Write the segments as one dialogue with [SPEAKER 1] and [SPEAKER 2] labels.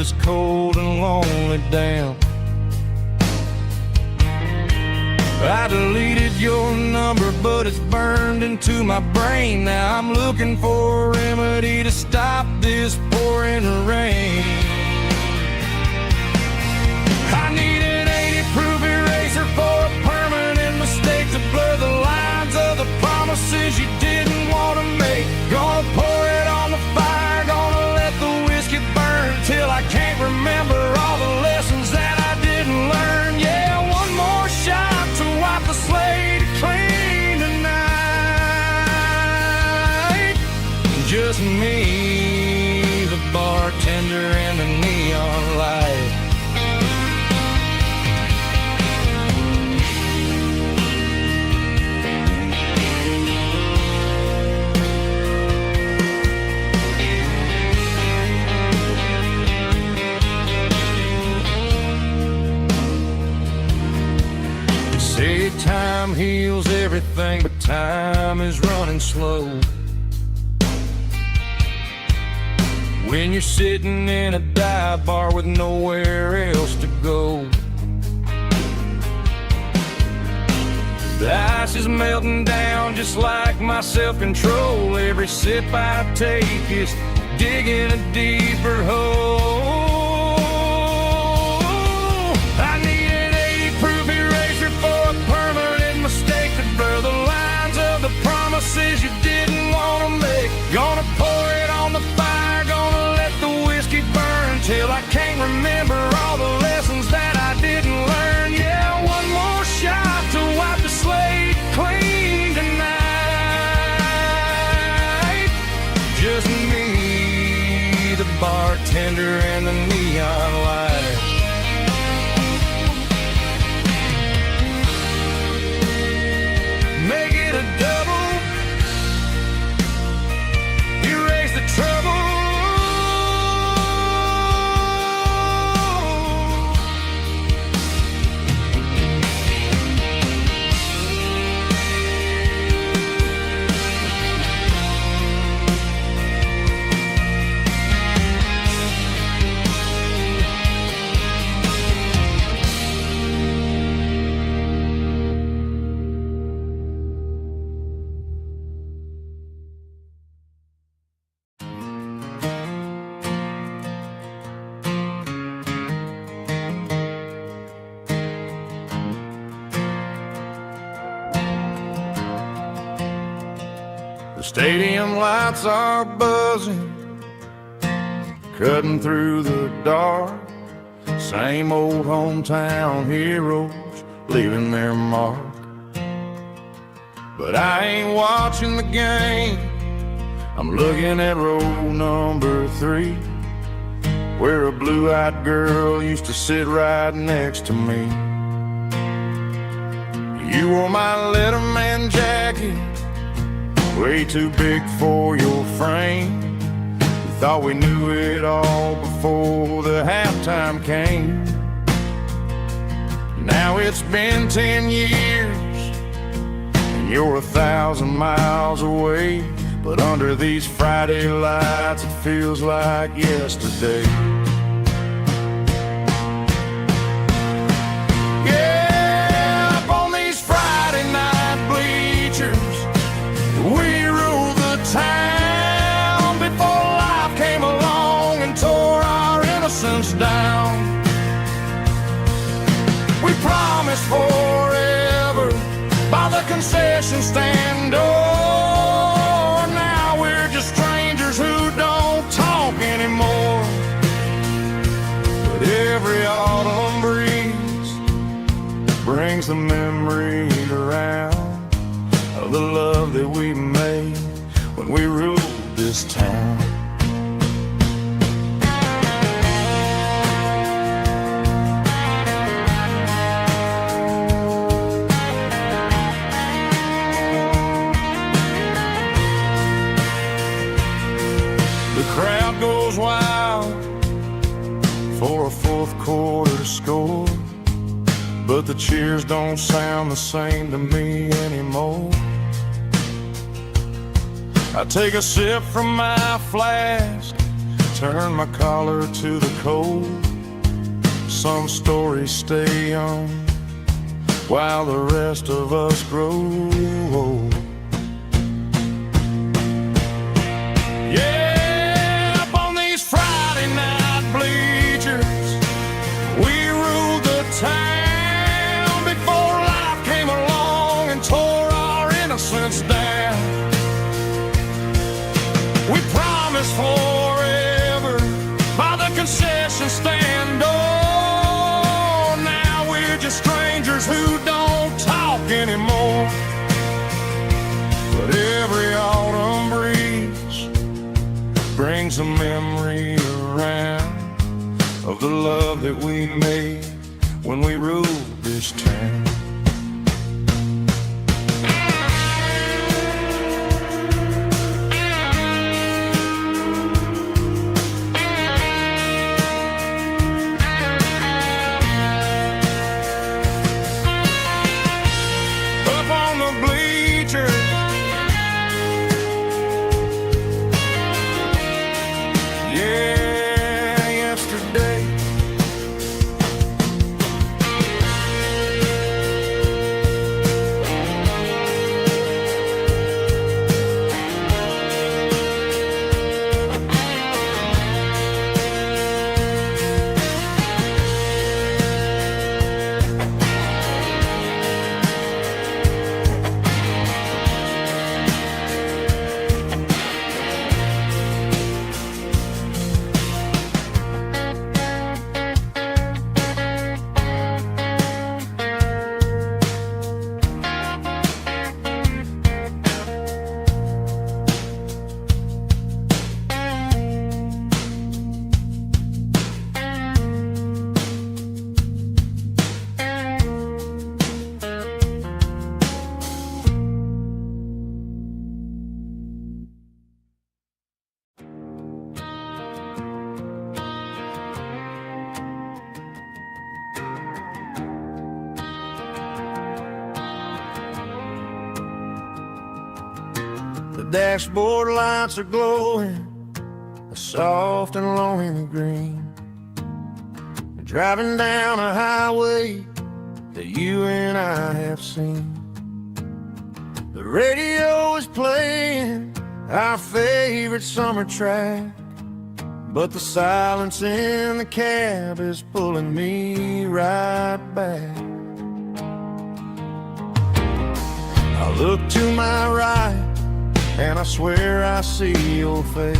[SPEAKER 1] this cold and lonely damn. I deleted your number, but it's burned into my brain. Now I'm looking for a remedy to stop this pouring rain. I need an 80-proof eraser for a permanent mistake to blur the lines of the promises you didn't want to make. Gonna pour it on the fire, gonna let the whiskey burn till I can't remember all the lessons that I didn't learn. Yeah, one more shot to wipe the slate clean tonight. Just me, the bartender, and the neon light. Say time heals everything, but time is running slow. When you're sitting in a dive bar with nowhere else to go, the ice is melting down just like my self-control. Every sip I take is digging a deeper hole. I need an 80-proof eraser for a permanent mistake to blur the lines of the promises you didn't want to make. Gonna pour it on the fire, gonna let the whiskey burn till I can't remember all the lessons that I didn't learn. Yeah, one more shot to wipe the slate clean tonight. Just me, the bartender, and the neon light. Make it a double, erase the trouble. The stadium lights are buzzing, cutting through the dark. Same old hometown heroes leaving their mark. But I ain't watching the game, I'm looking at row number 3, where a blue-eyed girl used to sit right next to me. You wore my Letterman jacket, way too big for your frame. We thought we knew it all before the halftime came. Now it's been 10 years and you're 1,000 miles away, but under these Friday lights it feels like yesterday. Yeah, up on these Friday night bleachers, we ruled the town before life came along and tore our innocence down. We promised forever by the concession stand door. Now we're just strangers who don't talk anymore. But every autumn breeze brings the memories around of the love that we made when we ruled this town. The crowd goes wild for a fourth quarter score, but the cheers don't sound the same to me anymore. I take a sip from my flask, turn my collar to the cold. Some stories stay young while the rest of us grow old. Yeah, up on these Friday night bleachers, we ruled the town before life came along and tore our innocence down. We promised forever by the concession stand. Oh, now we're just strangers who don't talk anymore. But every autumn breeze brings a memory around of the love that we made when we ruled this town. The dashboard lights are glowing a soft and lonely green. Driving down a highway that you and I have seen. The radio is playing our favorite summer track, but the silence in the cab is pulling me right back. I look to my right and I swear I see your face,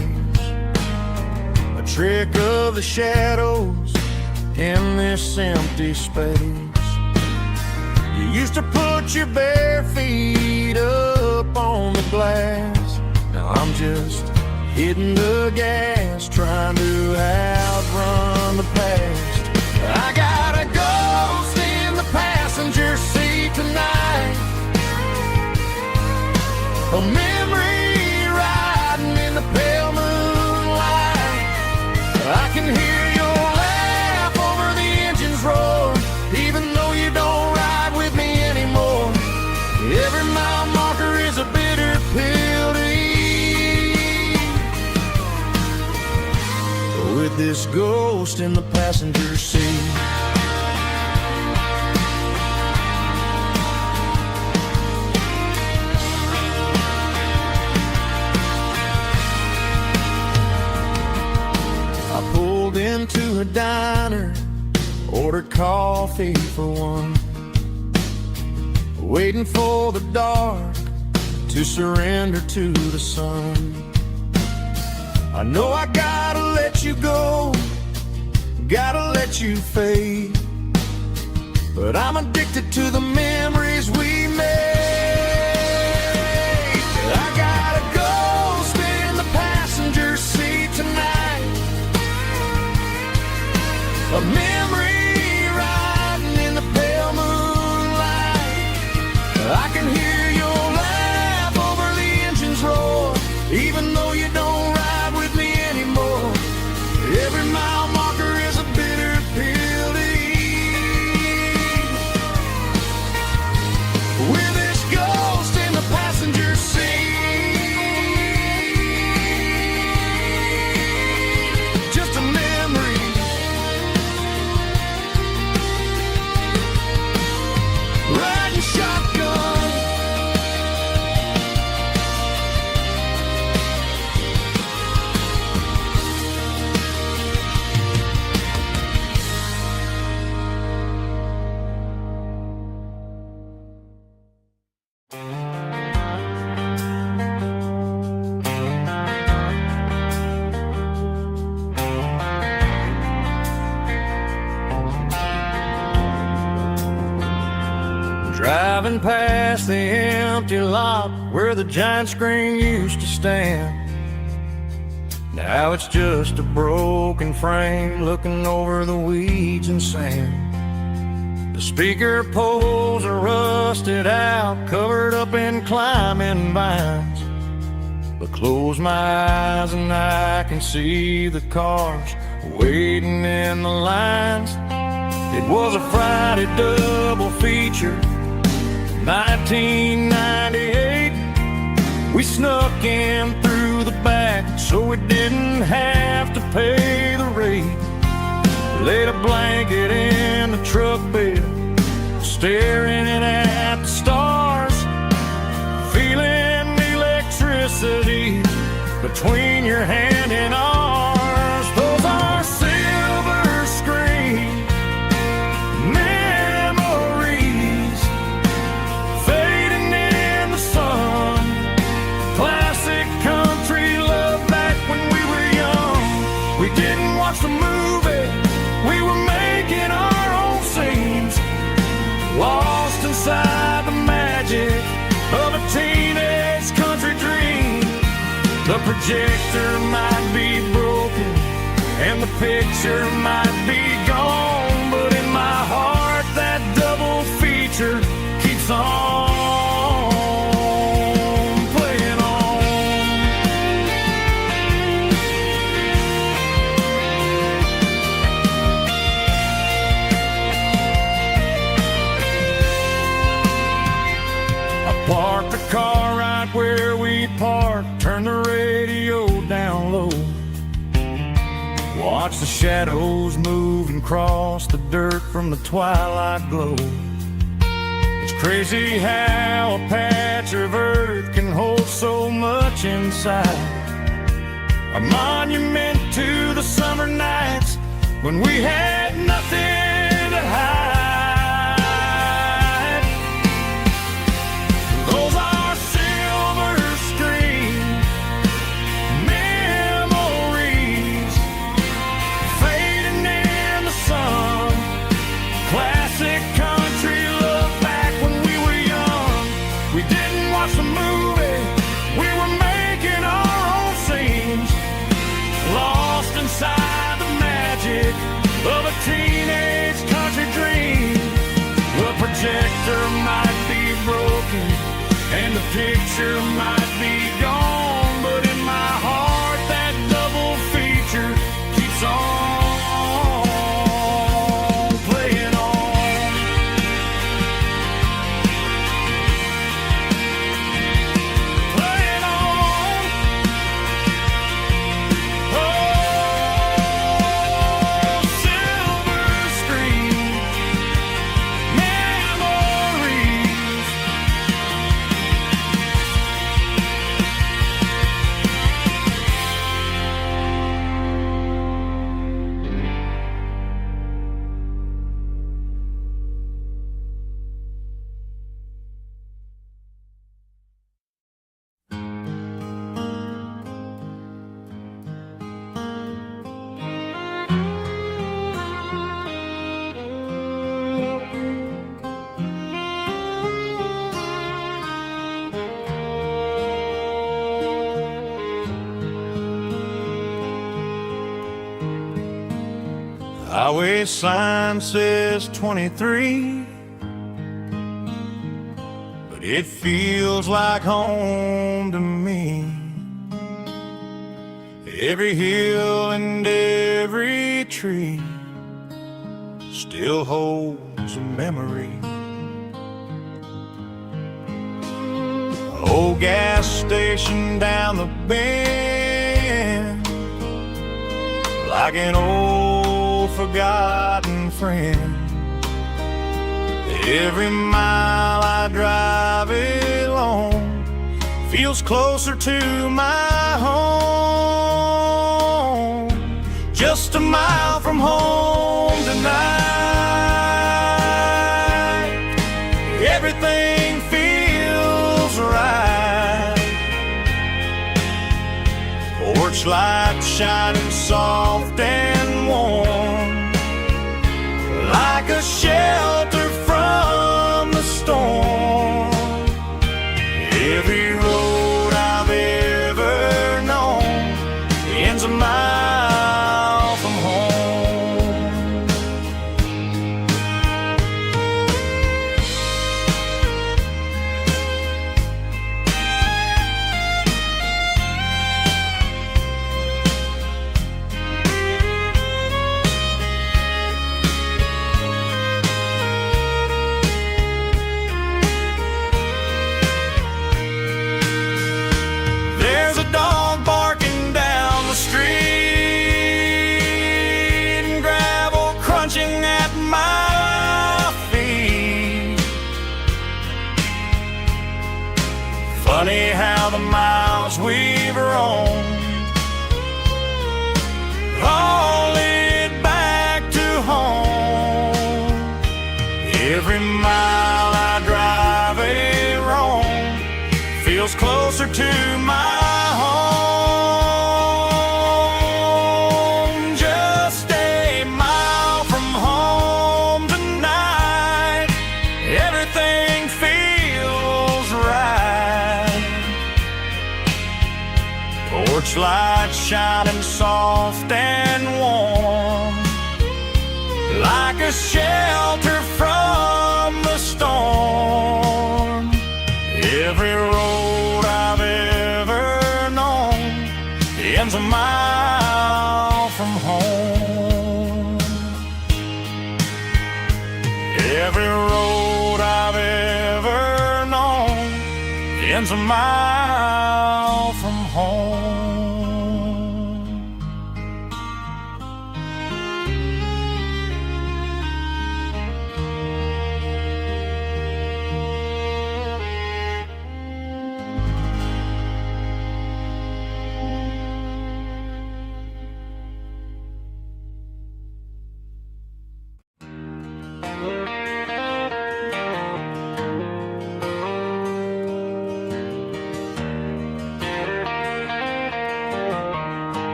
[SPEAKER 1] a trick of the shadows in this empty space. You used to put your bare feet up on the glass. Now I'm just hitting the gas, trying to outrun the past. I got a ghost in the passenger seat tonight, a memory riding in the pale moonlight. I can hear your laugh over the engine's roar, even though you don't ride with me anymore. Every mile marker is a bitter pill to eat, with this ghost in the passenger seat. Into a diner, ordered coffee for one, waiting for the dark to surrender to the sun. I know I gotta let you go, gotta let you fade, but I'm addicted to the memories we made. I got a ghost in the passenger seat tonight, a memory riding in the pale moonlight. I can hear your laugh over the engine's roar, even though you don't ride with me anymore. Every mile marker is a bitter pill to eat, Driving past the empty lot where the giant screen used to stand. Now it's just a broken frame looking over the weeds and sand. The speaker poles are rusted out, covered up in climbing vines. But close my eyes and I can see the cars waiting in the lines. It was a Friday double feature, 1998. We snuck in through the back so we didn't have to pay the rate. Laid a blanket in the truck bed, staring at the stars, feeling the electricity between your hand and ours. Those are silver screen memories fading in the sun. Classic country love back when we were young. We didn't watch the movie, we were making our own scenes, lost inside the magic of a teenage country dream. The projector might be broken and the picture might be gone, but in my heart that double feature keeps on playing on. I parked the car right where we parked, turned the radio down low, watch the shadows move and cross the dirt from the twilight glow. It's crazy how a patch of earth can hold so much inside. A monument to the summer nights when we had nothing to hide. Those are silver screen memories fading in the sun. Classic country love back when we were young. We didn't watch the movie, we were making our own scenes, lost inside the magic of a teenage country dream. The projector might be broken and the picture might be gone, but in my heart that double feature keeps on playing on. Playing on. Oh, silver screen memories. Highway sign says 23, but it feels like home to me. Every hill and every tree still holds a memory. Old gas station down the bend, like an old forgotten friend. Every mile I drive it along feels closer to my home. Just a mile from home tonight, everything feels right. Porch light shining soft and warm, like a shelter from the storm. Every mile I drive a roam feels closer to my home. Just a mile from home tonight, everything feels right. Porch light shining soft and warm, like a shelter from the storm. Every road I've ever known ends a mile from home. Every road I've ever known ends a mile from home.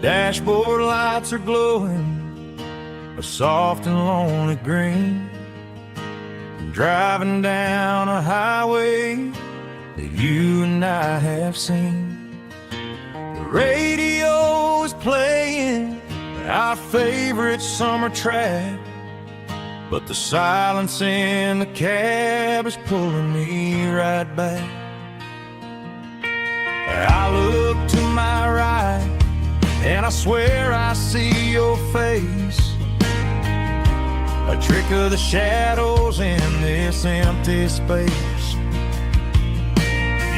[SPEAKER 1] Dashboard lights are glowing a soft and lonely green. I'm driving down a highway that you and I have seen. The radio is playing our favorite summer track, but the silence in the cab is pulling me right back. I look to my right and I swear I see your face, a trick of the shadows in this empty space.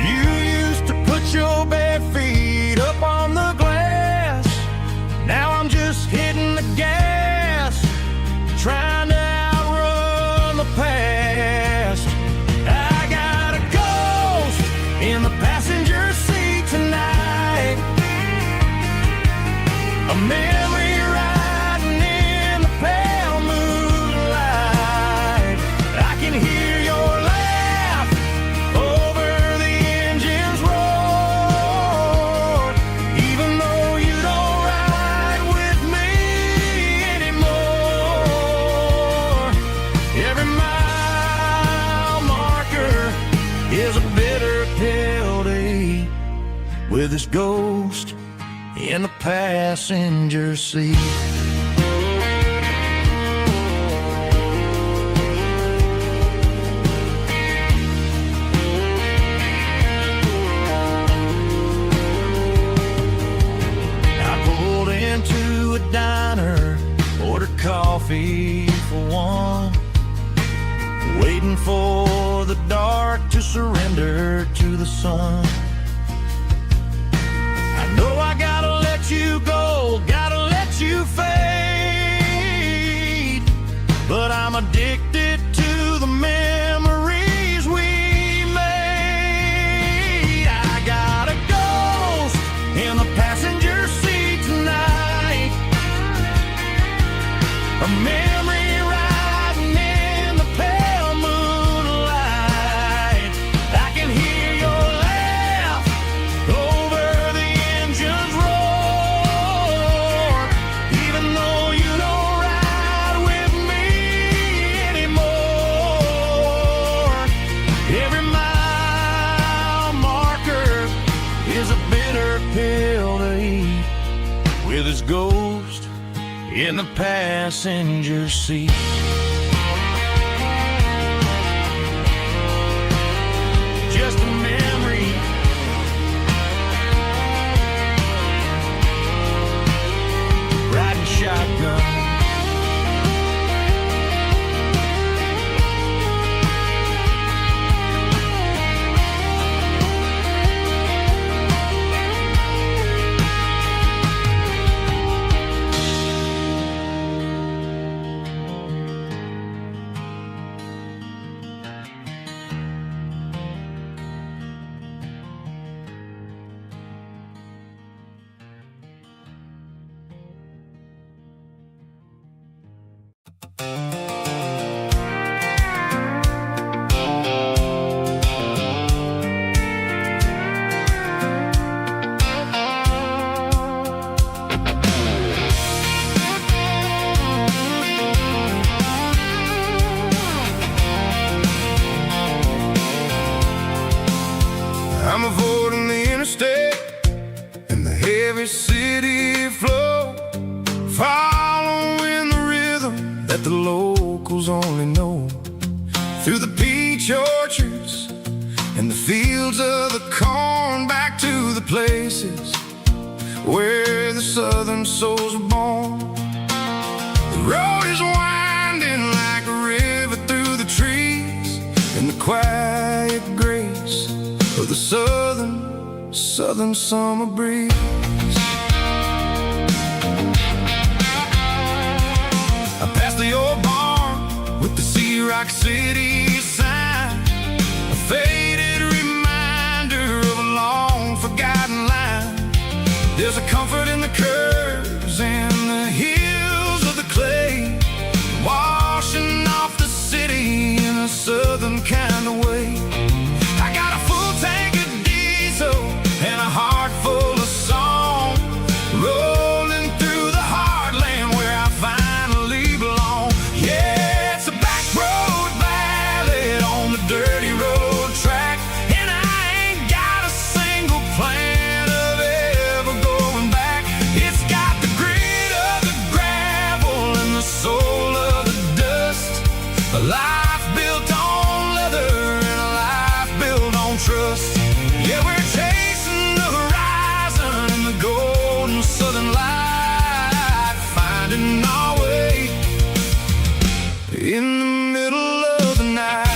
[SPEAKER 1] You used to put your bare feet up on the glass. Now I'm just hitting the gas, trying to outrun the past. I got a ghost in the passenger seat tonight, a memory riding in the pale moonlight. I can hear your laugh over the engine's roar, even though you don't ride with me anymore. Every mile marker is a bitter pill to eat, with this ghost in the passenger seat. I pulled into a diner, ordered coffee for one, waiting for the dark to surrender to the sun. I know I gotta let you go, gotta let you fade, but I'm addicted to the memories we made. I got a ghost in the passenger seat tonight, a memory riding in the pale moonlight. I can hear your laugh over the engine's roar, even though you don't ride with me anymore. Every mile marker is a bitter pill to eat, with his ghost in the passenger seat. Just a memory, riding shotgun. city flow, following the rhythm that the locals only know. Through the peach orchards and the fields of the corn, back to the places where the southern souls were born. The road is winding like a river through the trees, in the quiet grace of the southern summer breeze. I passed the old barn with the Sea Rock City sign, a faded reminder of a long forgotten line. There's a comfort in the curves and the hills of the clay, washing off the city in a southern kind of way. I got a full tank of diesel and a heart full of song, rolling through the heartland where I finally belong. Yeah, it's a back road ballad on the dirty road track, and I ain't got a single plan of ever going back. It's got the grit of the gravel and the soul of the dust, a life built on leather and a life built on trust. Yeah, we're chasing the horizon in the golden southern light, finding our way in the middle of the night.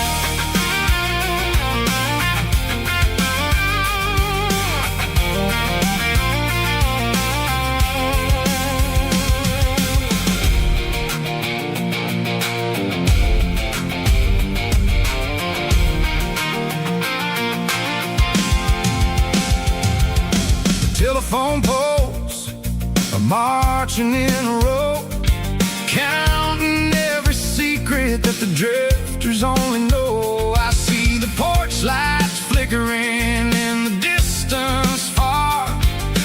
[SPEAKER 1] Telephone poles are marching in a row, counting every secret that the drifters only know. I see the porch lights flickering in the distance far,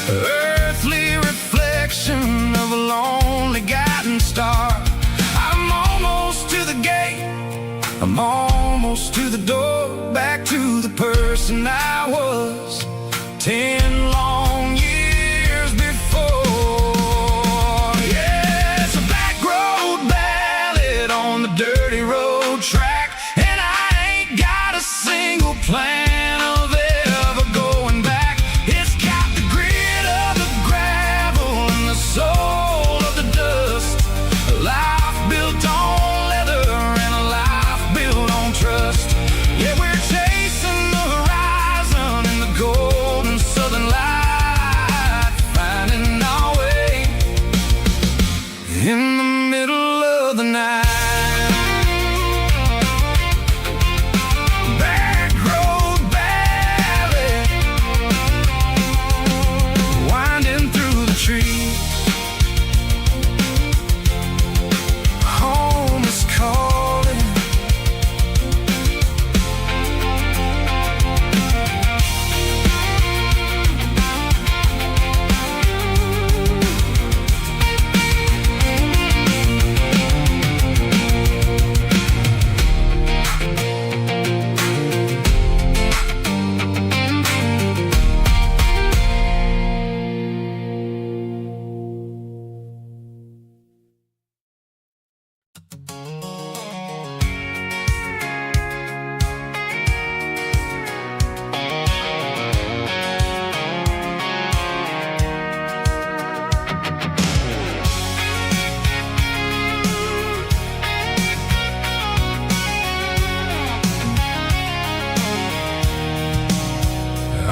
[SPEAKER 1] earthly reflection of a lonely guiding star. I'm almost to the gate, I'm almost to the door, back to the person I was 10 long years before. Yeah, it's a back road ballad on the dirty road track, and I ain't got a single plan of ever going back. It's got the grit of the gravel and the soul of the dust, a life built on leather and a life built on trust. Yeah, we're chasing the horizon in the golden southern light, finding our way in the middle of the night. Back road ballad, winding through the trees. Home is calling.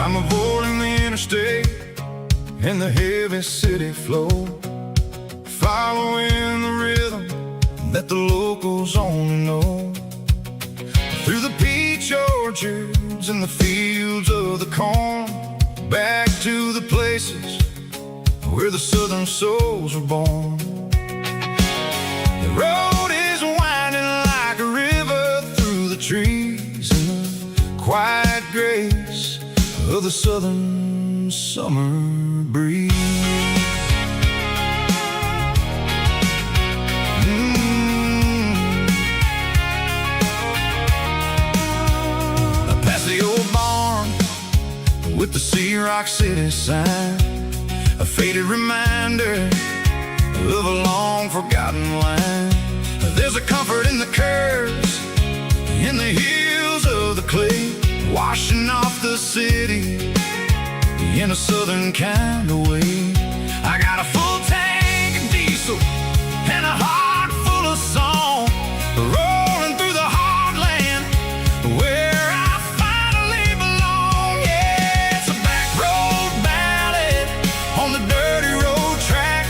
[SPEAKER 1] I'm avoiding the interstate and the heavy city flow, following the rhythm that the locals only know. Through the peach orchards and the fields of the corn, back to the places where the southern souls were born. The road is winding like a river through the trees in the quiet grace of the southern summer breeze. I passed the old barn with the Sea Rock City sign, a faded faded reminder of a long forgotten line. There's a comfort in the curves, in the heels of the clay, washing off the city in a southern kind of way. I got a full tank of diesel and a heart full of song, rolling through the heartland where I finally belong. Yeah, it's a back road ballad on the dirty road track,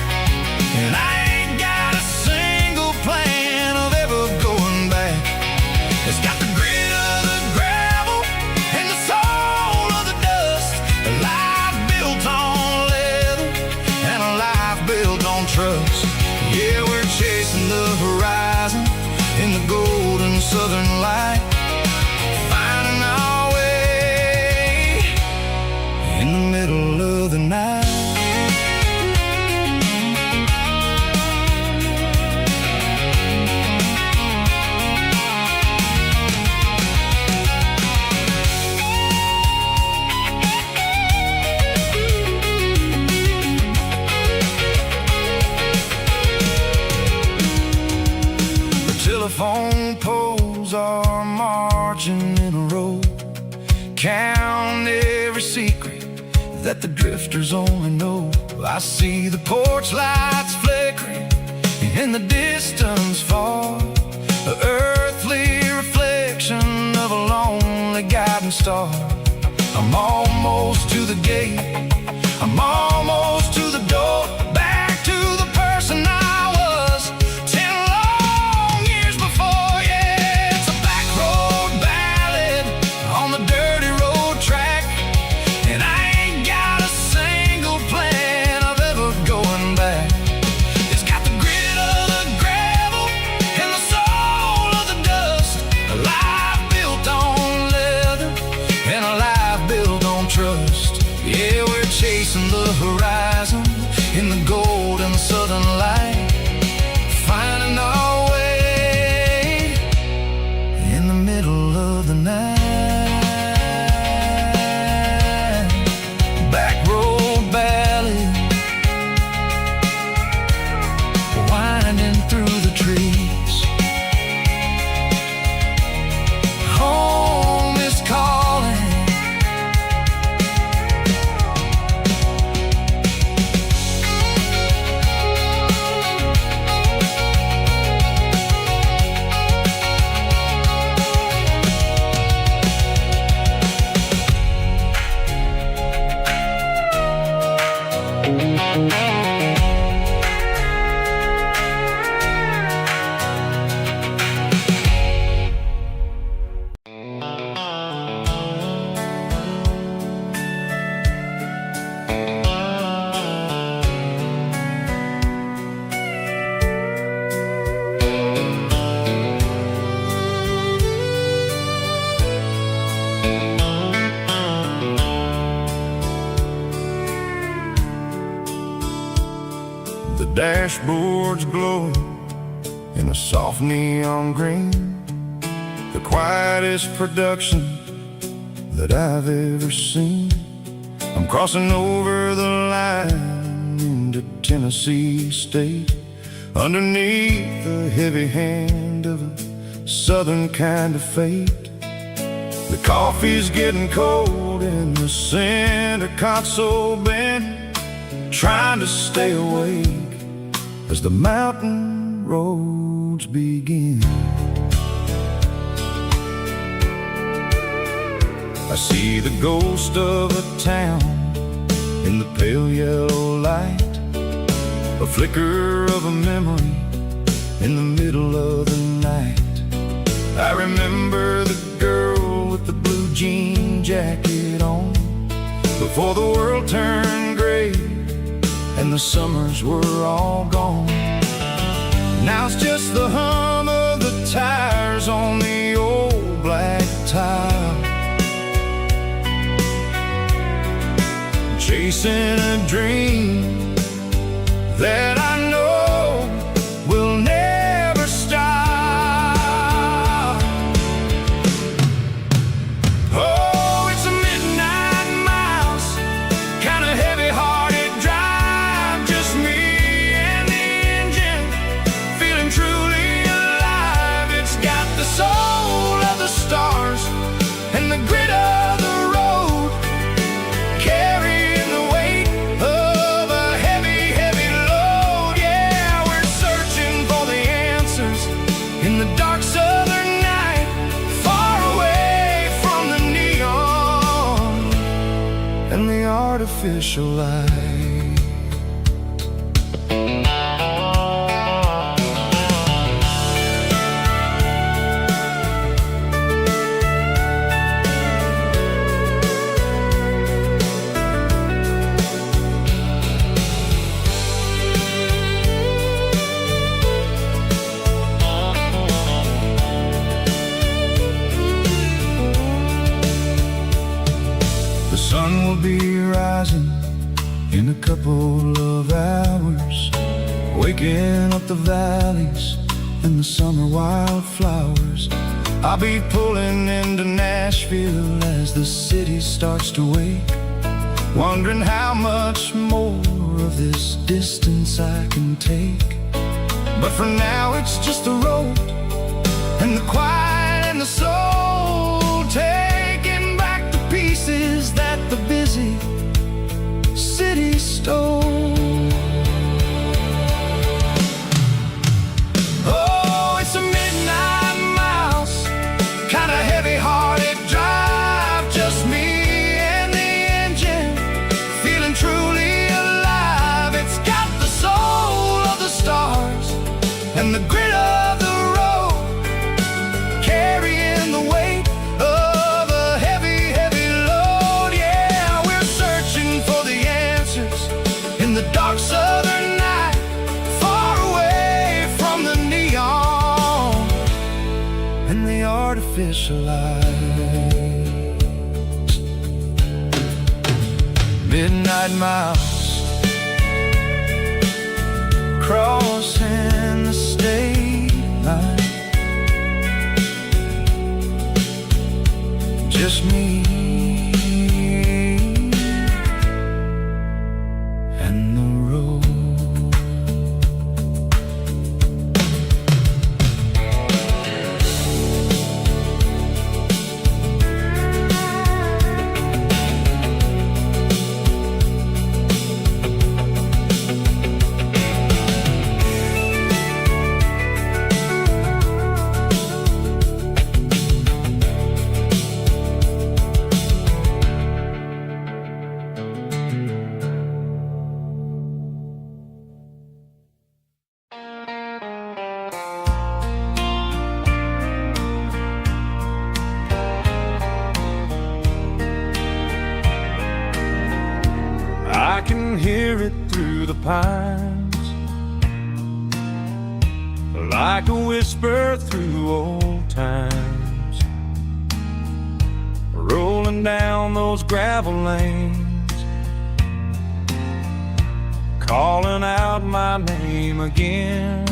[SPEAKER 1] and I ain't got a single plan of ever going back. It's got the grit of the gravel and the soul of the dust, a life built on leather and a life built on trust. Yeah, we're chasing the horizon in the golden southern light, finding our way in the middle of the night. Telephone poles are marching in a row, count every secret that the drifters only know. I see the porch lights flickering in the distance far, the earthly reflection of a lonely guiding star. I'm almost to the gate, I'm almost to the door, back to the person I was 10 long years before. Yeah, it's a back road ballad on the dirty road track, and I ain't got a single plan of ever going back. It's got the grit of the gravel and the soul of the dust, a life built on leather and a life built on trust. Yeah, we're chasing the horizon in the golden southern light, finding our way in the middle of the night. Back road ballad, winding through the trees. Home is calling. The dashboard's glowing in a soft neon green, the quietest production that I've ever seen. I'm crossing over the line into Tennessee State, underneath the heavy hand of a southern kind of fate. The coffee's getting cold in the center console bin, trying to stay awake as the mountain roads begin. I see the ghost of a town in the pale yellow light, a flicker of a memory in the middle of the night. I remember the girl with the blue jean jacket on, before the world turned gray and the summers were all gone. Now it's just the hum of the tires on the old black tile, chasing a dream that I know will never stop. Oh, it's a midnight miles, kind of heavy-hearted drive, artificial light. The sun will be rising in a couple of hours, waking up the valleys and the summer wildflowers. I'll be pulling into Nashville as the city starts to wake, wondering how much more of this distance I can take. But for now it's just the road and the quiet and the soul, taking back the pieces that the busy city stole. Oh, it's a midnight miles, kinda heavy-hearted drive, just me and the engine, feeling truly alive. It's got the soul of the stars and the grit of the road, carrying the weight of a heavy, heavy load. Yeah, we're searching for the answers in the dark southern night, far away from the neon and the artificial lights. Midnight miles, crossing the state line, just me and the road. I can hear it through the pines, like a whisper through old times, rolling down those gravel lanes, calling out my name again.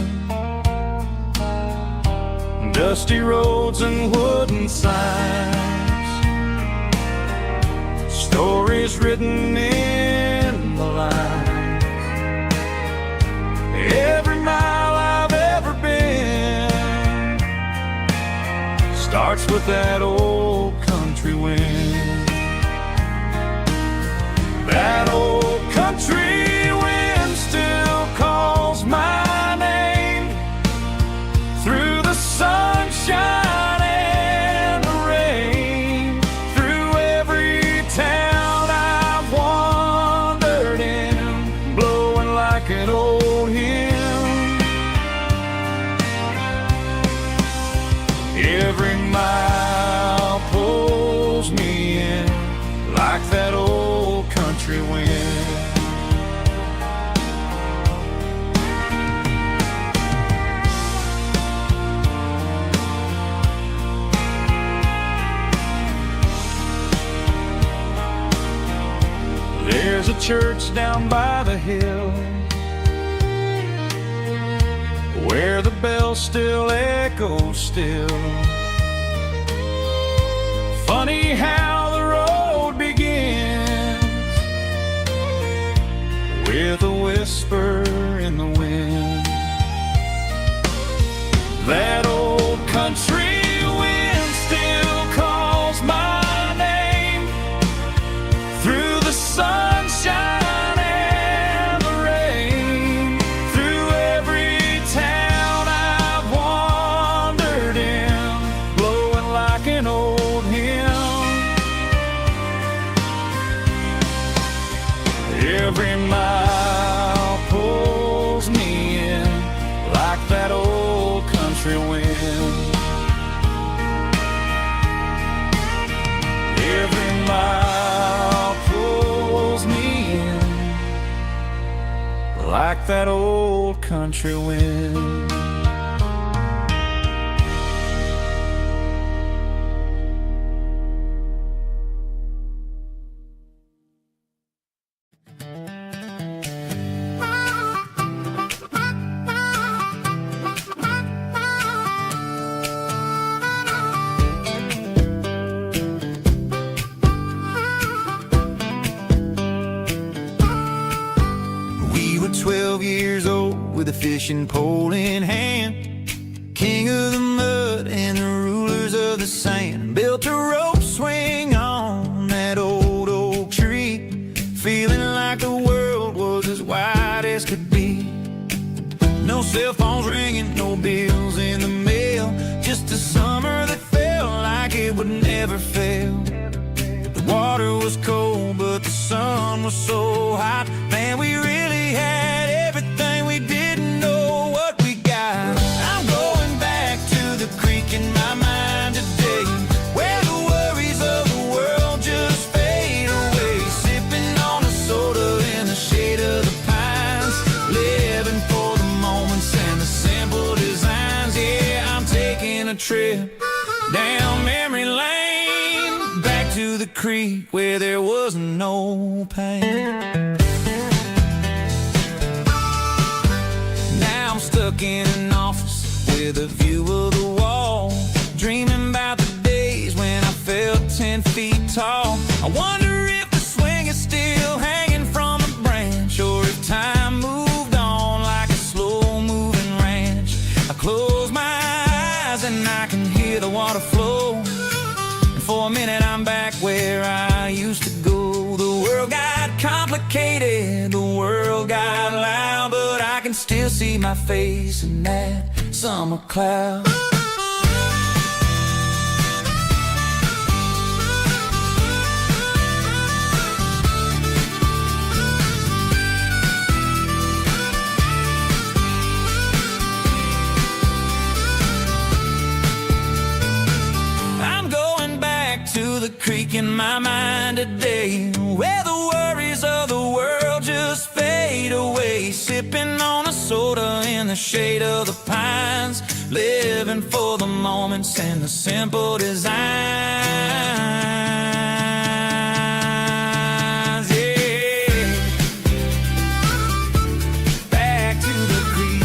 [SPEAKER 1] Dusty roads and wooden signs, stories written in the lines. Every mile I've ever been starts with that old country wind. That old country wind still calls my name through the sunshine and the rain, through every town I've wandered in, blowing like an old hymn. Every mile pulls me in like that old country wind. There's a church down by the hill where the bell still echoes still. Funny how the road begins with a whisper in the wind. That old country wind still calls my name through the sunshine and the rain, through every town I've wandered in, blowing like an old hymn. like that old country wind.
[SPEAKER 2] We were 12 years old with a fishing pole in hand, king of the mud and the rulers of the sand. Built a rope swing on that old oak tree, feeling like the world was as wide as could be. No cell phones ringing, no bills in the mail, just a summer that felt like it would never fail. The water was cold, but the sun was so hot. Man, we really had everything, we didn't know what we got. I'm going back to the creek in my mind today, where the worries of the world just fade away. Sipping on a soda in the shade of the pines, living for the moments and the simple designs. Yeah, I'm taking a trip down memory lane, back to the creek where there was no pain. Now I'm stuck in an office with a view of the wall, dreaming about the days when I felt 10 feet tall. I wonder if the swing is still hanging from a branch, or if time moved on like a slow-moving ranch. I close my eyes and I can hear the water flow, and for a minute I'm back where I used to go. The world got complicated, the world got loud, but I can still see my face in that summer cloud. I'm going back to the creek in my mind today, where the worries of the world just fade away. Sipping on a soda in the shade of the pines, living for the moments and the simple designs. Yeah, back to the creek.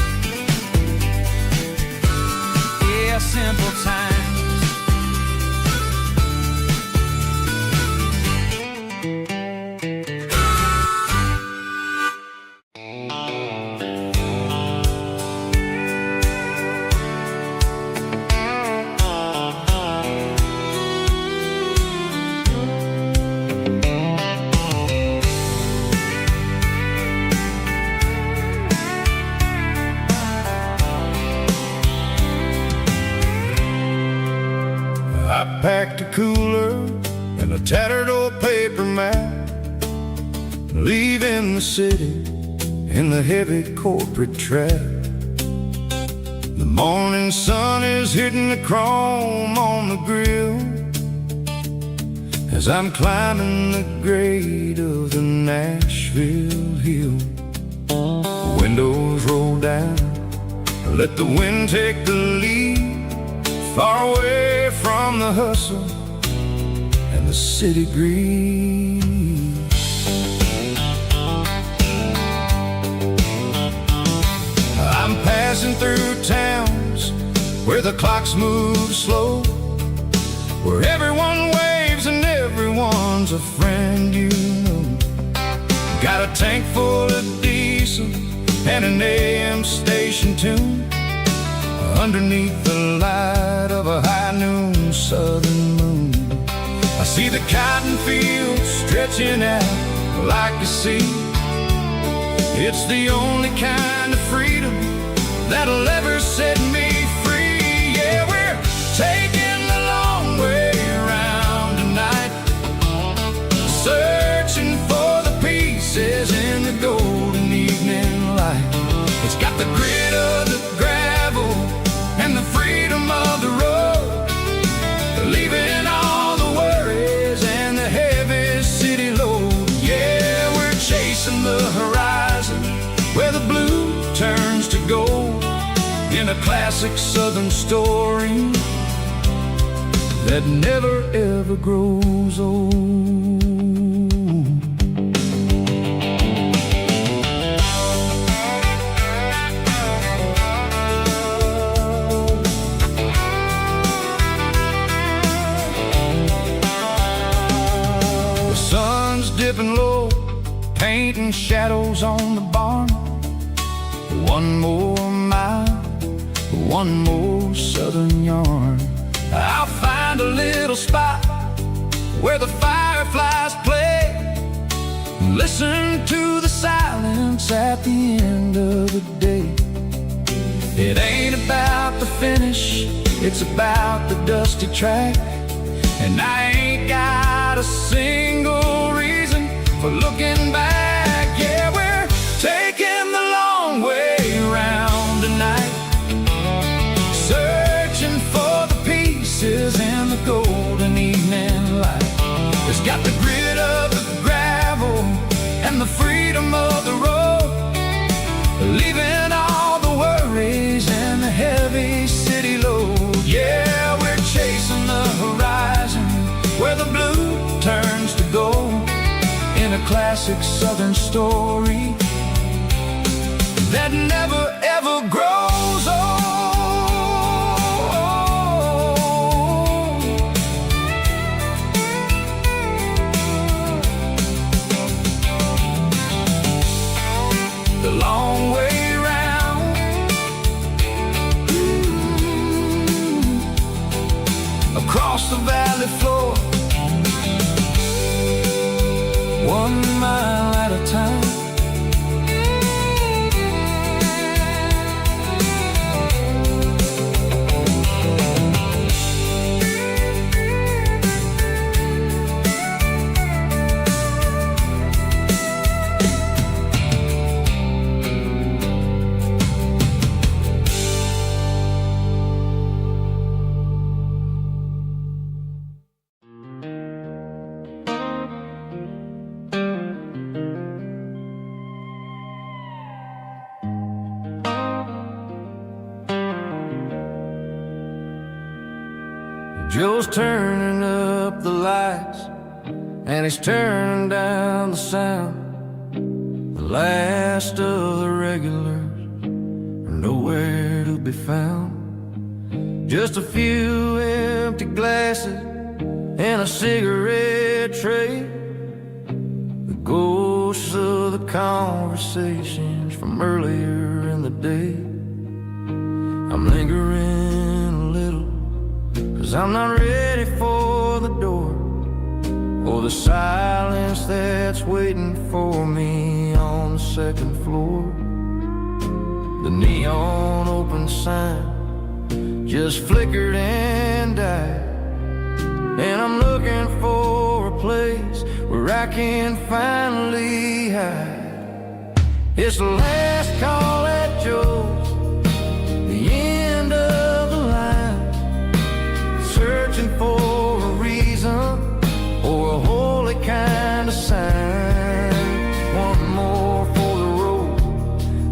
[SPEAKER 2] Yeah, simple times.
[SPEAKER 1] I packed a cooler and a tattered old paper map, leaving the city in the heavy corporate trap. The morning sun is hitting the chrome on the grill as I'm climbing the grade of the Nashville hill. Windows roll down, let the wind take the lead, far away from the hustle and the city breeze. I'm passing through towns where the clocks move slow, where everyone waves and everyone's a friend you know. Got a tank full of diesel and an AM station tune, underneath the light of a high noon southern moon. I see the cotton fields stretching out like a sea. It's the only kind of freedom that'll ever set me free. Yeah, we're taking the long way around tonight, searching for the pieces in the golden evening light. It's got the grit of the gravel and the freedom of the road, leaving all the worries and the heavy city load. Yeah, we're chasing the horizon where the the blue turns to gold in a classic Southern story that never ever grows old. The sun's dipping low, painting shadows on the barn. One more mile, one more Southern yarn. I'll find a little spot where the fireflies play, listen to the silence at the end of the day. It ain't about the finish, it's about the dusty track. And I ain't got a single reason for looking back. Yeah, we're taking the long way round tonight, searching for the pieces in the golden evening light. It's got the grit of the gravel and the freedom of the road, leaving all the worries and the heavy city load. Yeah, we're chasing the horizon where the blue turns to gold in a classic Southern story that never ever grows old. The long way round, across the valley floor, 1 mile at a time. Joe's turning up the lights and he's turning down the sound. The last of the regulars are nowhere to be found. Just a few empty glasses and a cigarette tray, the ghosts of the conversations from earlier in the day. I'm lingering a little, 'cause I'm not ready for the door, or the silence that's waiting for me on the second floor. The neon open sign just flickered and died, and I'm looking for a place where I can finally hide. It's the last call at Joe's, the end of the line, searching for a reason or a holy kind of sign. One more for the road,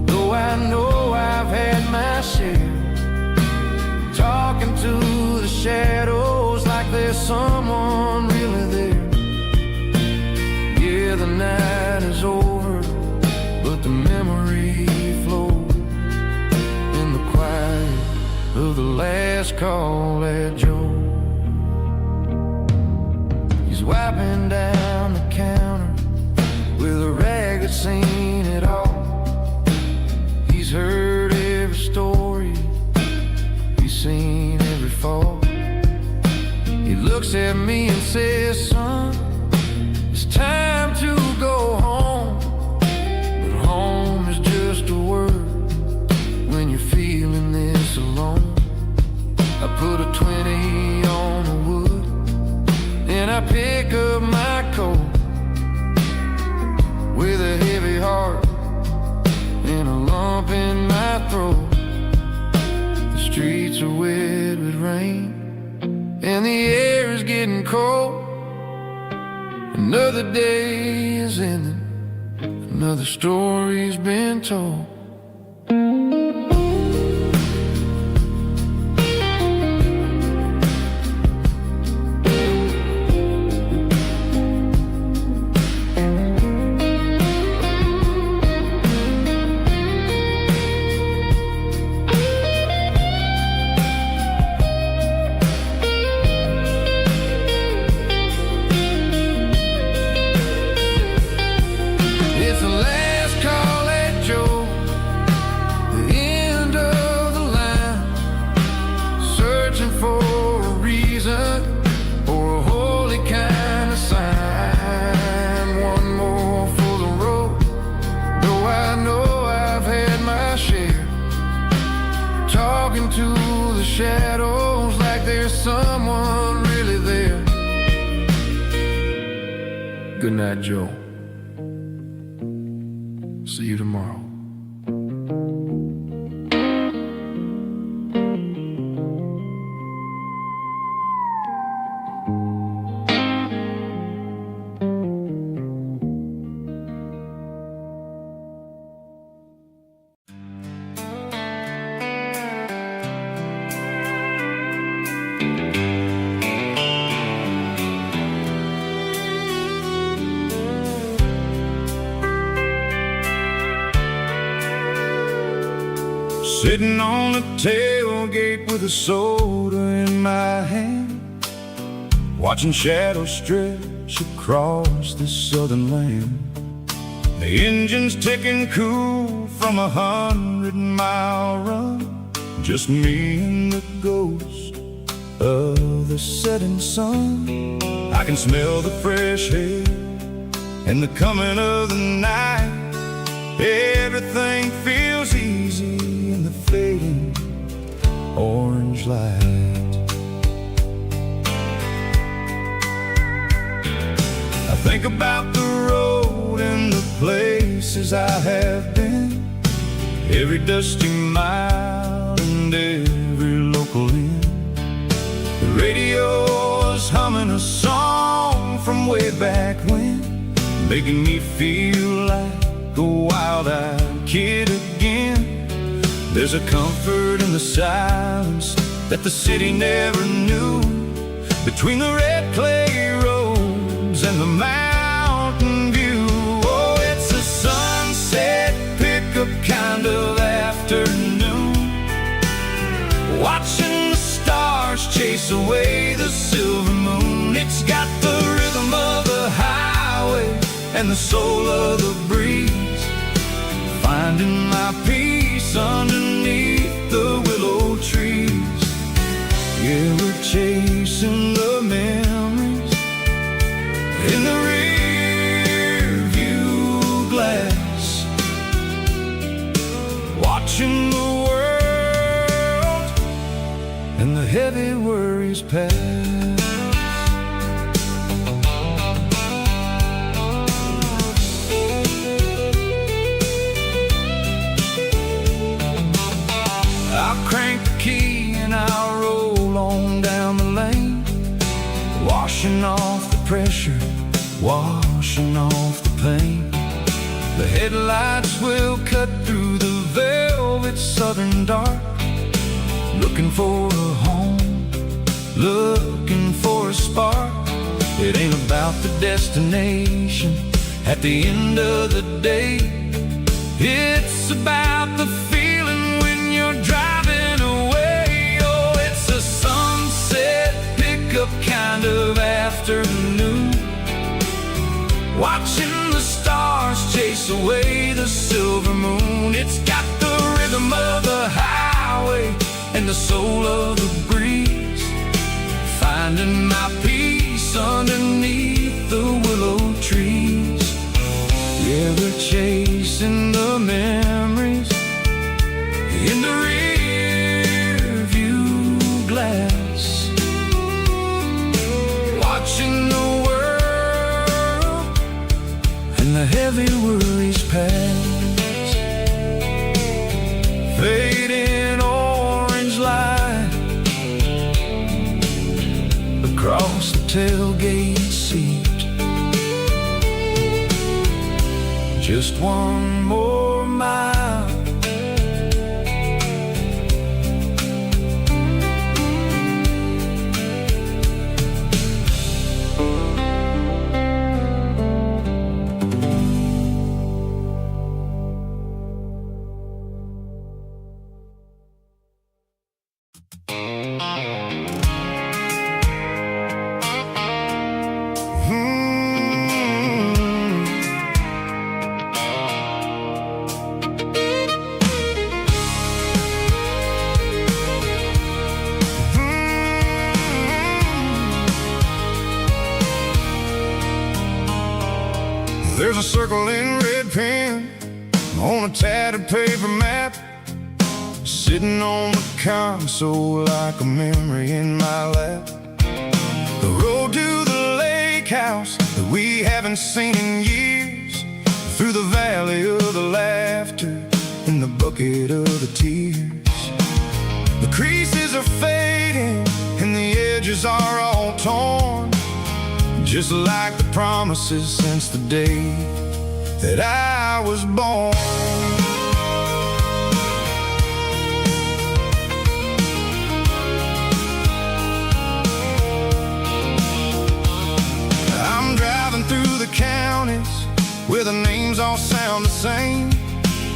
[SPEAKER 1] though I know I've had my share, talking to the shadows like there's someone really there. Yeah, the night is over, but the memory flows in the quiet of the last call at Joe. He's wiping down the counter with a rag that's seen it all. He's heard every story, he's seen every fall. He looks at me and says, son, it's time to go home. But home is just a word when you're feeling this alone. I put a 20 on the wood, and I pick up my coat with a heavy heart and a lump in my throat. The streets are wet with rain and the air is getting cold. Another day is ending, another story's been told. Good night, Joe. See you tomorrow.
[SPEAKER 2] Sitting on the tailgate with a soda in my hand, watching shadows stretch across this southern land. The engine's ticking cool from 100-mile run, just me and the ghost of the setting sun. I can smell the fresh air and the coming of the night. Everything feels easy in the fading orange light. I think about the road and the places I have been, every dusty mile and every local inn. The radio is humming a song from way back when, making me feel like a wild-eyed kid again. There's a comfort in the silence that the city never knew, between the red clay roads and the mountain view. Oh, it's a sunset pickup kind of afternoon, watching the stars chase away the silver moon. It's got the rhythm of the highway and the soul of the breeze, finding my peace underneath the willow trees. Yeah, we're chasing the memories in the rear view glass, watching the world and the heavy worries pass. I'll crank the key and I'll roll on down the lane, washing off the pressure, washing off the pain. The headlights will cut through the velvet southern dark, looking for a home, looking for a spark. It ain't about the destination at the end of the day, it's about the feeling when you're driving away. Oh, it's a sunset pickup kind of afternoon, watching the stars chase away the silver moon. It's got the rhythm of the highway and the soul of the breeze, finding my peace underneath the willow trees. Yeah, we're chasing the memories in the rear view glass, watching the world and the heavy worries pass. Fading orange light across the tailgate seat, just one more mile. There's a circle in red pen on a tattered paper map, sitting on the console like a memory in my lap. The road to the lake steakhouse that we haven't seen in years, through the valley of the laughter and the bucket of the tears. The creases are fading and the edges are all torn, just like the promises since the day that I was born. I'm driving through the counties where the names all sound the same,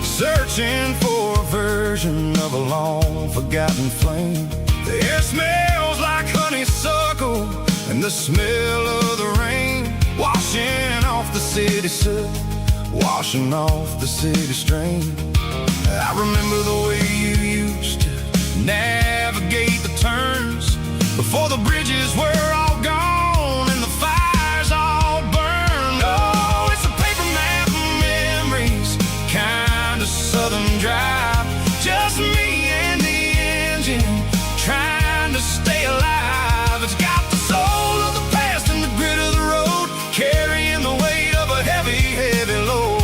[SPEAKER 2] searching for a version of a long forgotten flame. The air smells like honeysuckle and the smell of the rain, washing off the city soot, washing off the city strain. I remember the way you used to navigate the turns before the bridges were all gone and the fires all burned. Oh, it's a paper map of memories, kind of southern drive, just me and the engine trying to stay alive. It's got the soul of the past and the grit of the road, carrying the weight of a heavy, heavy load.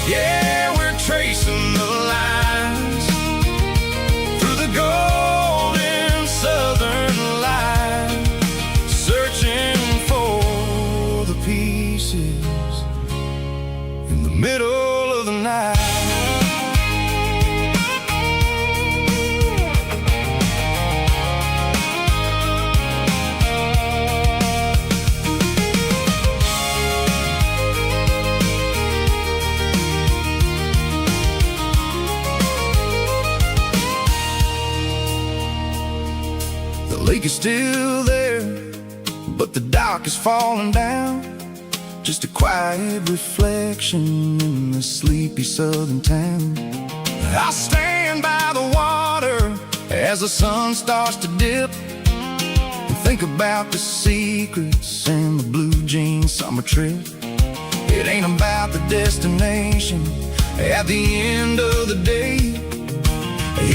[SPEAKER 2] Yeah, we're tracing the lines through the golden southern light, searching for the pieces in the middle of the night. The lake is still there, but the dock is falling down, just a quiet reflection in the sleepy southern town. I stand by the water as the sun starts to dip and think about the secrets and the blue jean summer trip. It ain't about the destination at the end of the day,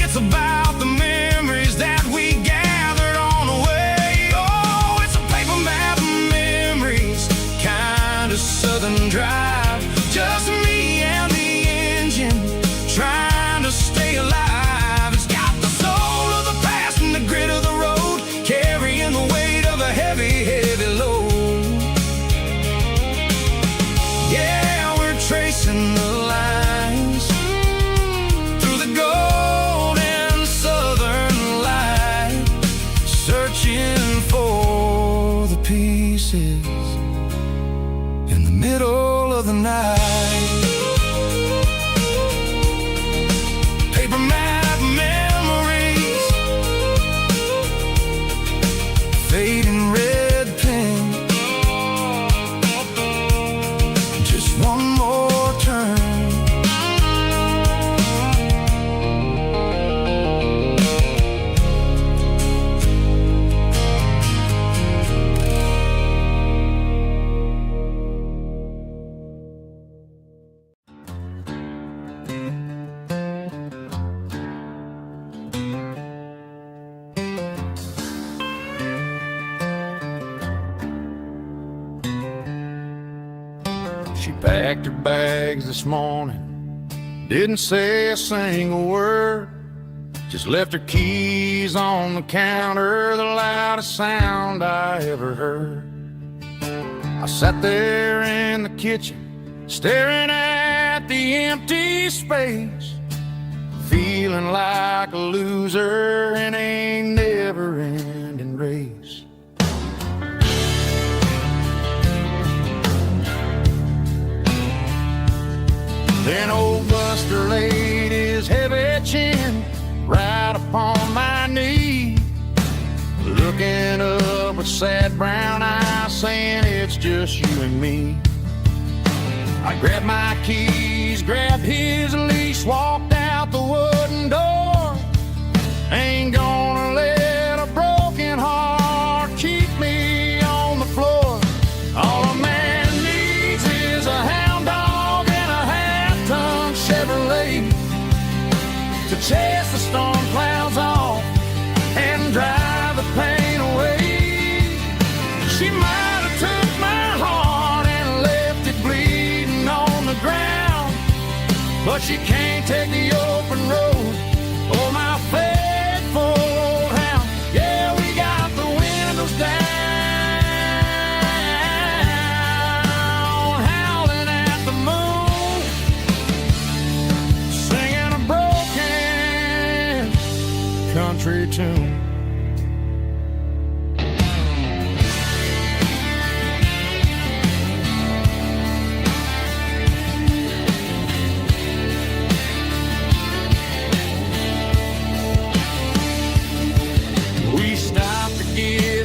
[SPEAKER 2] it's about the memories that we gathered on the way. Oh, it's a paper map of memories, kind of southern drive, just me and the engine trying to stay alive. It's got the soul of the past and the grit of the road, carrying the weight of a heavy, heavy load. Yeah, we're tracing the lines through the golden southern light, searching for the pieces in the middle of the night. Paper map memories, fading red pen, just one more turn. She packed her bags this morning, didn't say a single word, just left her keys on the counter, the loudest sound I ever heard. I sat there in the kitchen, staring at the empty space, feeling like a loser in a never-ending race. Then old Buster laid his heavy chin right upon my knee, looking up with sad brown eyes, saying it's just you and me. I grabbed my keys, grabbed his leash, walked out the wooden door. Ain't gonna let a broken heart keep me on the floor. All a man needs is a hound dog and a half-ton Chevrolet to chase the storm clouds off and drive the pain away.
[SPEAKER 1] but she can't take the open road. Oh, my faithful old hound, yeah, we got the windows down, howling at the moon, singing a broken country tune.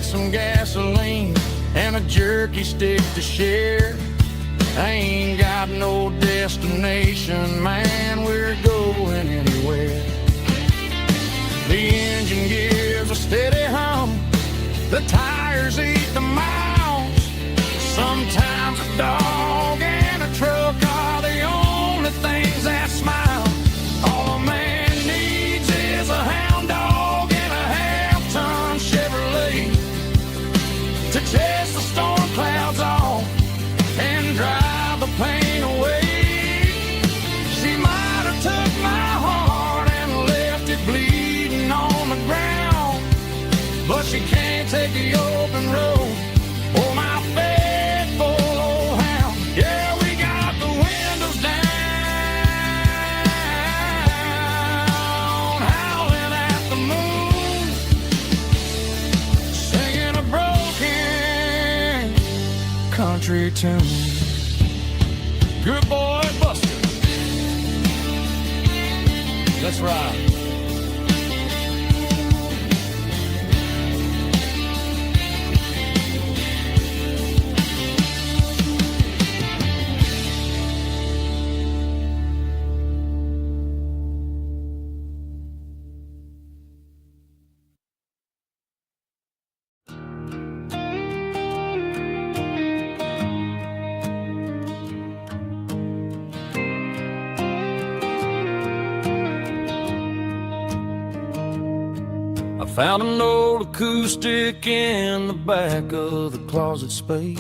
[SPEAKER 1] Some gasoline and a jerky stick to share. I ain't got no destination, man, we're going anywhere. The engine gives a steady hum, the tires eat the miles. Sometimes a dog and a truck are the only things that smile. All a man needs is a hound dog and a half-ton Chevrolet to chase the storm clouds off and drive the pain away. She might have took my heart and left it bleeding on the ground, but she can't take the open road. Oh, my faithful old hound, yeah, we got the windows down, howling at the moon, singing a broken country tune. Good boy, Buster. That's right. I found an old acoustic in the back of the closet space.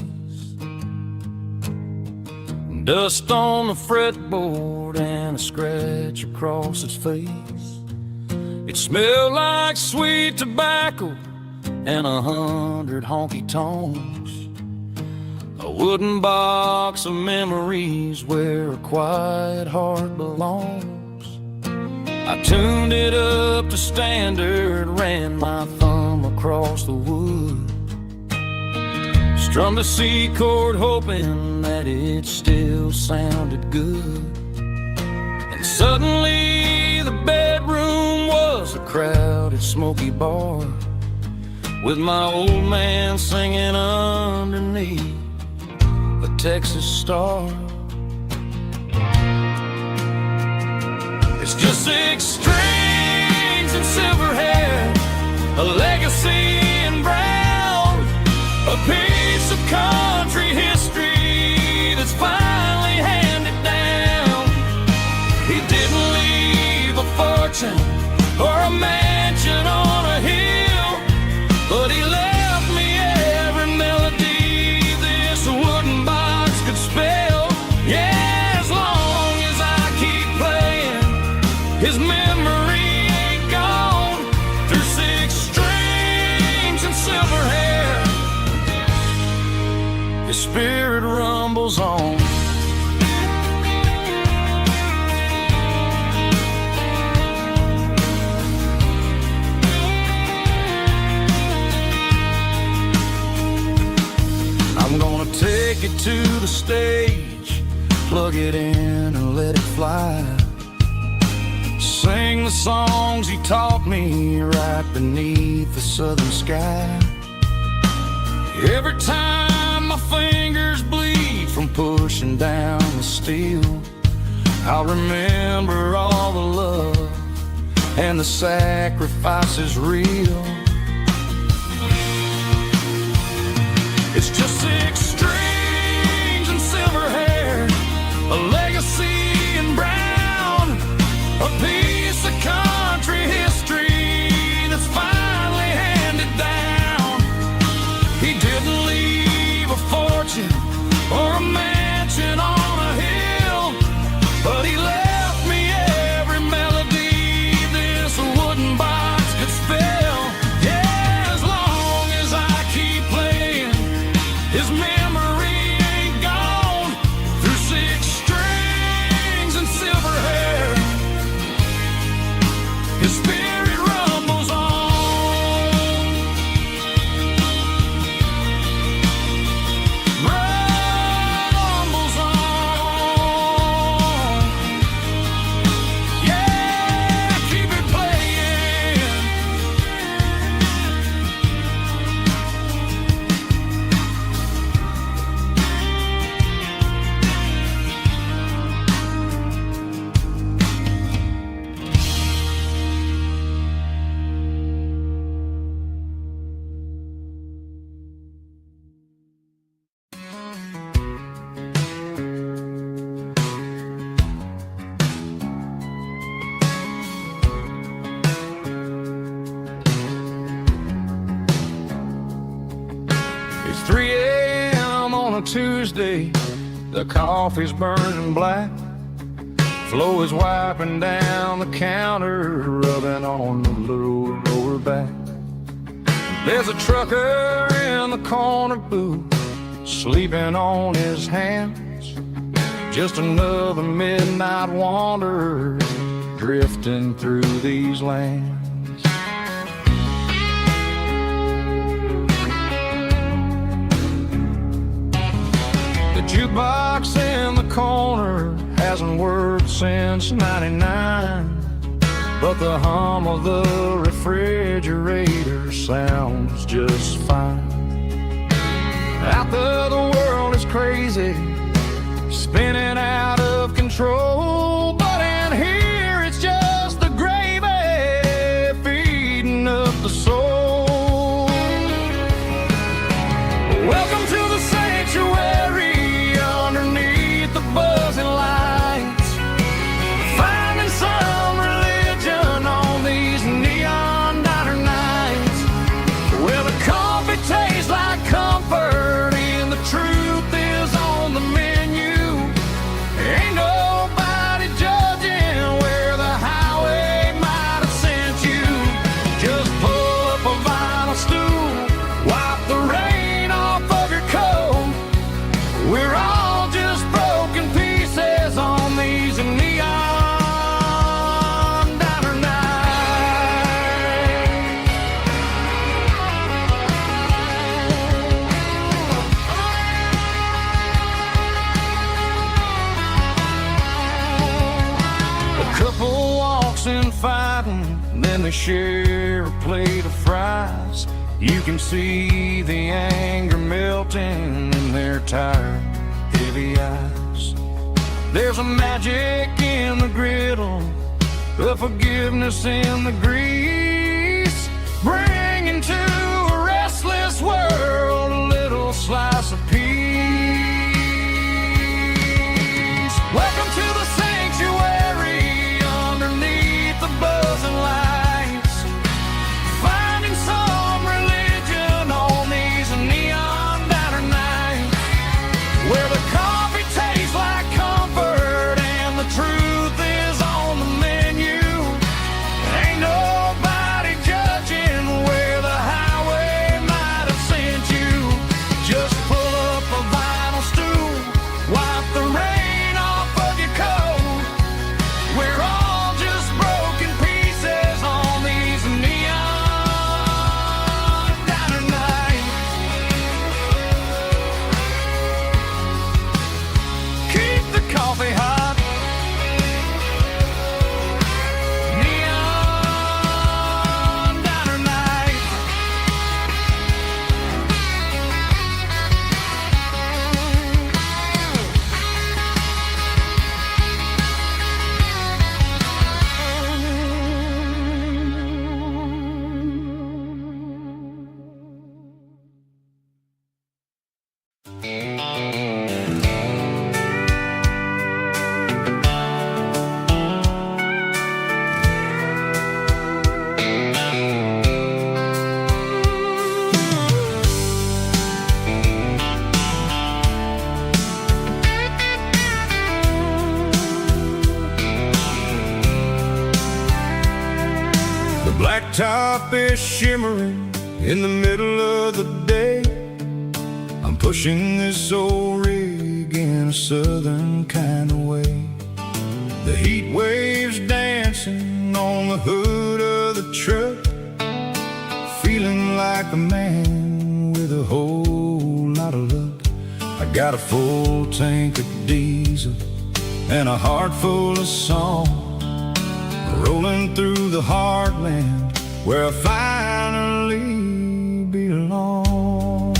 [SPEAKER 1] Dust on the fretboard and a scratch across its face. It smelled like sweet tobacco and 100 honky-tonks. A wooden box of memories where a quiet heart belongs. I tuned it up to standard, ran my thumb across the wood, strummed a C chord hoping that it still sounded good. And suddenly the bedroom was a crowded, smoky bar, with my old man singing underneath a Texas star. It's just 6 strings and silver hair, a legacy in brown, a piece of country history that's finally handed down. He didn't leave a fortune or a mansion on a hill, but he left me every melody this wooden box could spell. Yeah, as long as I keep playing, his memory ain't gone. Through 6 strings and silver hair, his spirit rumbles on. I'm gonna take it to the stage, plug it in and let it fly. Sing the songs he taught me right beneath the southern sky. Every time my fingers bleed from pushing down the steel, I'll remember all the love and the sacrifices real. It's just 6 strings and silver hair, a legacy in brown, a piece of country history that's finally handed down. He didn't leave a fortune or a mansion on a hill, but he left Tuesday, the coffee's burning black. Flo is wiping down the counter, rubbing on the little lower back. There's a trucker in the corner booth, sleeping on his hands. Just another midnight wanderer, drifting through these lands. The jukebox in the corner hasn't worked since '99, but the hum of the refrigerator sounds just fine. Out there the world is crazy, spinning out of control, but in here it's just the gravy feeding up the soul. Welcome to the sanctuary underneath the buzzing lights, finding some religion on these neon diner nights, where the coffee tastes like comfort and the truth is on the menu. Ain't nobody judging where the highway might have sent you. Just pull up a vinyl stool, wipe the rain off of your coat. We're all just broken pieces on these neon diner nights. A couple walks in fighting, then they share a plate of fries. You can see the anger melting in their tired, heavy eyes. There's a magic in the griddle, a forgiveness in the grease, bringing to a restless world a little slice of peace. Welcome to the sanctuary underneath the buzzing lights, finding some religion on these neon diner nights, where the coffee tastes like comfort and the truth is on the menu. Ain't nobody judging where the highway might have sent you. Just pull up a vinyl stool, wipe the rain off of your coat. We're all just broken pieces on these neon diner nights. Keep the coffee hot. Neon diner nights. The blacktop is shimmering in the middle of the day. I'm pushing this old rig in a southern kind of way. The heat waves dancing on the hood of the truck, feeling like a man with a whole lot of luck. I got a full tank of diesel and a heart full of song, rolling through the heartland where I finally belong.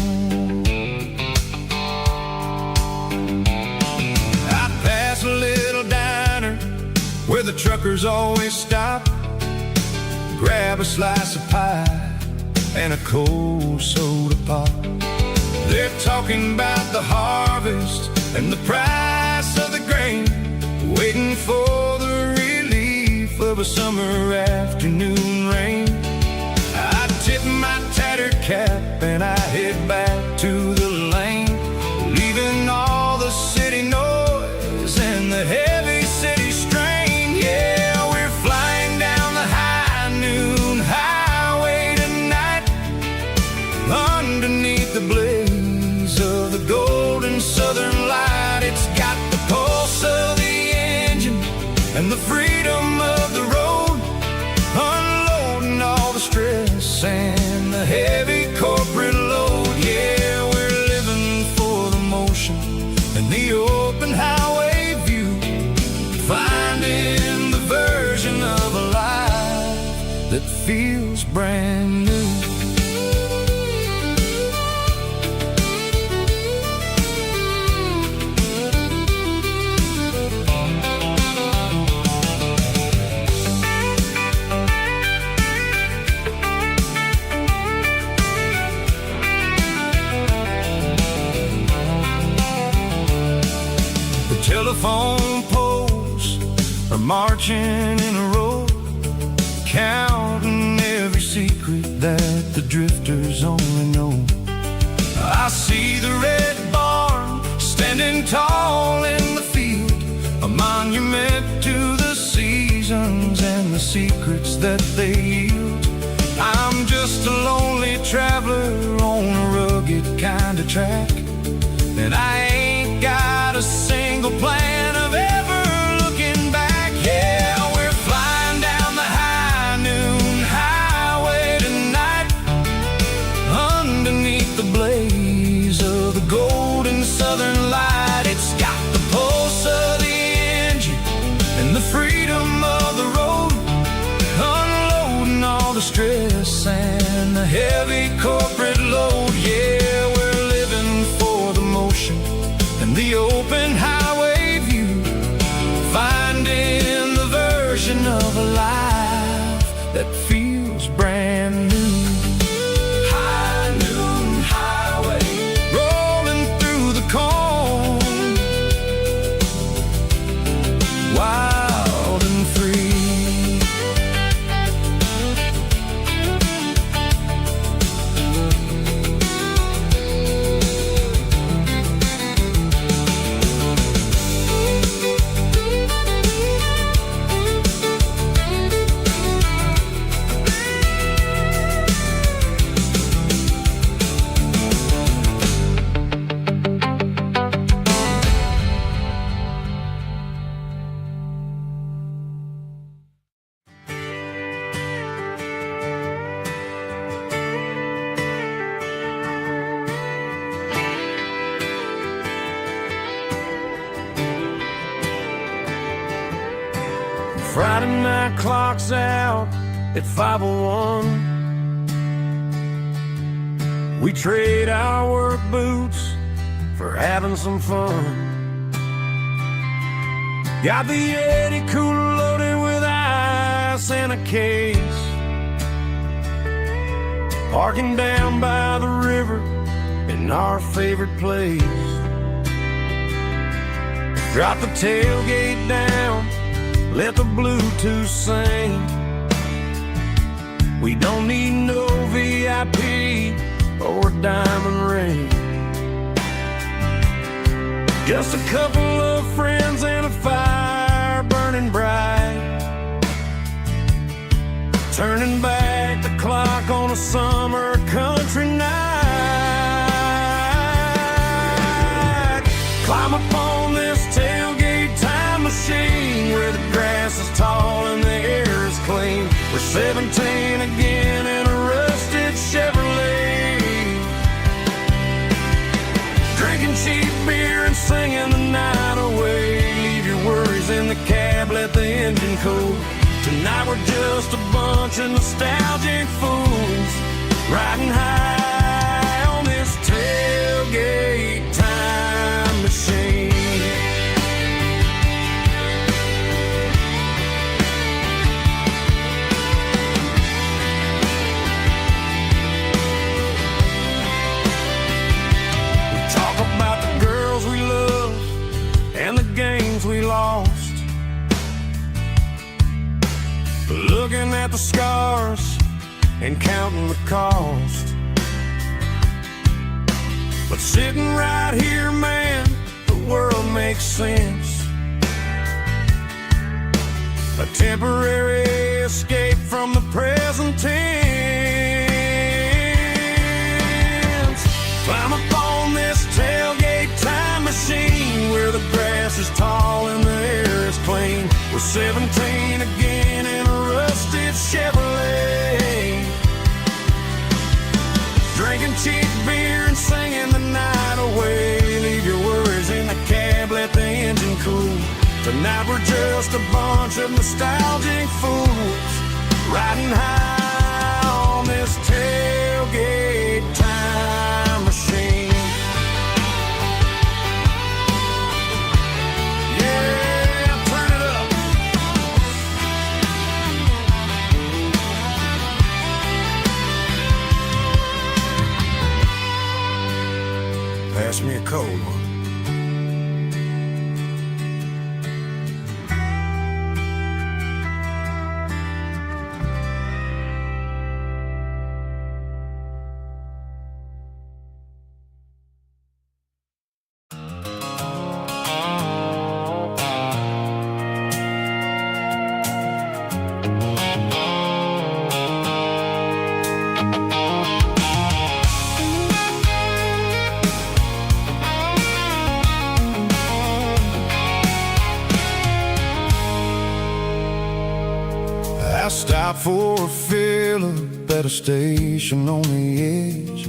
[SPEAKER 1] I pass a little diner where the truckers always stop, grab a slice of pie and a cold soda pop. They're talking about the harvest and the price of the grain, waiting for the relief of a summer afternoon rain. I tip my tattered cap and I head back to the lane, leaving
[SPEAKER 2] and the freedom of the road, unloading all the stress and the heavy corporate load. Yeah, we're living for the motion and the open highway view, finding the version of a life that feels brand new. Telephone poles are marching in a row, counting every secret that the drifters only know. I see the red barn standing tall in the field, a monument to the seasons and the secrets that they yield. I'm just a lonely traveler on a rugged kind of track, and I ain't got a single plan of ever looking back. Yeah, we're flying down the high noon highway tonight, underneath the blaze of the golden southern light. It's got the pulse of the engine and the freedom of the road, unloading all the stress and the heavy corporate load. Yeah, we're living for the motion and the open highway view, finding the version of a life that feels brand new. High noon highway, rolling through the corn, wild and free. Friday night clock's out at 5:01. We trade our work boots for having some fun. Got the Yeti cooler loaded with ice and a case, parking down by the river in our favorite place. Drop the tailgate down, let the Bluetooth sing. We don't need no VIP or a diamond ring, just a couple of friends and a fire burning bright, turning back the clock on a summer country night. Climb up on this tailgate time machine where the grass is tall and the air is clean. We're 17 again in a rusted Chevrolet, drinking cheap beer and singing the night away. Leave your worries in the cab, let the engine cool. Tonight we're just a bunch of nostalgic fools, riding high on this tailgate time machine. We lost, looking at the scars and counting the cost. But sitting right here, man, the world makes sense. A temporary escape from the present tense. Climb up on this tailgate time machine where the grass is tall and the air is clean.
[SPEAKER 1] We're 17 again in a rusted Chevrolet, drinking cheap beer and singing the night away. Leave your worries in the cab, let the engine cool. Tonight we're just a bunch of nostalgic fools, riding high on this tailgate time machine. Yeah, turn it up. Pass me a cold one. I stopped for a fill-up at a station on the edge.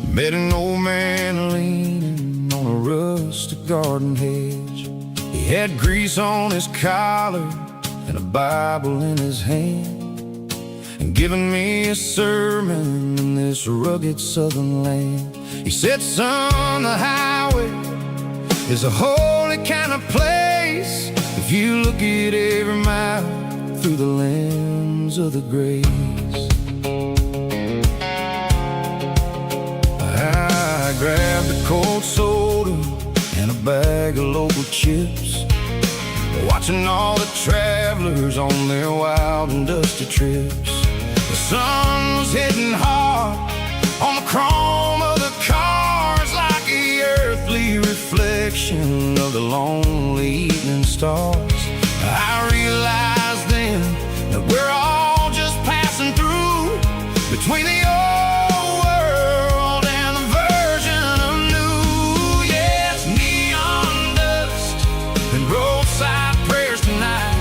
[SPEAKER 1] Met an old man leaning on a rustic garden hedge. He had grease on his collar and a Bible in his hand, and giving me a sermon in this rugged southern land. He said, son, the highway is a holy kind of place if you look at every mile through the lens of the grace. I grabbed a cold soda and a bag of local chips, watching all the travelers on their wild and dusty trips. The sun was hitting hard on the chrome of the cars, like the earthly reflection of the lonely evening stars. I realized then that we're all just passing through between the old world and the version of new. Yeah, it's neon dust and roadside prayers tonight.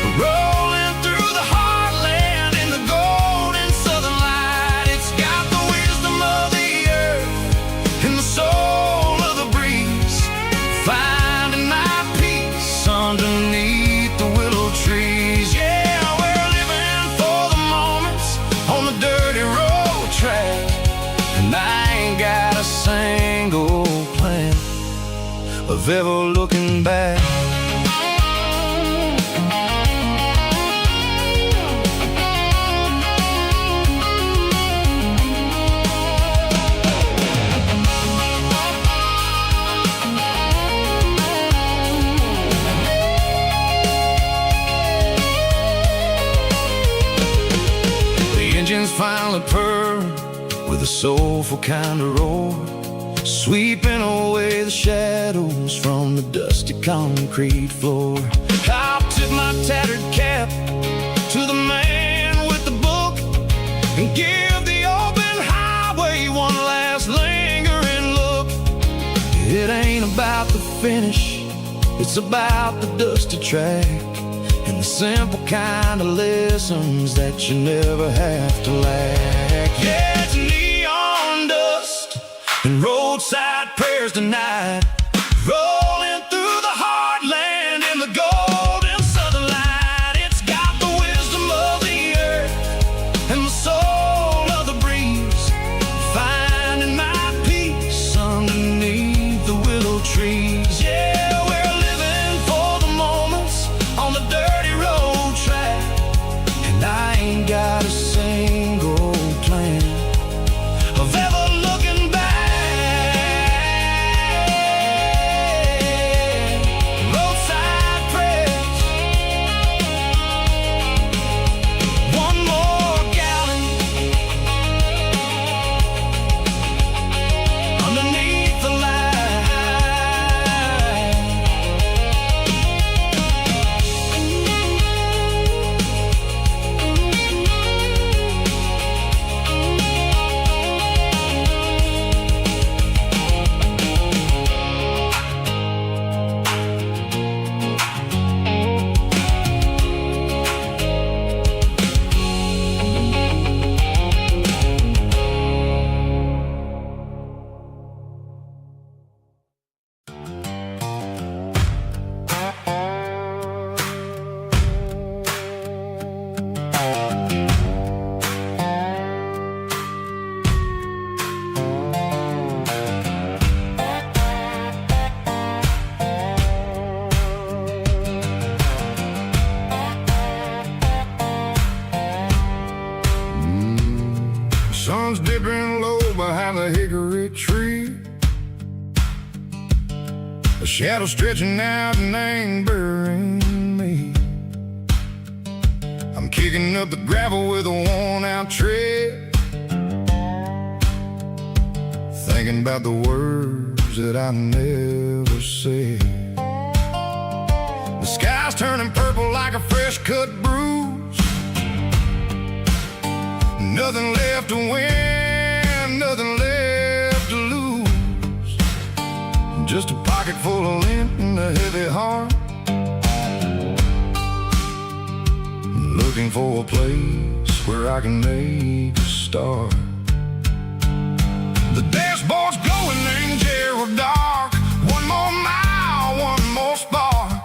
[SPEAKER 1] We're rolling through the heartland in the golden southern light. It's got the wisdom of the earth and the soul of the breeze, finding my peace underneath the willow trees. Yeah, we're living for the moments on the dirty road track, and I ain't got a single plan of ever looking back. Engines finally purr with a soulful kind of roar, sweeping away the shadows from the dusty concrete floor. I'll tip my tattered cap to the man with the book and give the open highway one last lingering look. It ain't about the finish, it's about the dusty track and the simple kind of lessons that you never have to lack. Yeah, it's neon dust and roadside prayers tonight, rolling through the heartland in the golden southern light. It's got the wisdom of the earth and the soul of the breeze, finding my peace underneath the willow trees. Yeah, we're living for the moments on the dirty road track, and I ain't got a single plan of ever looking back. sun's dipping low behind the hickory tree. A shadow stretching out and angering me. I'm kicking up the gravel with a worn-out tread, thinking about the words that I never said. The sky's turning purple like a fresh-cut bruise. Nothing left to win, nothing left to lose. Just a pocket full of lint and a heavy heart, looking for a place where I can make a start. The dashboard's glowing in Gerald dark. One more mile, one more spark.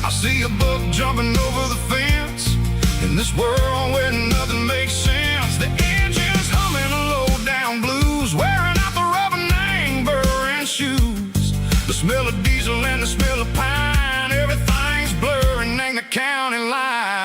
[SPEAKER 1] I see a buck jumping over the fence in this world where nothing makes sense. The engine's humming a low-down blues, wearing out the rubber name, burring shoes. The smell of diesel and the smell of pine, everything's blurring, ain't the county line.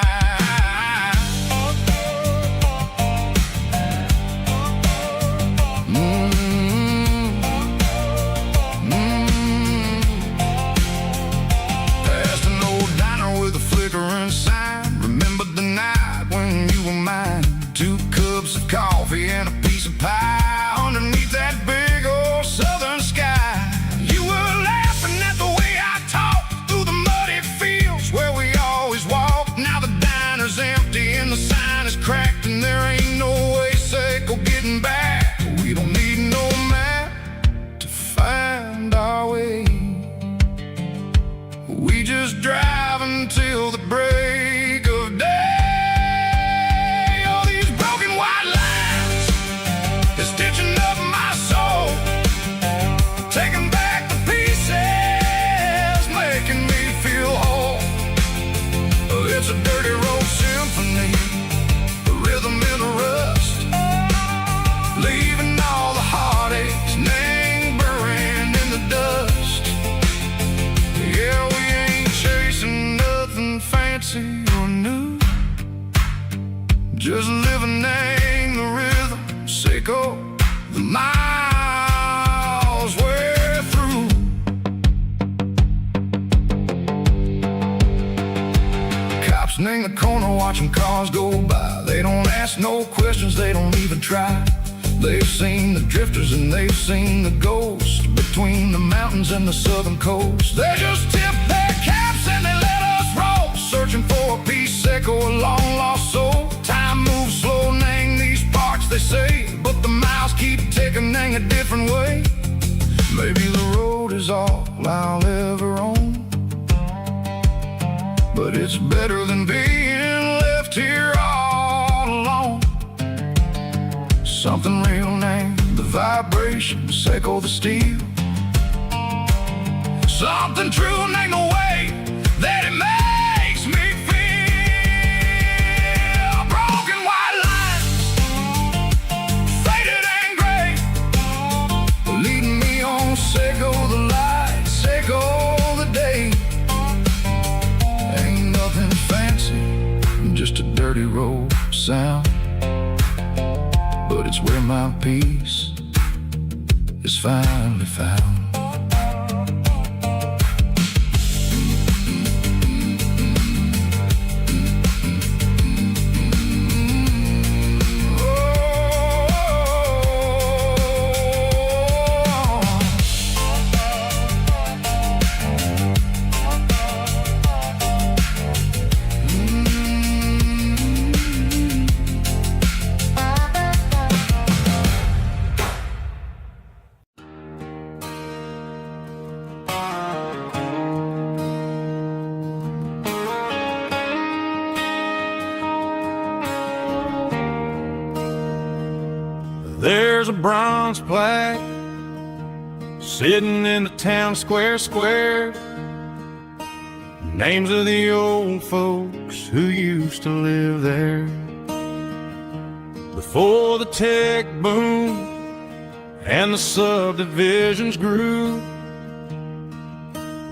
[SPEAKER 1] Coffee and a piece of pie underneath that big old southern sky. You were laughing at the way I talked through the muddy fields where we always walked. Now the diner's empty and the sign is cracked, and there ain't no way safe of getting back. We don't need no map to find our way. We just drive until the break of day. Stitching up my soul, taking back the pieces, making me feel whole. It's a dirty road symphony, the rhythm in the rust, leaving all the heartaches lingering in the dust. Yeah, we ain't chasing nothing fancy or new, just living in the rhythm, sicko. The miles we're through. Cops in the corner watching cars go by. They don't ask no questions, they don't even try. They've seen the drifters and they've seen the ghosts between the mountains and the southern coast. They just tip their caps and they let us roll, searching for a piece echo, a long lost soul. Time moves slow, name these parts, they say, but the miles keep ticking in a different way. Maybe the road is all I'll ever own, but it's better than being left here all alone. Something real named the vibrations echo the steel. Something true named the way that it makes me feel. Broken white lines, faded and gray, leading me on, Seco the light, Seco the day. Ain't nothing fancy, just a dirty road sound, but it's where my peace is finally found.
[SPEAKER 3] There's a bronze plaque sitting in the town square. Names of the old folks who used to live there before the tech boom and the subdivisions grew,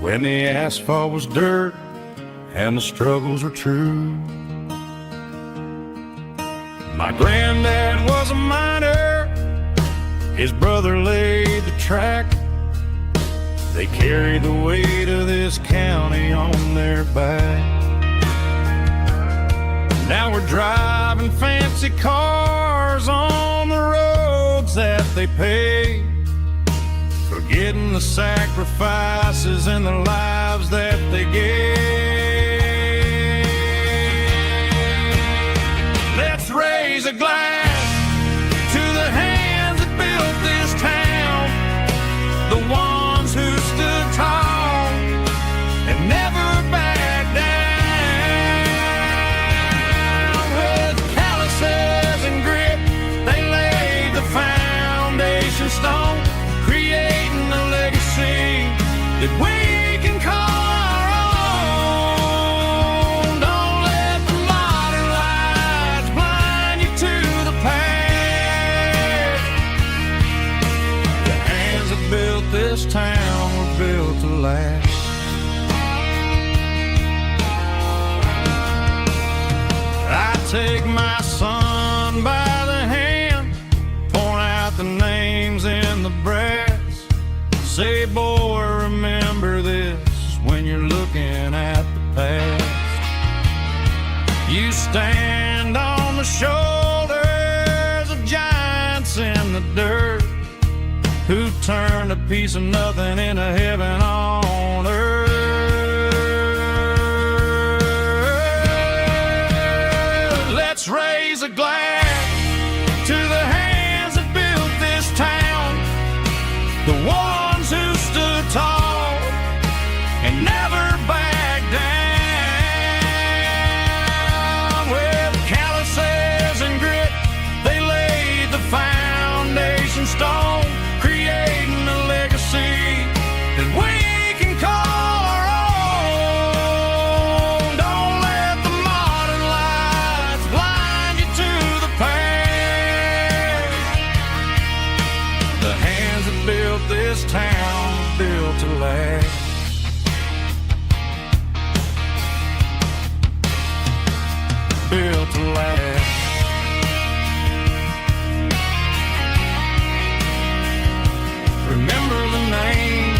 [SPEAKER 3] when the asphalt was dirt and the struggles were true. My granddad was a miner, His brother laid the track. They carried the weight of this county on their back. Now we're driving fancy cars on the roads that they paved, forgetting the sacrifices and the lives that they gave. Let's raise a glass to the hands that built this town, the ones who stood tall and never backed down. With calluses and grit, they laid the foundation stone, creating a legacy that we can call our own. Don't let the modern lights blind you to the past. The hands that built this town were built to last. I take my son by the hand, point out the names in the brass. Say, boy, remember this when you're looking at the past. You stand on the shoulders of giants in the dirt, who turned a piece of nothing into heaven on earth. Let's raise a glass to the hands that built this town, the ones who stood tall and never backed down. With calluses and grit, they laid the foundation stone, creating a legacy that we can call our own. Don't let the modern lights blind you to the past. The hands that built this town built to last. Built to last. Remember the names.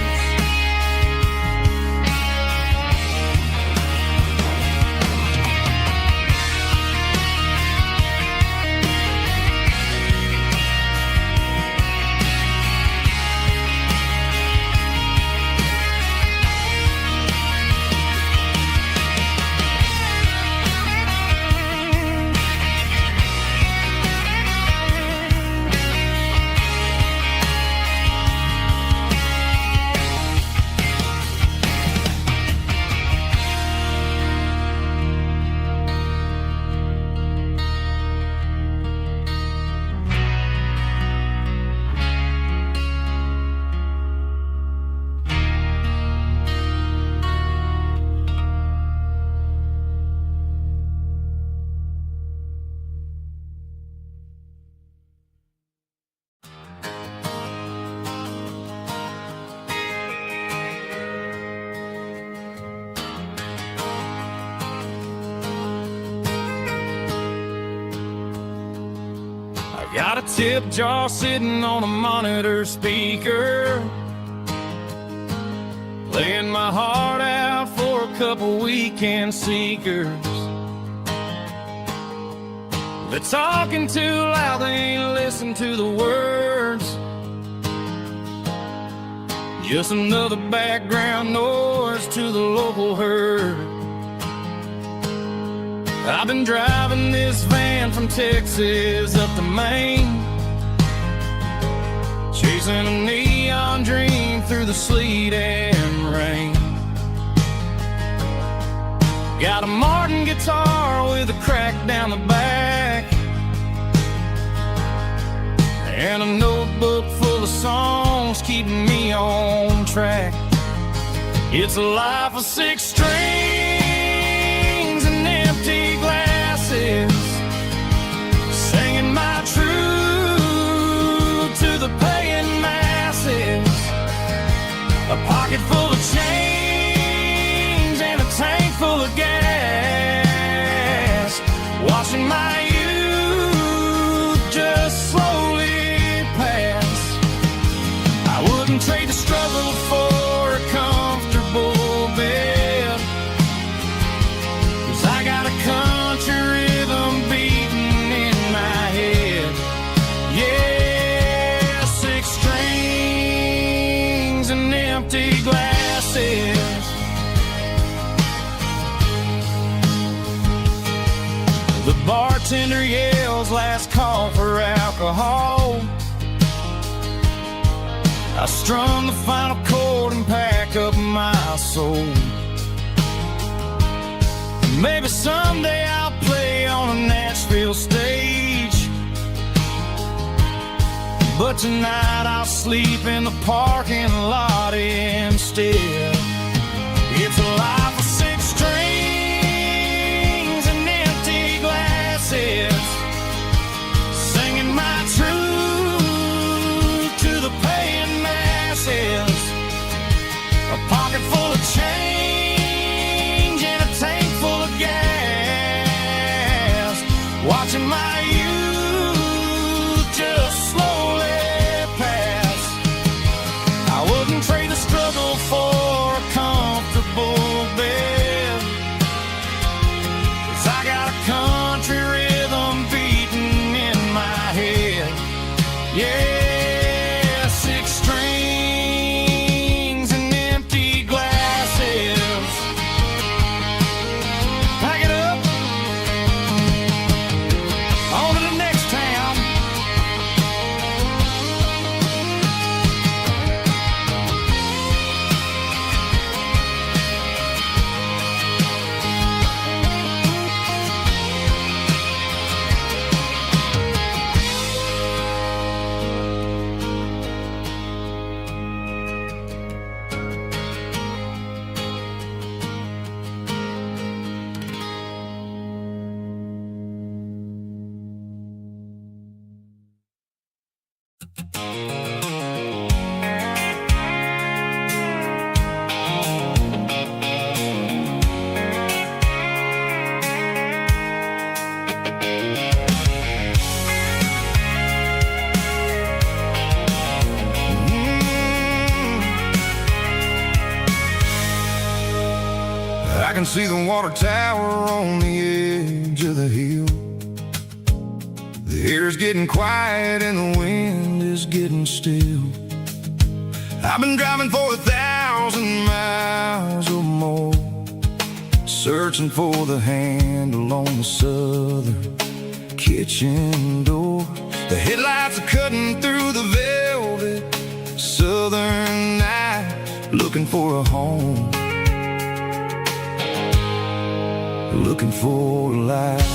[SPEAKER 3] Got a tip jar sitting on a monitor speaker, laying my heart out for a couple weekend seekers. They're talking too loud, they ain't listen to the words. Just another background noise to the local herd. I've been driving this van from Texas up to Maine, chasing a neon dream through the sleet and rain. Got a Martin guitar with a crack down the back, and a notebook full of songs keeping me on track. It's a life of 6 strings and empty glasses, singing my truth to the paying masses. A pocket full of change and a tank full of gas, watching my youth just slowly pass. bartender yells last call for alcohol. I strum the final chord and pack up my soul. Maybe someday I'll play on a Nashville stage, but tonight I'll sleep in the parking lot instead. It's a life of six strings and empty glasses, singing my truth to the paying masses. A pocket full of change and a tank full of gas, watching my youth just slowly pass. I wouldn't trade the struggle for a comfortable bed, 'cause I got a country rhythm beating in my head. Yeah, six strings and empty glasses. Pack it up, on to the next town. I can see the water tower on the edge of the hill. The air's getting quiet and the wind is getting still. I've been driving for 1,000 miles or more, searching for the handle on the southern kitchen door. The headlights are cutting through the velvet southern night, looking for a home, looking for a life.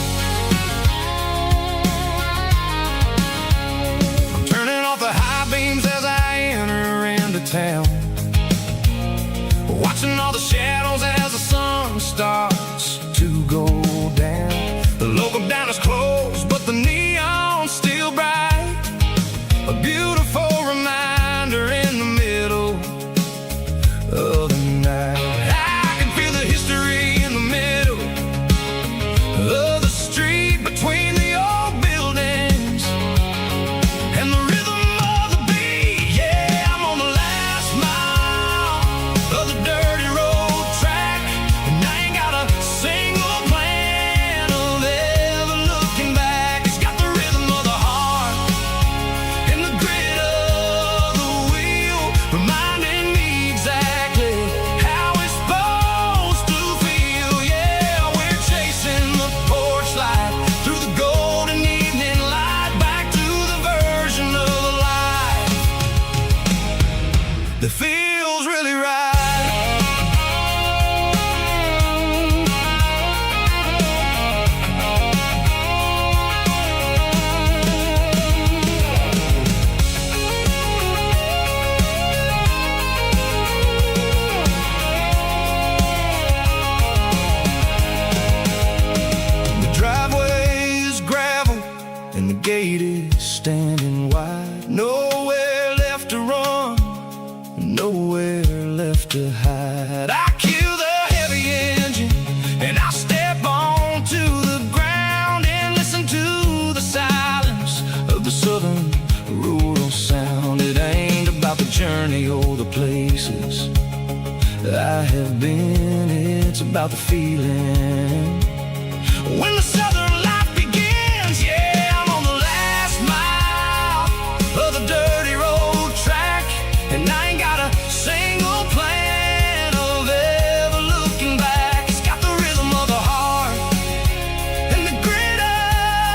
[SPEAKER 3] I'm turning off the high beams as I enter into town, watching all the shadows as the sun starts to go down. The local diner's closed, but the neon's still bright, a beautiful reminder in the middle of the night. I can feel the history in the middle of the street, between the old buildings and the rhythm of the beat. Yeah, I'm on the last mile of the dirty road track, and I ain't got a single plan of ever looking back. It's got the rhythm of the heart and the grit of the wheel, reminding me exactly how it's supposed to feel. Yeah, we're chasing the porch light through the golden evening light, back to the version of life that feels really right. The driveway is gravel and the gate is standing wide. Nowhere left to run, nowhere left to hide. I kill the heavy engine and I step onto the ground and listen to the silence of the southern rural sound. It ain't about the journey or the places I have been, it's about the feeling when the southern life begins. Yeah, I'm on the last mile of the dirty road track, and I ain't got a single plan of ever looking back. It's got the rhythm of the heart and the grit of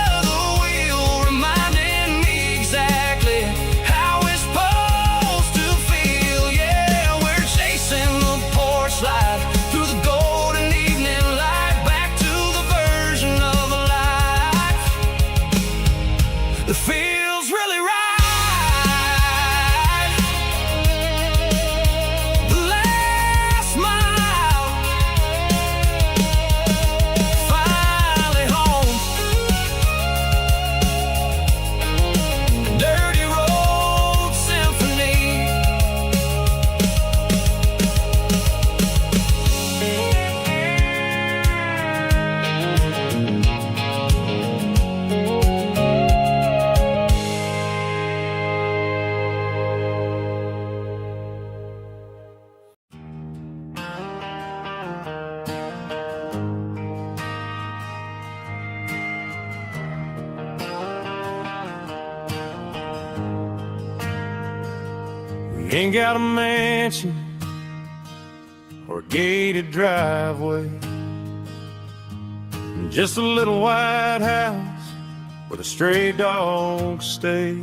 [SPEAKER 3] We ain't got a mansion or a gated driveway, just a little white house where the stray dogs stay.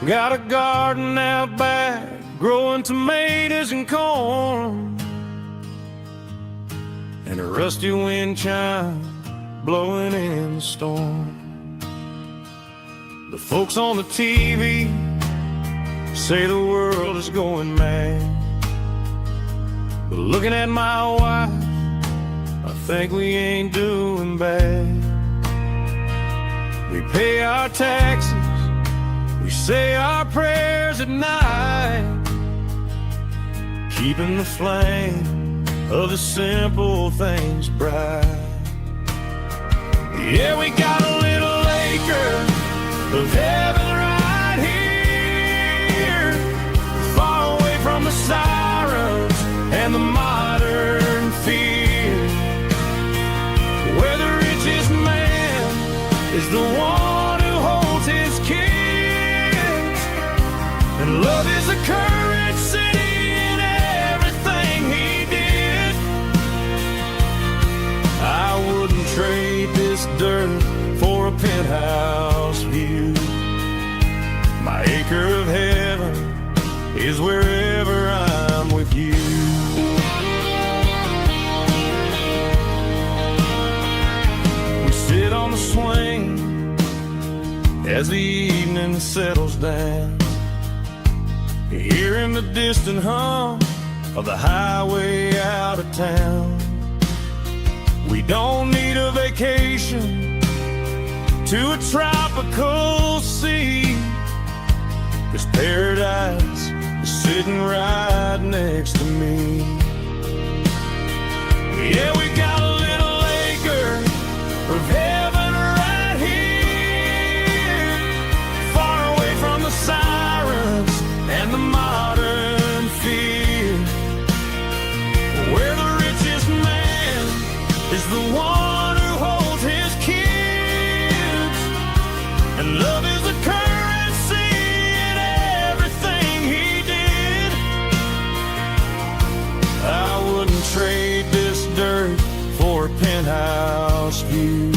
[SPEAKER 3] Got a garden out back, growing tomatoes and corn, and a rusty wind chime blowing in the storm. The folks on the TV say the world is going mad, but looking at my wife, I think we ain't doing bad. We pay our taxes, we say our prayers at night, keeping the flame of the simple things bright. Yeah, we got a little acre of heaven right here, far away from the sirens and the modern fear, where the richest man is the one who holds his kids, and love is a currency in everything he did. I wouldn't trade this dirt for a penthouse view. My acre of heaven is wherever I'm with you. We sit on the swing as the evening settles down, hearing the distant hum of the highway out of town. We don't need a vacation to a tropical sea, 'cause paradise is sitting right next to me. Yeah, we got a little acre of heaven right here, far away from the sirens and the modern fear, where the richest man is the one who holds his kids, and love is a currency in everything he did. I wouldn't trade this dirt for a penthouse view.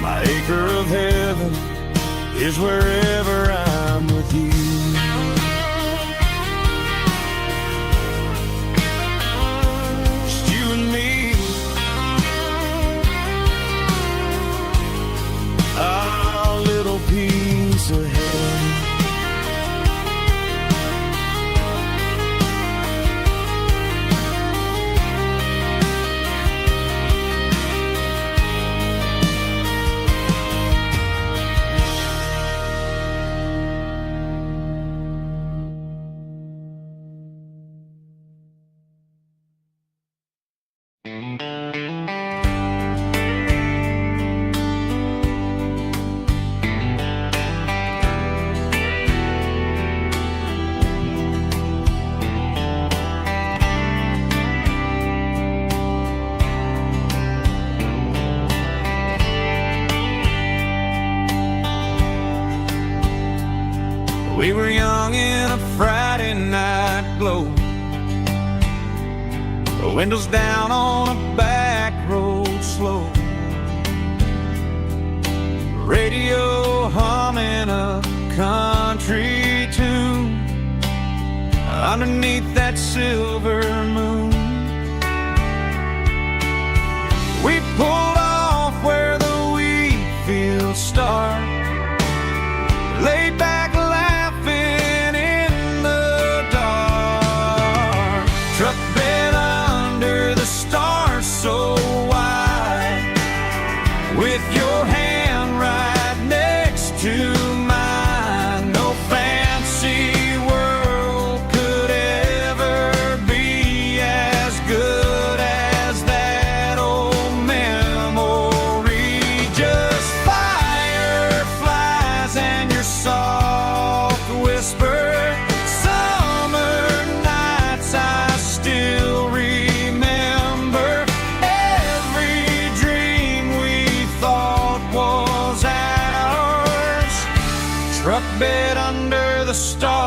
[SPEAKER 3] My acre of heaven is wherever I'm with you. Just you and me, our little piece of heaven. We were young in a Friday night glow, windows down on a back road slow, radio humming a country tune underneath that silver moon. We pulled off where the wheat fields start, laid back laughing in the dark, truck bed under the stars so wide, with your hand right next to mine. No fancy world could ever be as good as that old memory. Just fireflies and your soft whisper. Summer nights I still remember. Every dream we thought was ours, truck bed under the stars.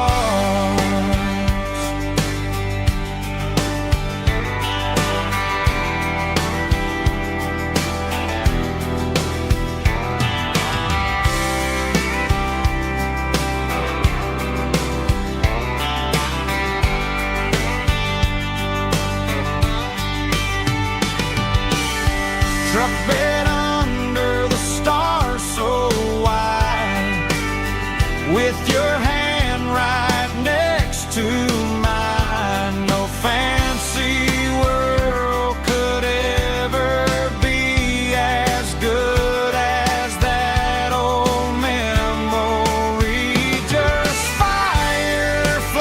[SPEAKER 3] bed under the stars so wide, with your hand right next to mine. No fancy world could ever be as good as that old memory. Just fireflies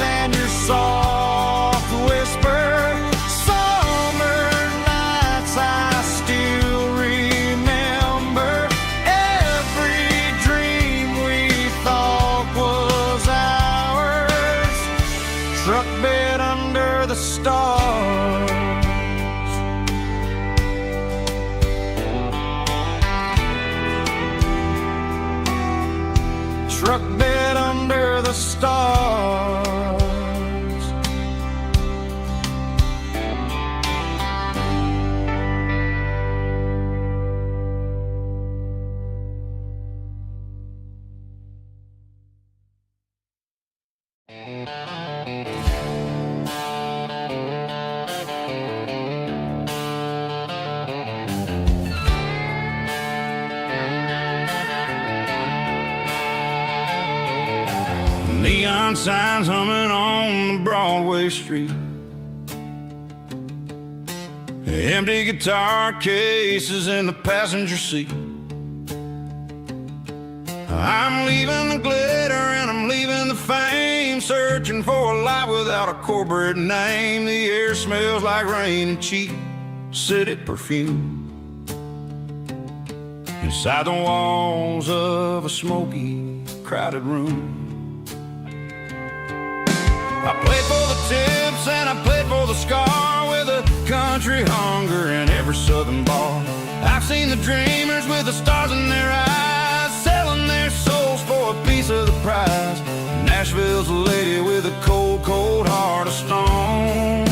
[SPEAKER 3] and your soft whisper. Summer nights I still remember. Every dream we thought was ours. Truck bed under the stars. Truck bed under the stars. Neon signs humming on the Broadway street. Empty guitar cases in the passenger seat. I'm leaving the glitter and I'm leaving the fame, searching for a life without a corporate name. The air smells like rain and cheap city perfume. Inside the walls of a smoky, crowded room. I played for the tips and I played for the scar, with a country hunger in every southern bar. I've seen the dreamers with the stars in their eyes, selling their souls for a piece of the prize. Nashville's a lady with a cold, cold heart of stone.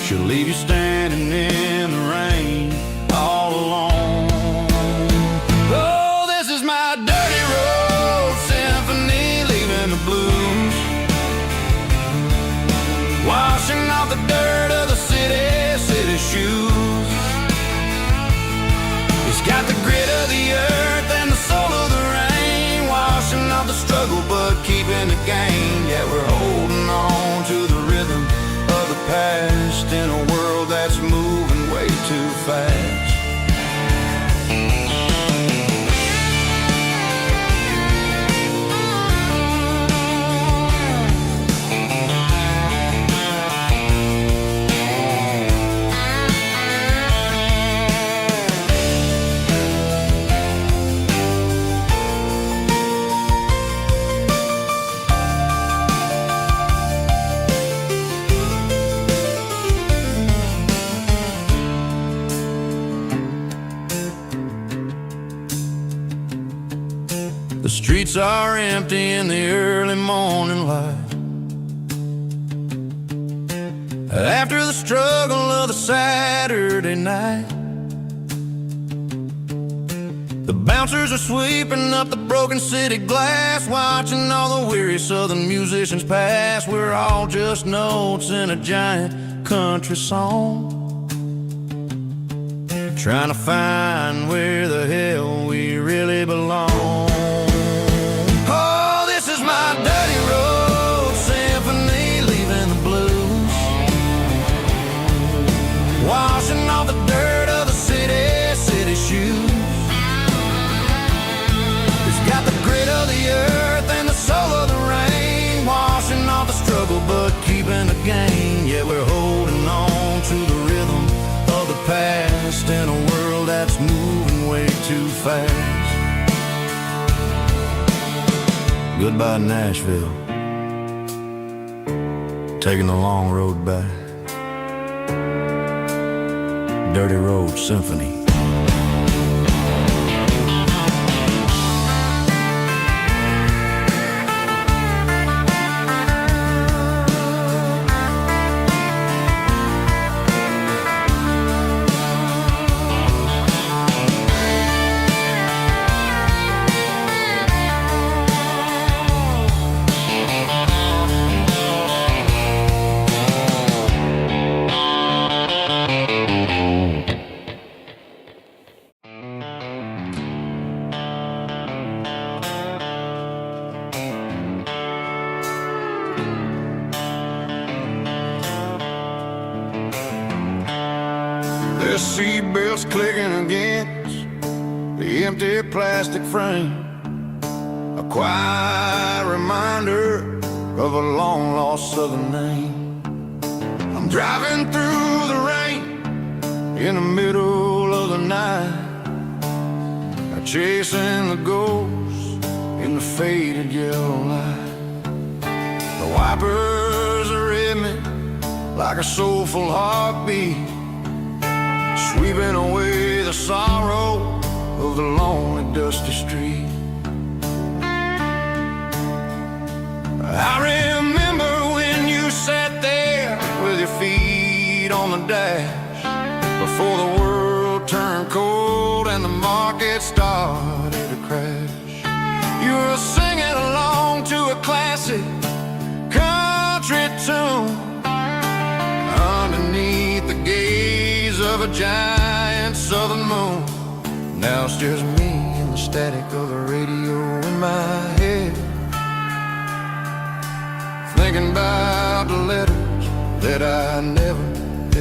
[SPEAKER 3] She'll leave you standing in the rain all alone. Oh, this is my dirty road symphony, leaving the blues, washing off the dirt of the city shoes. It's got the grit of the earth and the soul of the rain, washing off the struggle but keeping the gain. Yeah, we're holding on to the rhythm of the past in a world that's moving way too fast. The streets are empty in the early morning light, after the struggle of the Saturday night. The bouncers are sweeping up the broken city glass, watching all the weary southern musicians pass. We're all just notes in a giant country song, trying to find where the hell we really belong. Oh, this is my dirty road symphony, leaving the blues, washing off the dirt of the city shoes. It's got the grit of the earth and the soul of the rain, washing off the struggle but keeping the gain. Yeah, we're holding on to the rhythm of the past in a world that's moving way too fast. Goodbye, Nashville, taking the long road back. Dirty Road Symphony. wheels clicking against the empty plastic frame. A quiet reminder of a long-lost southern name. I'm driving through the rain in the middle of the night, chasing the ghosts in the faded yellow light. The wipers are in me like a soulful heartbeat, sweeping away the sorrow of the lonely dusty street. I remember when you sat there with your feet on the dash, before the world turned cold and the market started to crash. You were singing along to a classic country tune underneath the gaze of a giant southern moon. Now it's just me and the static of the radio in my head, thinking about the letters that I never,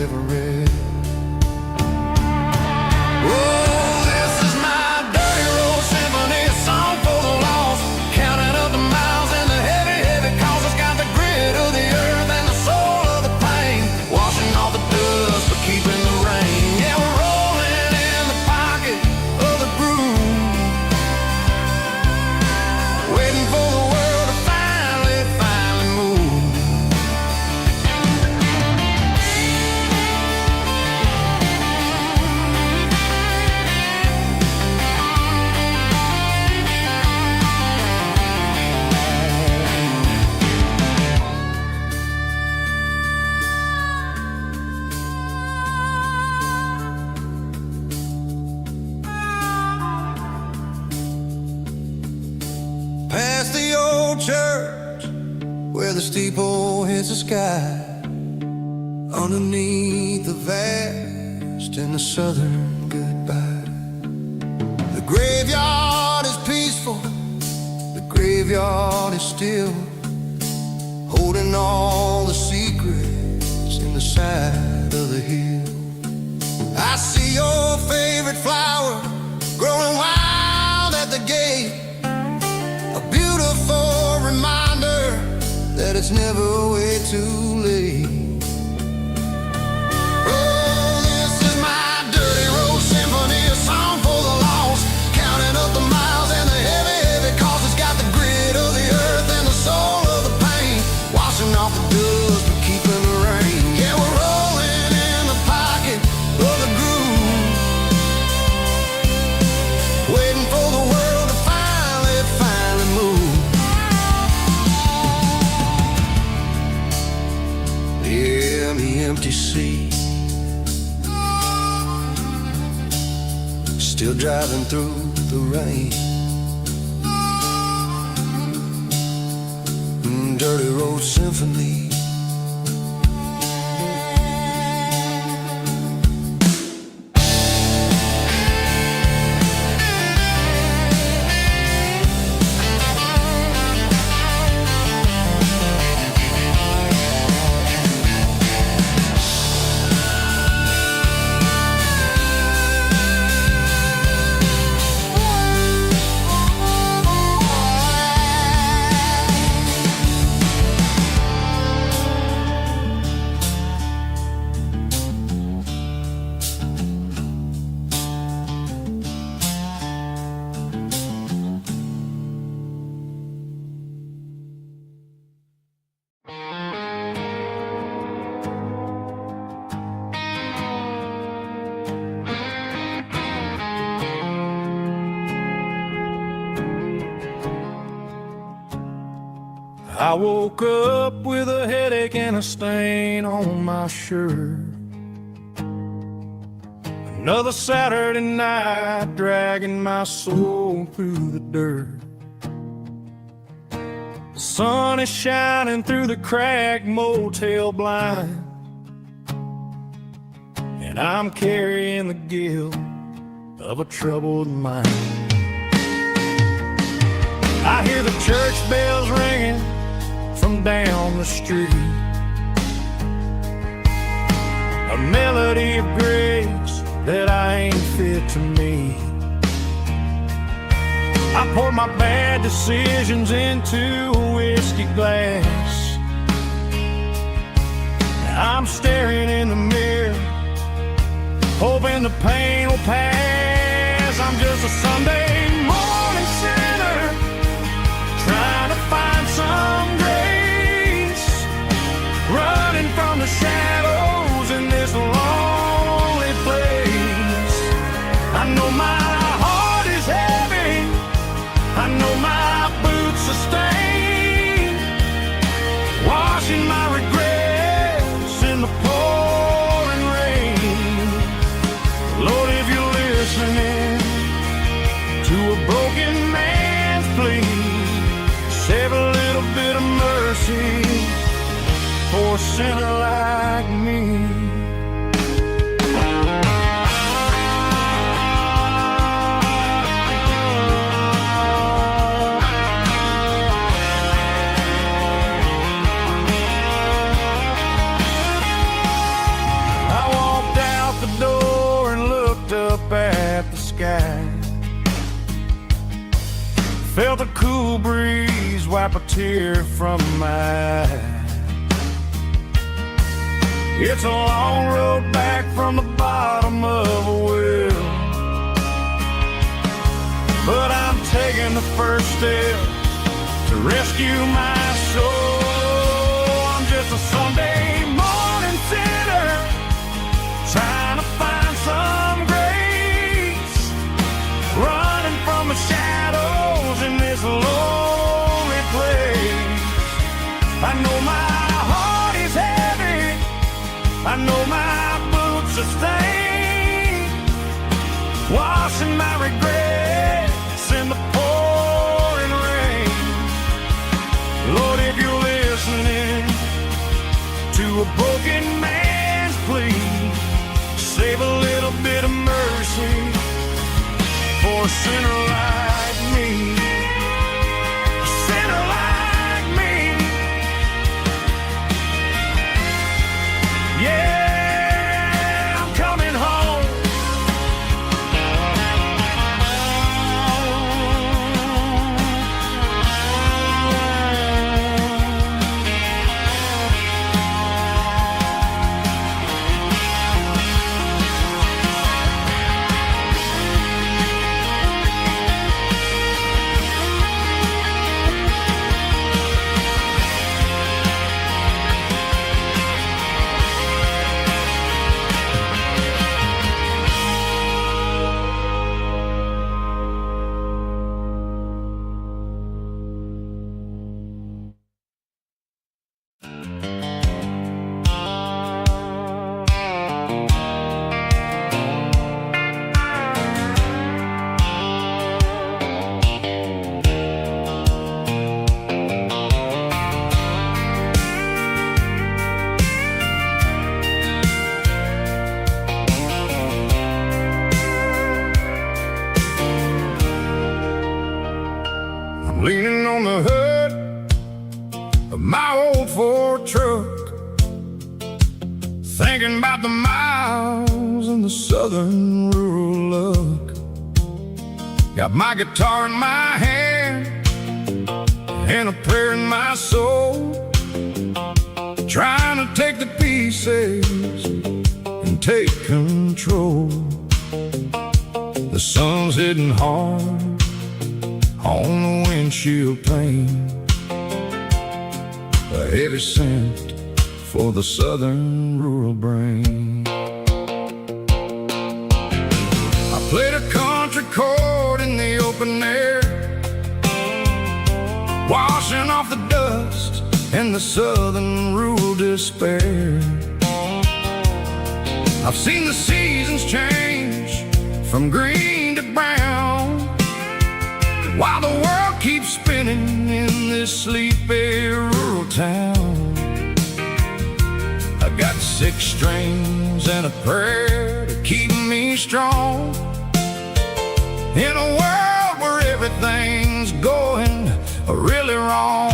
[SPEAKER 3] ever read. Oh, this is my dirty road symphony, a song for the lost, counting up the miles and the heavy, heavy calls. It's got the grit of the earth and the soul of the pain, washing off the dust but keeping the rain. Yeah, we're rolling in the pocket of the groove, waiting for the world to finally move. Past the old church where the steeple hits the sky, underneath the vast and the southern goodbye. The graveyard is peaceful, the graveyard is still, holding all the secrets in the side of the hill. I see your favorite flower growing wild at the gate, a beautiful reminder that it's never way too late. Oh, this is my dirty road symphony, a song for the lost, counting up the miles and the heavy, heavy calls. It's got the grit of the earth and the soul of the pain, washing off the dust but keeping the rain. Yeah, we're rolling in the pocket of the groove, waiting for the world to finally move. Yeah, the empty sea, still driving through the rain. Dirty road symphony. I woke up with a headache and a stain on my shirt. Another Saturday night dragging my soul through the dirt. The sun is shining through the cracked motel blind, and I'm carrying the guilt of a troubled mind. I hear the church bells ringing from down the street, a melody of grace that I ain't fit to me. I poured my bad decisions into a whiskey glass. I'm staring in the mirror, hoping the pain will pass. I'm just a Sunday morning sinner, trying to find some grace, running from the shadows in this lonely place. I know my heart is heavy, I know my boots are stained, washing my regrets in the pouring rain. Lord, if you're listening to a broken man's plea, save a little bit of mercy for a sinner like me. At the sky, felt a cool breeze wipe a tear from my eye. It's a long road back from the bottom of a well, but I'm taking the first step to rescue my soul. I'm just a Sunday morning sinner, trying to find some grace, running from the shadows in this lonely place. I know my heart is heavy, I know my boots are stained, washing my regrets in the pouring rain. Lord, if you're listening to a broken man's plea, save a little bit of mercy for a sinner like me. A sinner like me. Yeah, I'm coming home. Leaning on the hood of my old Ford truck, thinking about the miles and the southern rural look. Got my guitar in my hand and a prayer in my soul, trying to take the pieces and take control. The sun's hitting hard on the windshield pane, a heavy scent for the southern rural brain. I played a country chord in the open air, washing off the dust and the southern rural despair. I've seen the seasons change from green to brown, while the world keeps spinning in this sleepy rural town. I got 6 strings and a prayer to keep me strong, in a world where everything's going really wrong.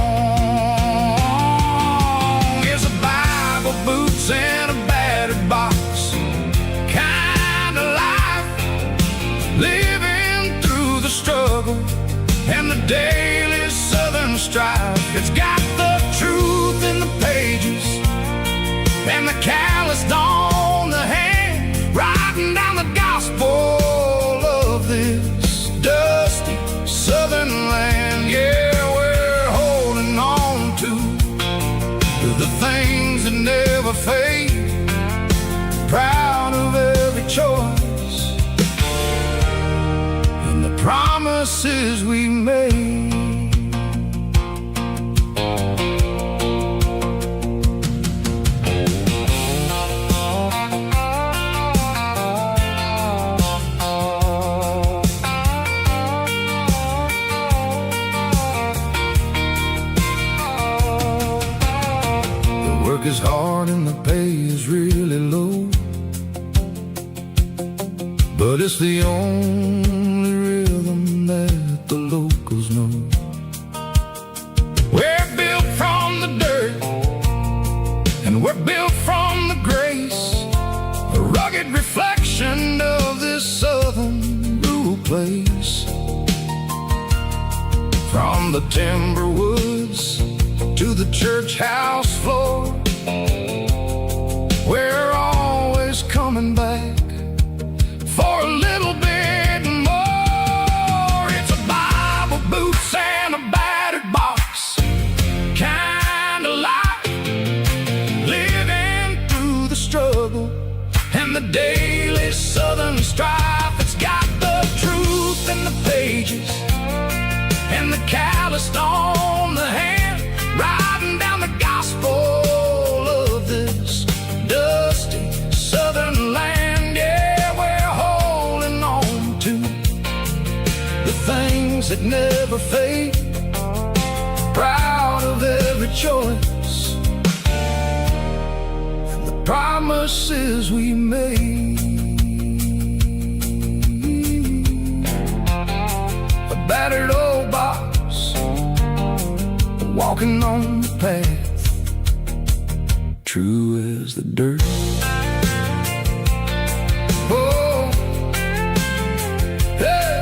[SPEAKER 3] It's a Bible, boots, and a battered box, kinda like
[SPEAKER 1] promises we made. The work is hard and the pay is really low, but it's the only rhythm that the locals know. We're built from the dirt, and we're built from the grace, a rugged reflection of this southern rural place. From the timber woods to the church house floor, we're always coming back for a little bit more. It's a Bible, boots, and a battered box kind of life, living through the struggle and the daily southern strife. It's got the truth in the pages and the calloused on the hand, writing down the gospel of this dusty southern land. Yeah, we're holding on to the things that never fade, proud of every choice and the promises we made. A battered old box, walking on the path, true as the dirt. Oh, hey.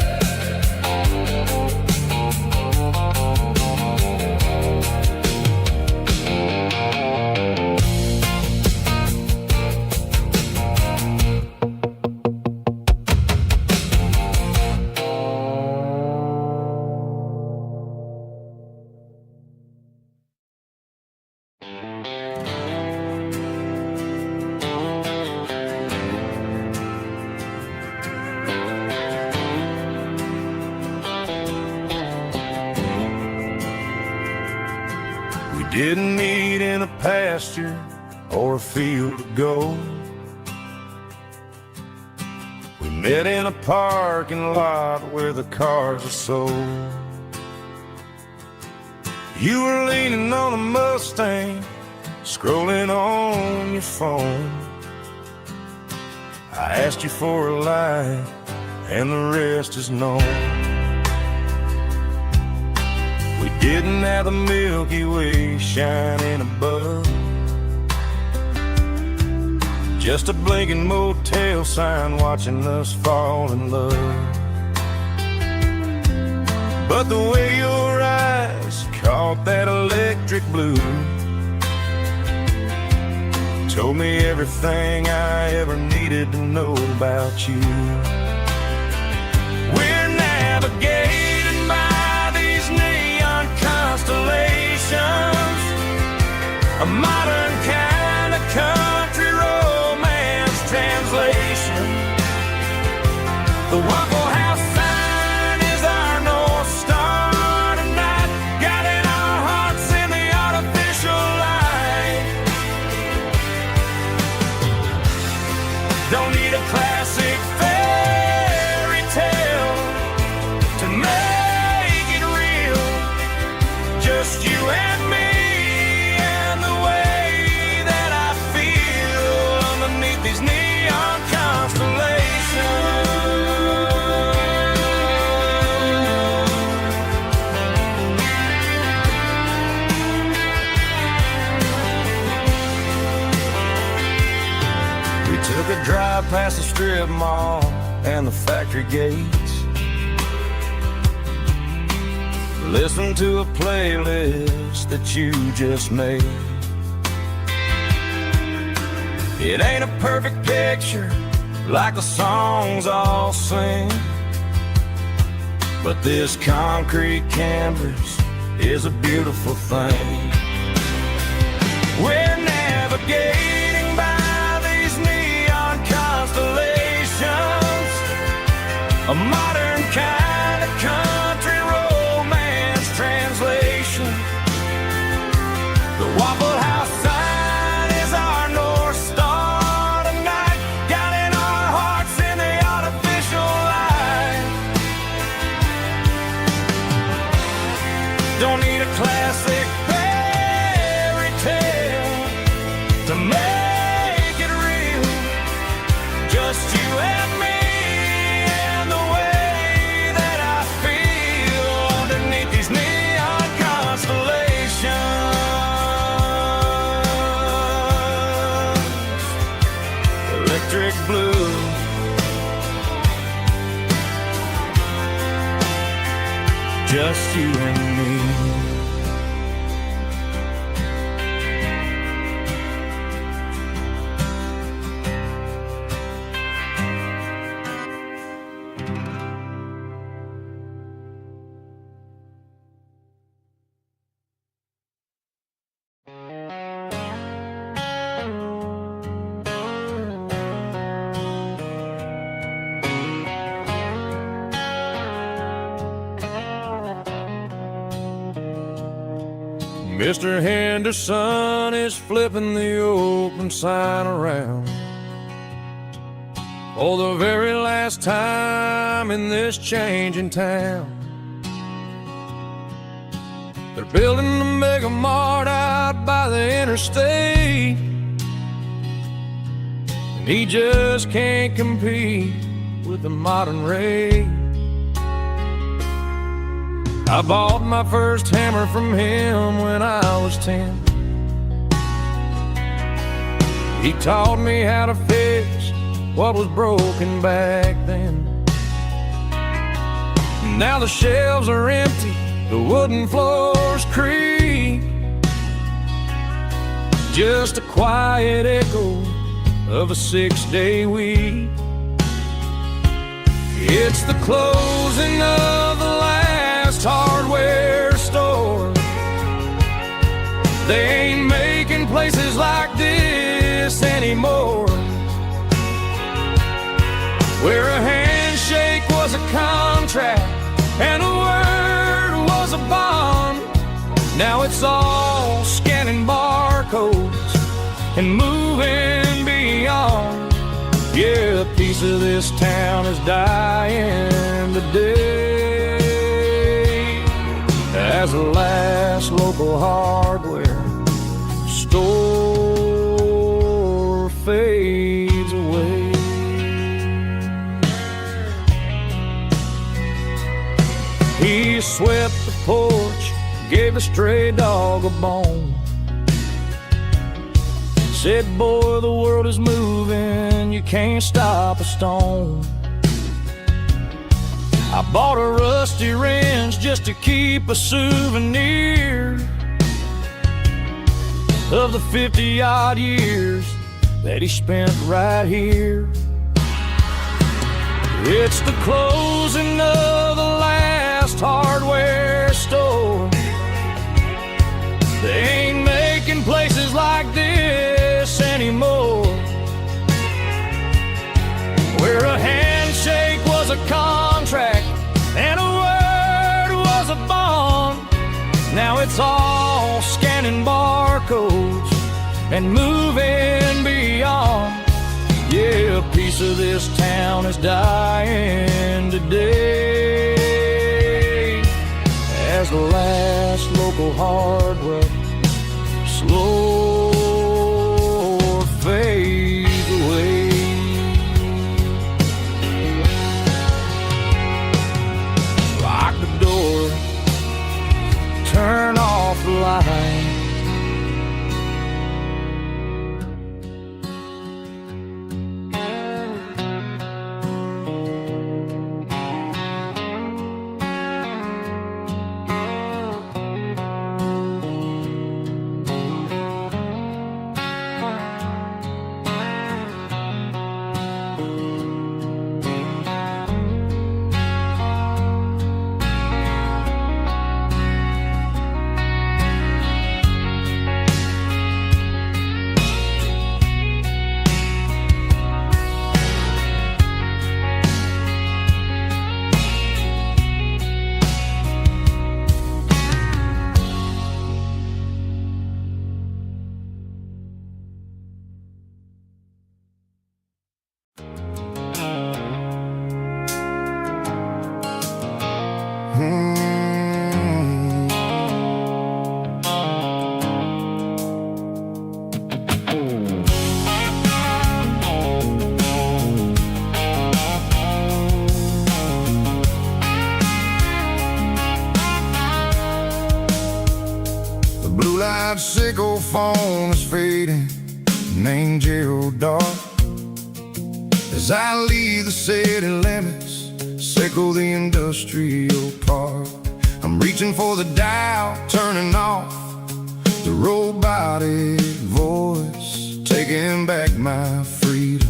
[SPEAKER 1] We didn't meet in a pasture or a field of gold. We met in a parking lot where the cars are sold. You were leaning on a Mustang, scrolling on your phone. I asked you for a light, and the rest is known. We didn't have the Milky Way shining above, just a blinking motel sign watching us fall in love. But the way your eyes caught that electric blue told me everything I ever needed to know about you. We're navigated by these neon constellations, a modern kind of country romance translation. The Waffle House sign is our North Star tonight, guiding our hearts in the artificial light. Don't need a classic fairy tale to make it real, just you and me and the way that I feel underneath these neon constellations. We took a drive past the strip mall and the factory gates, listened to a playlist that you just made. It ain't a perfect picture like the songs all sing, but this concrete canvas is a beautiful thing. We're navigating by these neon constellations, a modern kind classic fairy tale to make it real. Just you and me and the way that I feel underneath these neon constellations. Electric blue. Just you and me. Mr. Henderson is flipping the open sign around for the very last time in this changing town. They're building a mega mart out by the interstate, and he just can't compete with the modern rate. I bought my first hammer from him when I was 10. He taught me how to fix what was broken back then. Now the shelves are empty, the wooden floors creak, just a quiet echo of a 6-day week. It's the closing of the last hardware store. They ain't making places like this anymore, where a handshake was a contract and a word was a bond. Now it's all scanning barcodes and moving beyond. Yeah, a piece of this town is dying today as the last local hardware store fades away. He swept the porch, gave a stray dog a bone, said, boy, the world is moving, you can't stop a stone. I bought a rusty wrench just to keep a souvenir of the 50-odd years that he spent right here. It's the closing of the last hardware store. They ain't making places like this anymore, where a handshake was a contract and a word was a bond. Now it's all scanning barcodes and moving beyond. Yeah, a piece of this town is dying today as the last local hardware slow fades away. Lock the door, turn off the light. sickle phone is fading, named Gerald Dark. As I leave the city limits, sickle the industrial park. I'm reaching for the dial, turning off the robotic voice, taking back my freedom,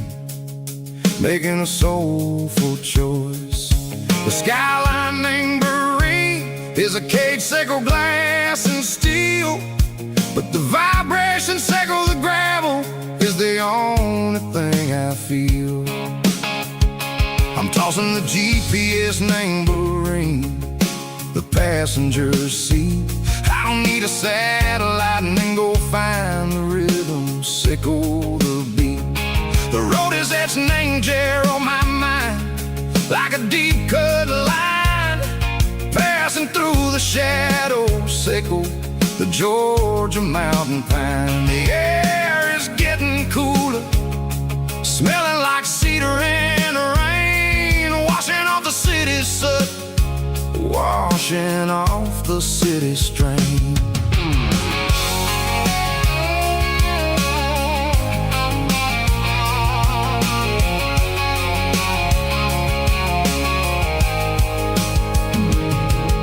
[SPEAKER 1] making a soulful choice. The skyline named Marine is a cage sickle, glass and steel, but the vibration sickle, the gravel, is the only thing I feel. I'm tossing the GPS named Marine, the passenger seat. I don't need a satellite and then go find the rhythm, sickle the beat. The road is etched named Gerald on my mind, like a deep cut line, passing through the shadows, sickle the Georgia mountain pine. The air is getting cooler, smelling like cedar in the rain, washing off the city soot, washing off the city strain.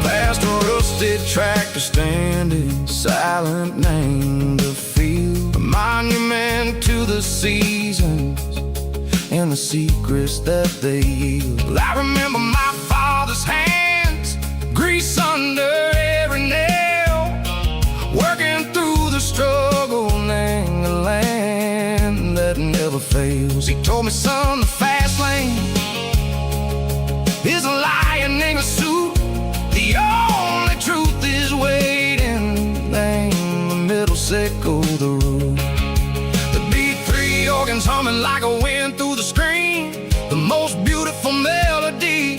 [SPEAKER 1] Past a rusted tractor standing silent, named the field, a monument to the seasons and the secrets that they yield. I remember my father's hands, grease under every nail, working through the struggle, named the land that never fails. He told me, son, the fast lane is a lion in a suit, the only truth is waiting, named the middle, sickle the root. The B3 organs humming like a wind through the screen, the most beautiful melody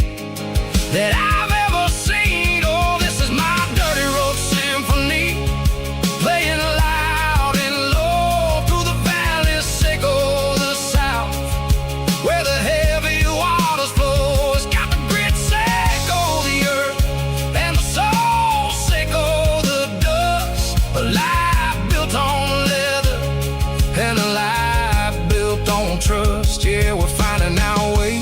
[SPEAKER 1] that I've ever seen. Oh, this is my dirty road symphony, playing loud and low through the valleys, sickle the south, where the heavy waters flow. It's got the grit, sickle the earth, and the soul, sickle the dust. A life built on leather, and a life built on trust. Yeah, we're finding our way,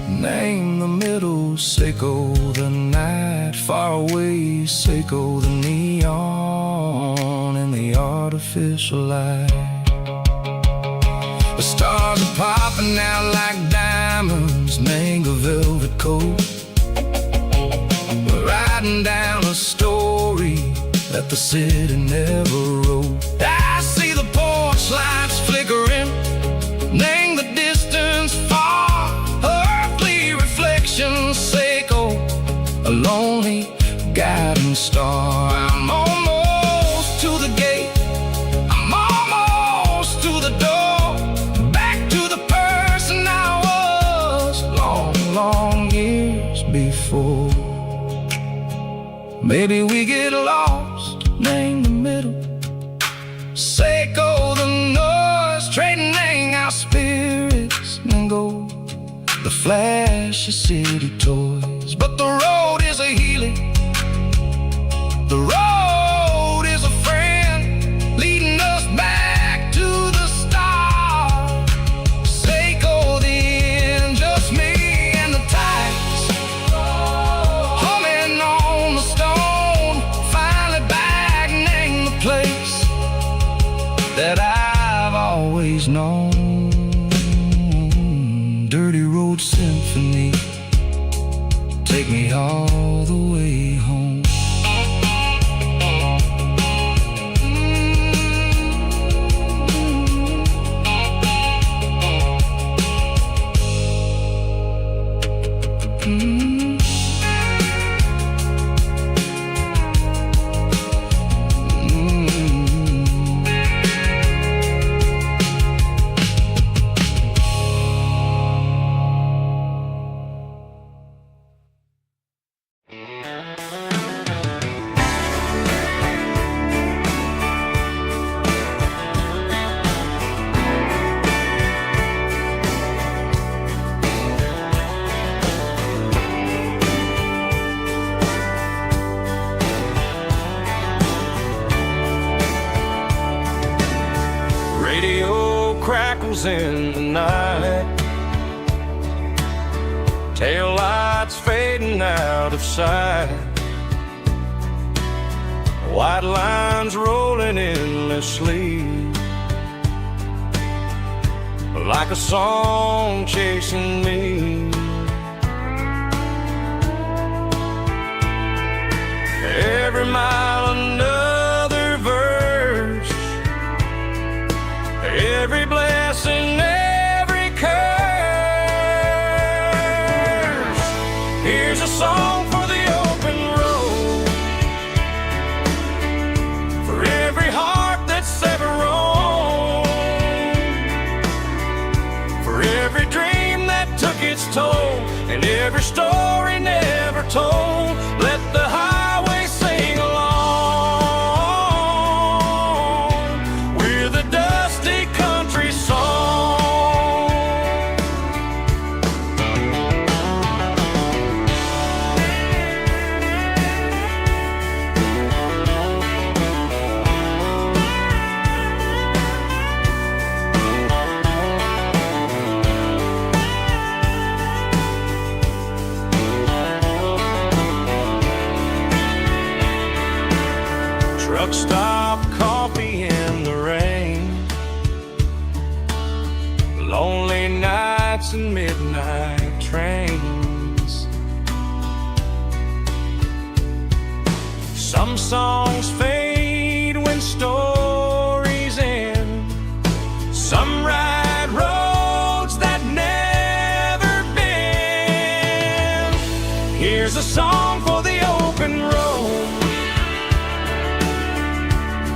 [SPEAKER 1] name the middle, sickle the night, far away, sickle the neon and the artificial light. The stars are popping out like diamonds, mango velvet coat. We're riding down a story that the city never wrote. I see the porch lights flickering, name the distance far, earthly reflections, sickle a lonely guiding star. I'm almost to the gate, I'm almost to the door, back to the person I was long, long years before. Maybe we get lost, name the middle, sickle the noise, trading our spirits and go the flash of city toys. But the road is a healing, the road is a friend, leading us back to the start. Sickle the end, just me and the tides, humming on the stone, finally back, name the place that I've always known. Dirty road symphony, take me all the way home.
[SPEAKER 3] twinkles in the night, tail lights fading out of sight, white lines rolling endlessly, like a song chasing me. Every mile another verse, every blessing, every curse. Here's a song for the open road, for every heart that's ever roamed, for every dream that took its toll, and every story never told. Let the highway sing along with a dusty country song. Truck stop, coffee in the rain, lonely nights and midnight trains. Some songs fade when stories end, some ride roads that never bend. Here's a song for the open road,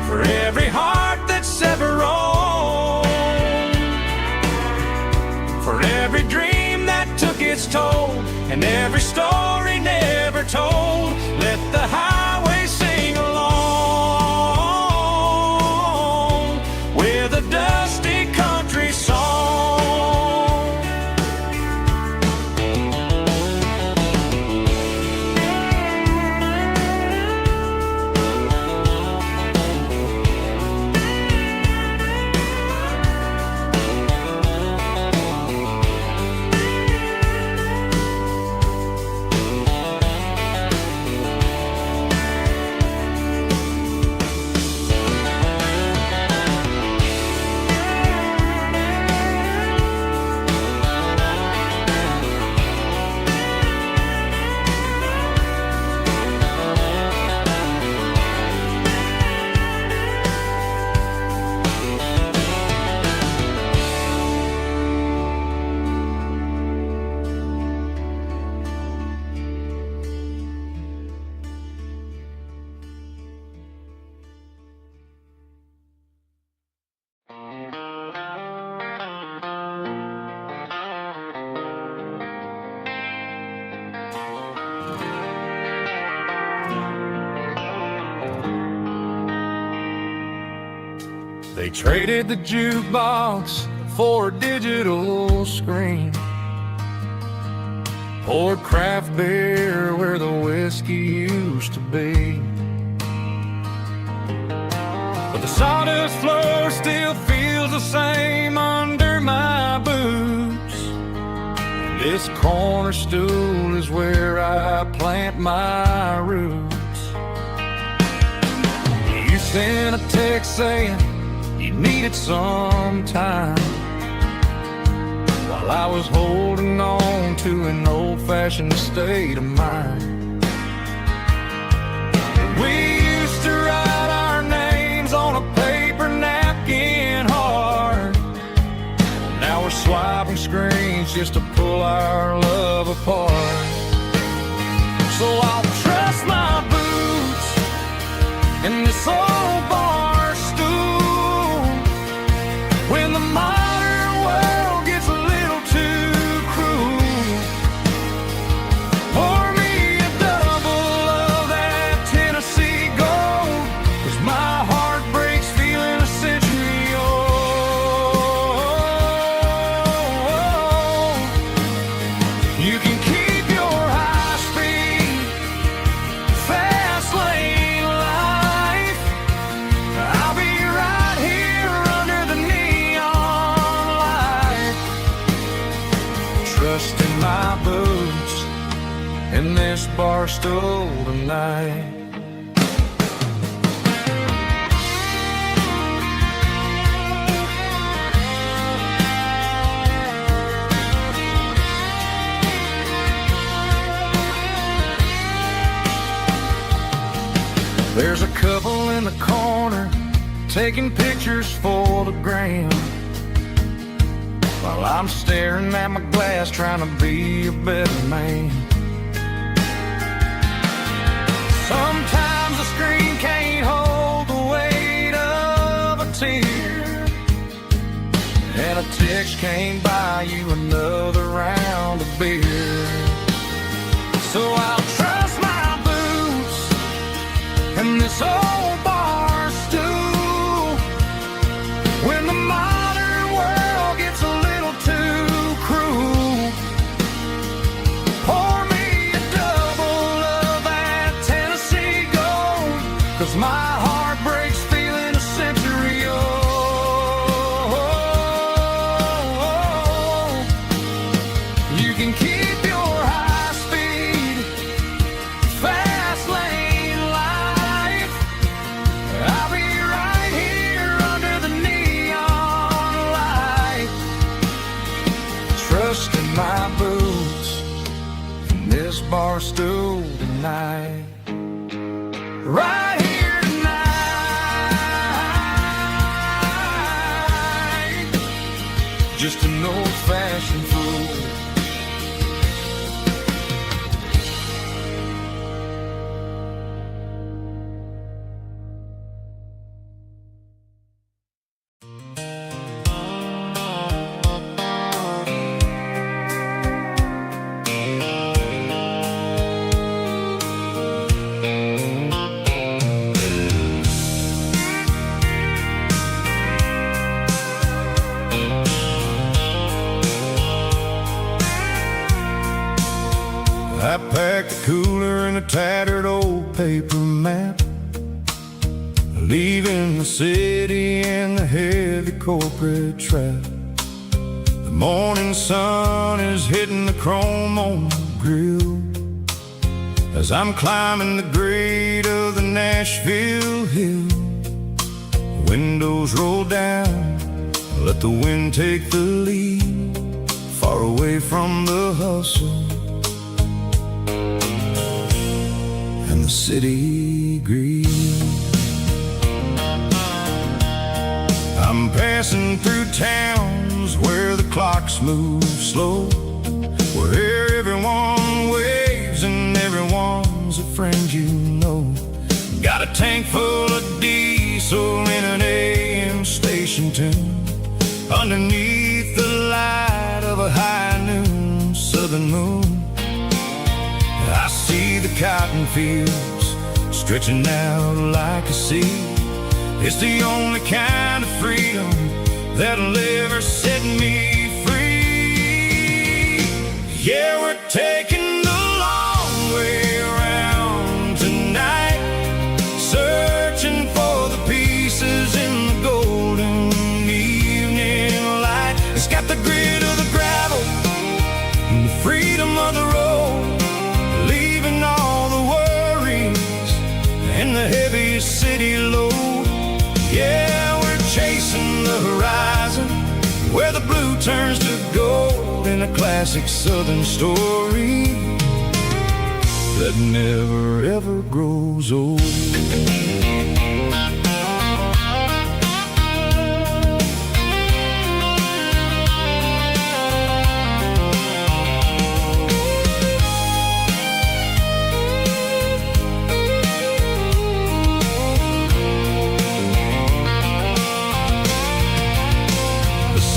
[SPEAKER 3] for every heart that's ever roamed, for every dream that took its toll, and every story never told. Let the highway sing along with a dusty country song. They traded the jukebox for a digital screen, poured craft beer where the whiskey used to be. But the sawdust floor still feels the same under my boots. This corner stool is where I plant my roots. You sent a text saying you needed some time, while I was holding on to an old-fashioned state of mind. We used to write our names on a paper napkin hard. Now we're swiping screens just to pull our love apart. So I'll trust my boots in this old bar stool when the modern world gets a little too cruel. Pour me a double of that Tennessee Gold, 'cause my heart breaks feeling a century old. You can
[SPEAKER 1] this bar stool tonight. There's a couple in the corner taking pictures for the gram, while I'm staring at my glass trying to be a better man. Sometimes the screen can't hold the weight of a tear, and a text can't buy you another round of beer. So I'll trust my boots and this old bar stool when the modern world gets a little too cruel. Pour me a double of that Tennessee Gold, 'cause my heart breaks feeling a century old. You can keep your high speed fast lane life. I'll be right here under the neon light, trusting my boots in this bar stool tonight. Right here tonight, just an old-fashioned fool.
[SPEAKER 3] I packed a cooler and a tattered old paper map, leaving the city and the heavy corporate trap. The morning sun is hitting the chrome on the grill as I'm climbing the grade of the Nashville hill. Windows roll down, let the wind take the lead, far away from the hustle and the city greed. I'm passing through towns where the clocks move slow, where everyone waves and everyone's a friend you know. Got a tank full of diesel in an AM station tune, underneath the light of a high noon southern moon. I see the cotton fields stretching out like a sea. It's the only kind of freedom that'll ever set me free. Yeah, we're taking the long way around tonight, searching for the pieces in the golden evening light. It's got the grit of the gravel and the freedom of the road, leaving all the worries and the heavy city load. Yeah, we're chasing the horizon where the blue turns to gold, in a classic southern story that never ever grows old.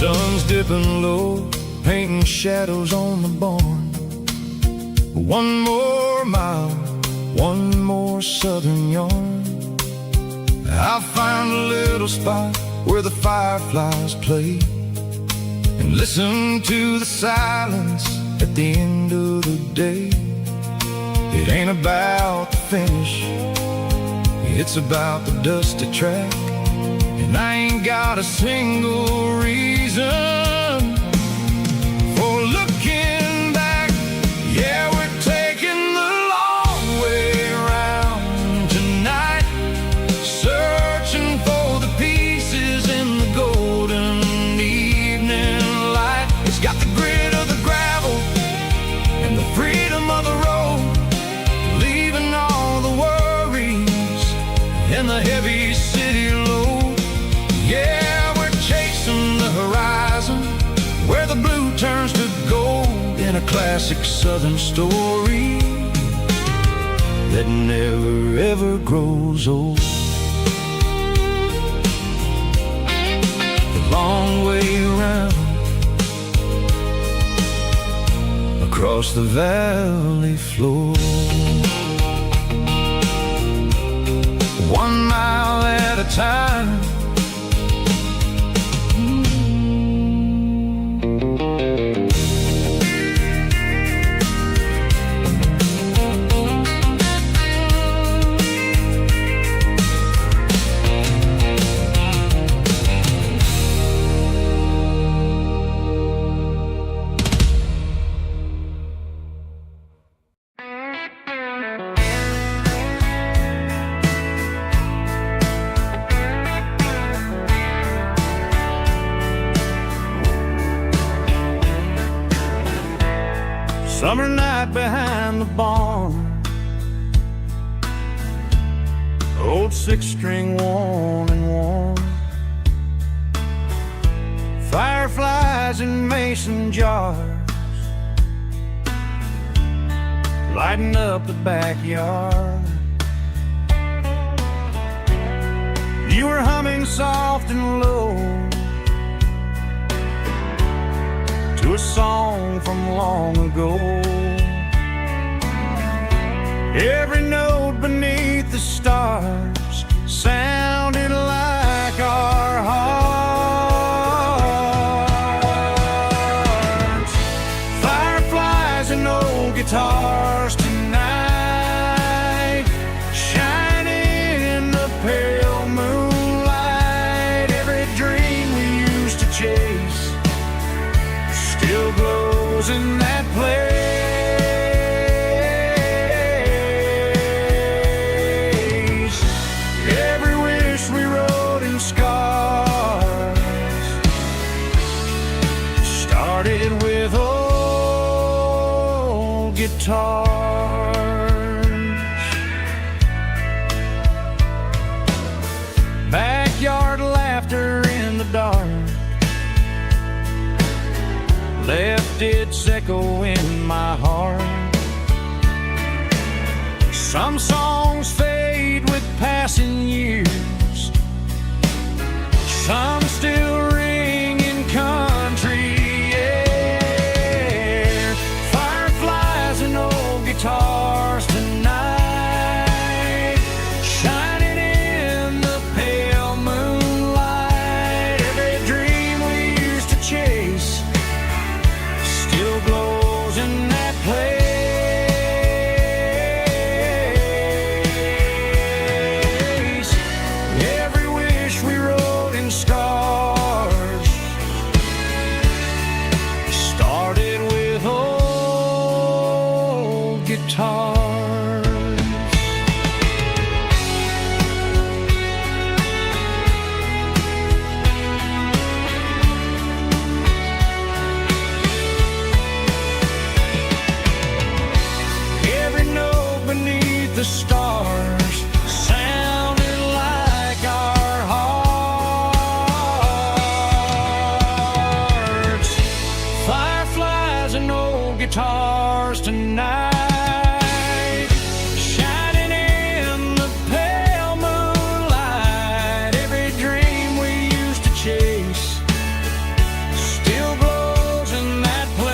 [SPEAKER 3] Sun's dipping low, painting shadows on the barn. One more mile, one more southern yarn. I'll find a little spot where the fireflies play and listen to the silence at the end of the day. It ain't about the finish, it's about the dusty track, and I ain't got a single reason for looking back. Yeah, we're taking the
[SPEAKER 2] classic southern story that never ever grows old. The long way around across the valley floor, 1 mile at a time. Summer night behind the barn, old 6-string worn and worn, fireflies in mason jars lighting up the backyard. You were humming soft and low to a song from long ago. Every note beneath the stars sounded like our hearts. Fireflies and old guitars tonight, shining in the pale moonlight. Every dream we used to chase still glows in that place. Every wish we wrote in scars started with old guitars. Backyard laughter in the dark left its echo in my heart. Some songs fade with passing years, some still ring in country air. Fireflies and old guitars tonight, shining in the pale moonlight. Every dream we used to chase still glows in that place. Every wish we wrote in scars started with old guitars. Beneath the stars sounded like our hearts. Fireflies and old guitars tonight, shining in the pale moonlight. Every dream we used to chase still glows in that place.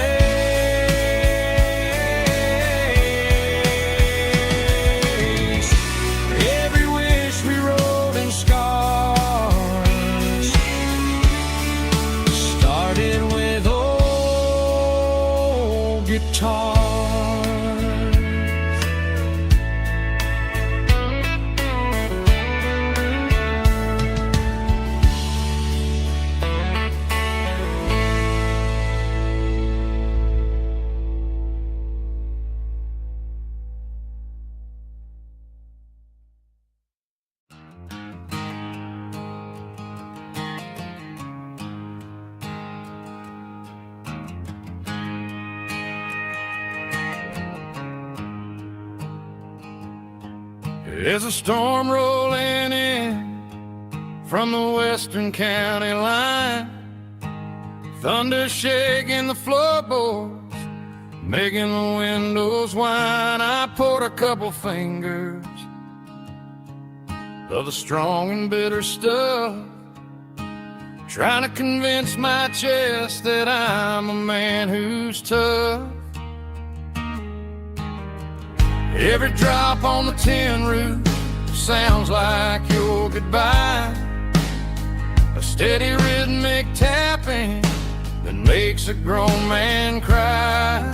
[SPEAKER 2] There's a storm rolling in from the western county line, thunder shaking the floorboards,
[SPEAKER 1] making the windows whine. I poured a couple fingers of the strong and bitter stuff, trying to convince my chest that I'm a man who's tough. Every drop on the tin roof sounds like your goodbye, a steady rhythmic tapping that makes a grown man cry.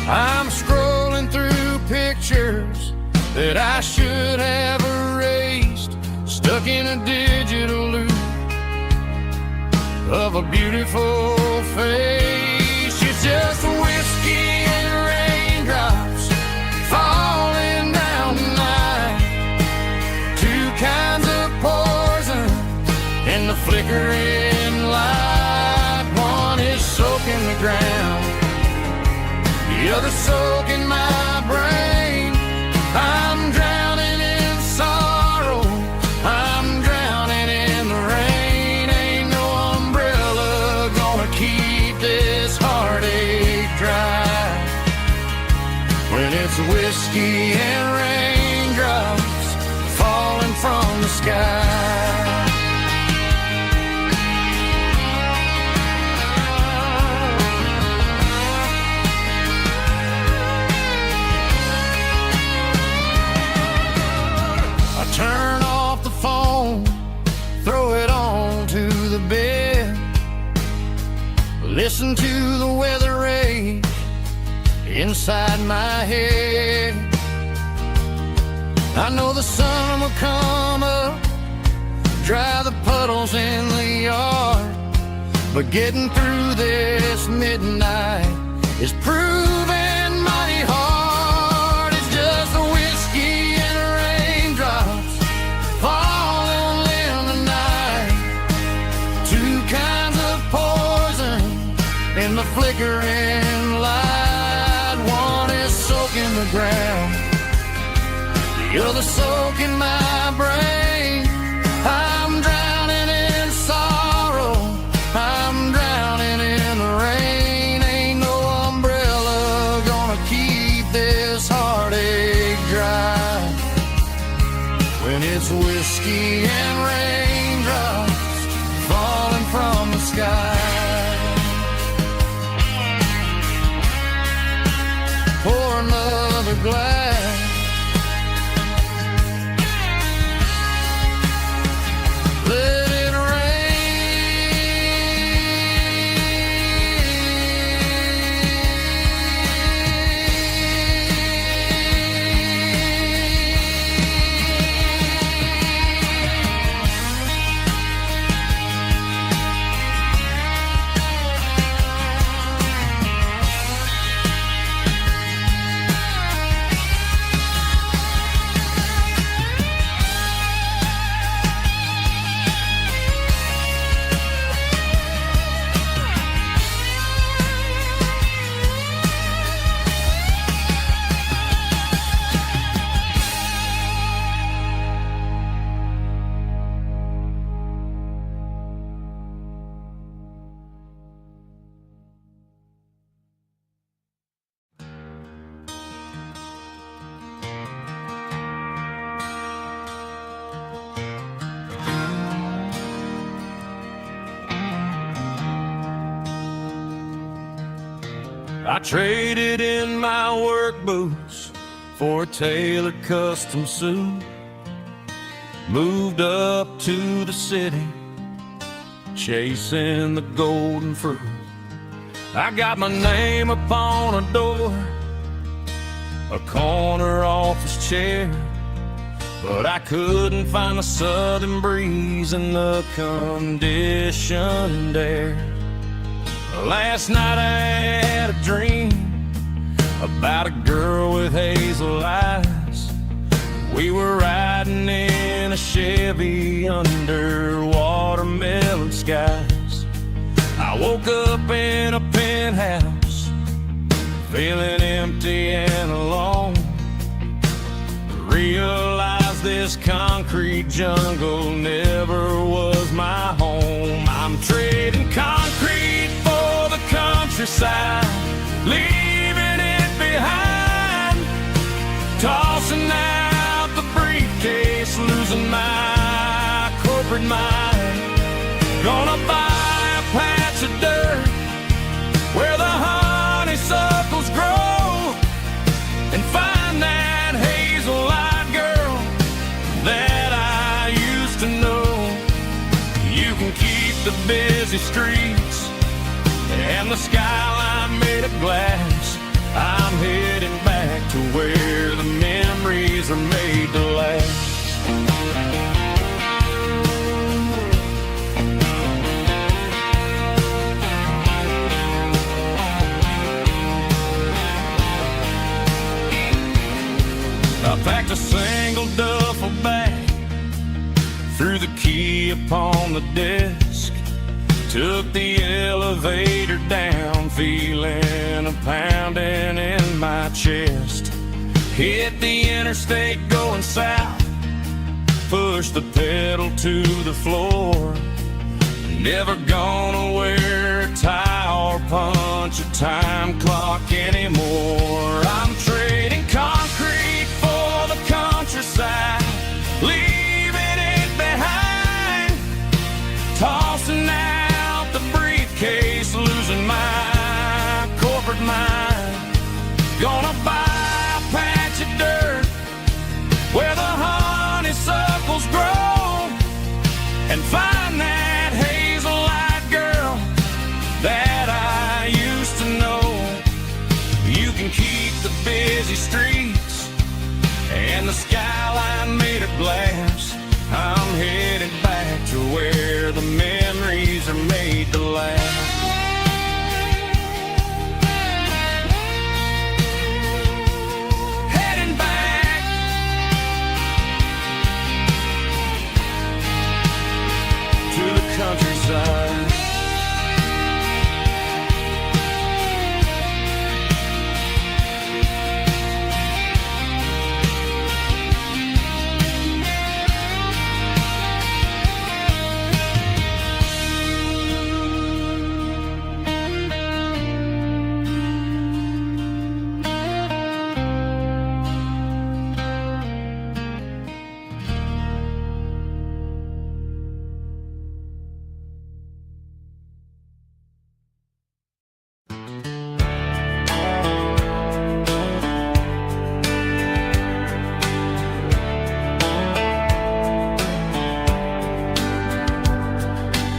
[SPEAKER 1] I'm scrolling through pictures that I should have erased, stuck in a digital loop of a beautiful face. It's just whiskey and raindrops falling down tonight, two kinds of poison in the flickering light. One is soaking the ground, the other soaking my brain. I'm drowning in sorrow, I'm drowning in the rain. Ain't no umbrella gonna keep this heartache dry when it's whiskey and raindrops falling from the sky. Turn off the phone, throw it on to the bed, listen to the weather rage inside my head. I know the sun will come up, dry the puddles in the yard, but getting through this midnight is proving mighty hard. It's just a whiskey and raindrops falling in the night, two kinds of poison in the flickering light. One is soaking the ground, the other soaking my brain. I'm drowning in sorrow, I'm drowning in the rain. Ain't no umbrella gonna keep this heartache dry when it's whiskey and raindrops falling from the sky. Pour another glass, let it I traded in my work boots for a tailored custom suit, moved up to the city, chasing the golden fruit. I got my name upon a door, a corner office chair, but I couldn't find the southern breeze in the conditioned air. Last night I had a dream about a girl with hazel eyes. We were riding in a Chevy under watermelon skies. I woke up in a penthouse, feeling empty and alone. Realized this concrete jungle never was my home. I'm trading concrete for the countryside, corporate mind. Gonna buy a patch of dirt where the honeysuckles grow and find that hazel-eyed girl that I used to know. You can keep the busy streets and the skyline made of glass. I'm heading back to where the memories are made to last. I packed a single duffel bag, threw the key upon the desk, took the elevator down, feeling a pounding in my chest. Hit the interstate going south, pushed the pedal to the floor. Never gonna wear a tie or punch a time clock anymore. I'm trading concrete for the countryside, leaving it behind, tossing out the briefcase, losing my corporate mind. Gonna buy a patch of dirt where the honeysuckles grow and find that hazel-eyed girl that I used to know. You can keep the busy streets and the skyline made of glass. I'm headed back to where the memories are made to last. Heading back to the countryside.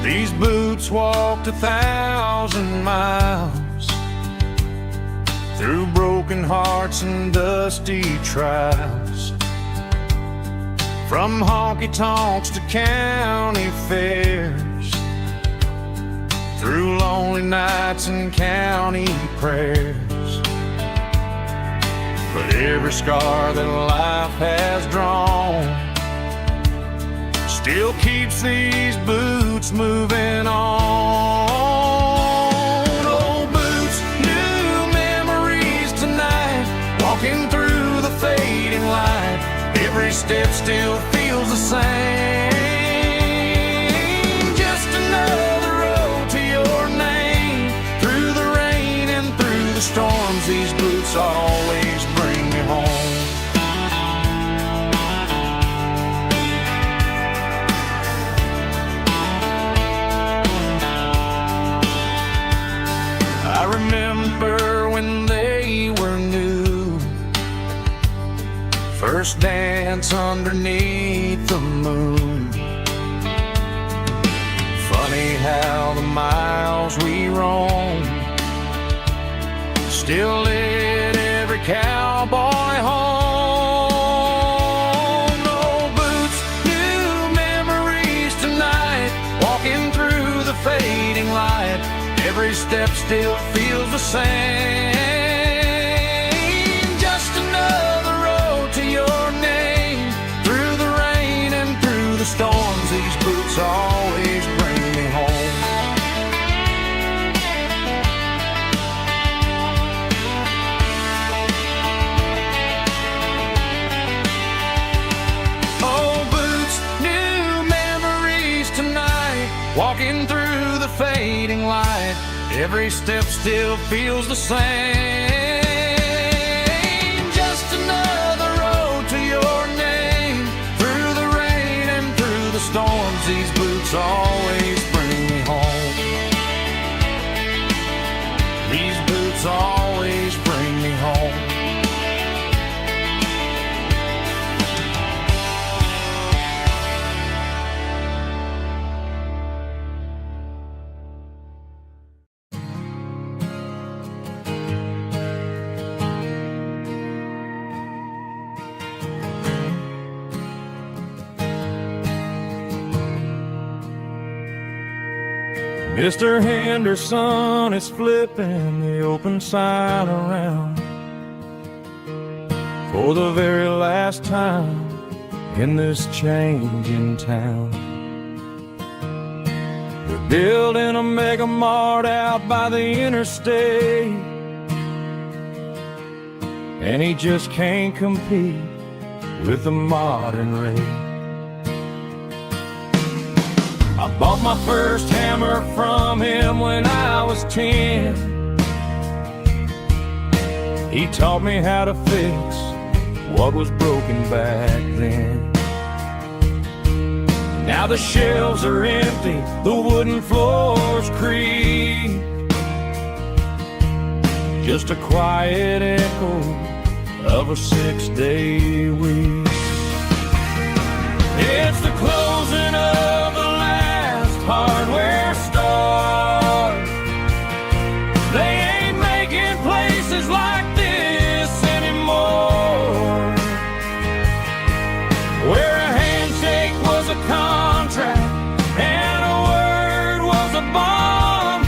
[SPEAKER 1] These boots walked 1,000 miles through broken hearts and dusty trials, from honky-tonks to county fairs, through lonely nights and county prayers. But every scar that life has drawn still keeps these boots moving on. Old boots, new memories tonight, walking through the fading light. Every step still feels the same. Just another road to your name. Through the rain and through the storms, these boots always bring me home. I remember when they were new, first dance underneath the moon. Funny how the miles we roam still lit every cowboy home. Old boots, new memories tonight, walking through the fading light. Every step still feels the same. Just another road to your name. Through the rain and through the storms, these boots always bring me home. Old boots, new memories tonight, walking through the fading light. Every step still feels the same. Just another road to your name. Through the rain and through the storms, these
[SPEAKER 3] boots always bring me home. These boots always bring me home. Mr. Henderson is flipping the open sign around for the very last time in this changing town. They're building a mega mart out by the interstate, and he just can't compete with the modern rate. I bought my first hammer from him when I was 10. He taught me how to fix what was broken back then. Now the shelves are empty, the wooden floors creak, just a quiet echo of a 6-day week. It's the closing of the hardware store. They ain't making places like this anymore, where a handshake was a contract and a word was a bond.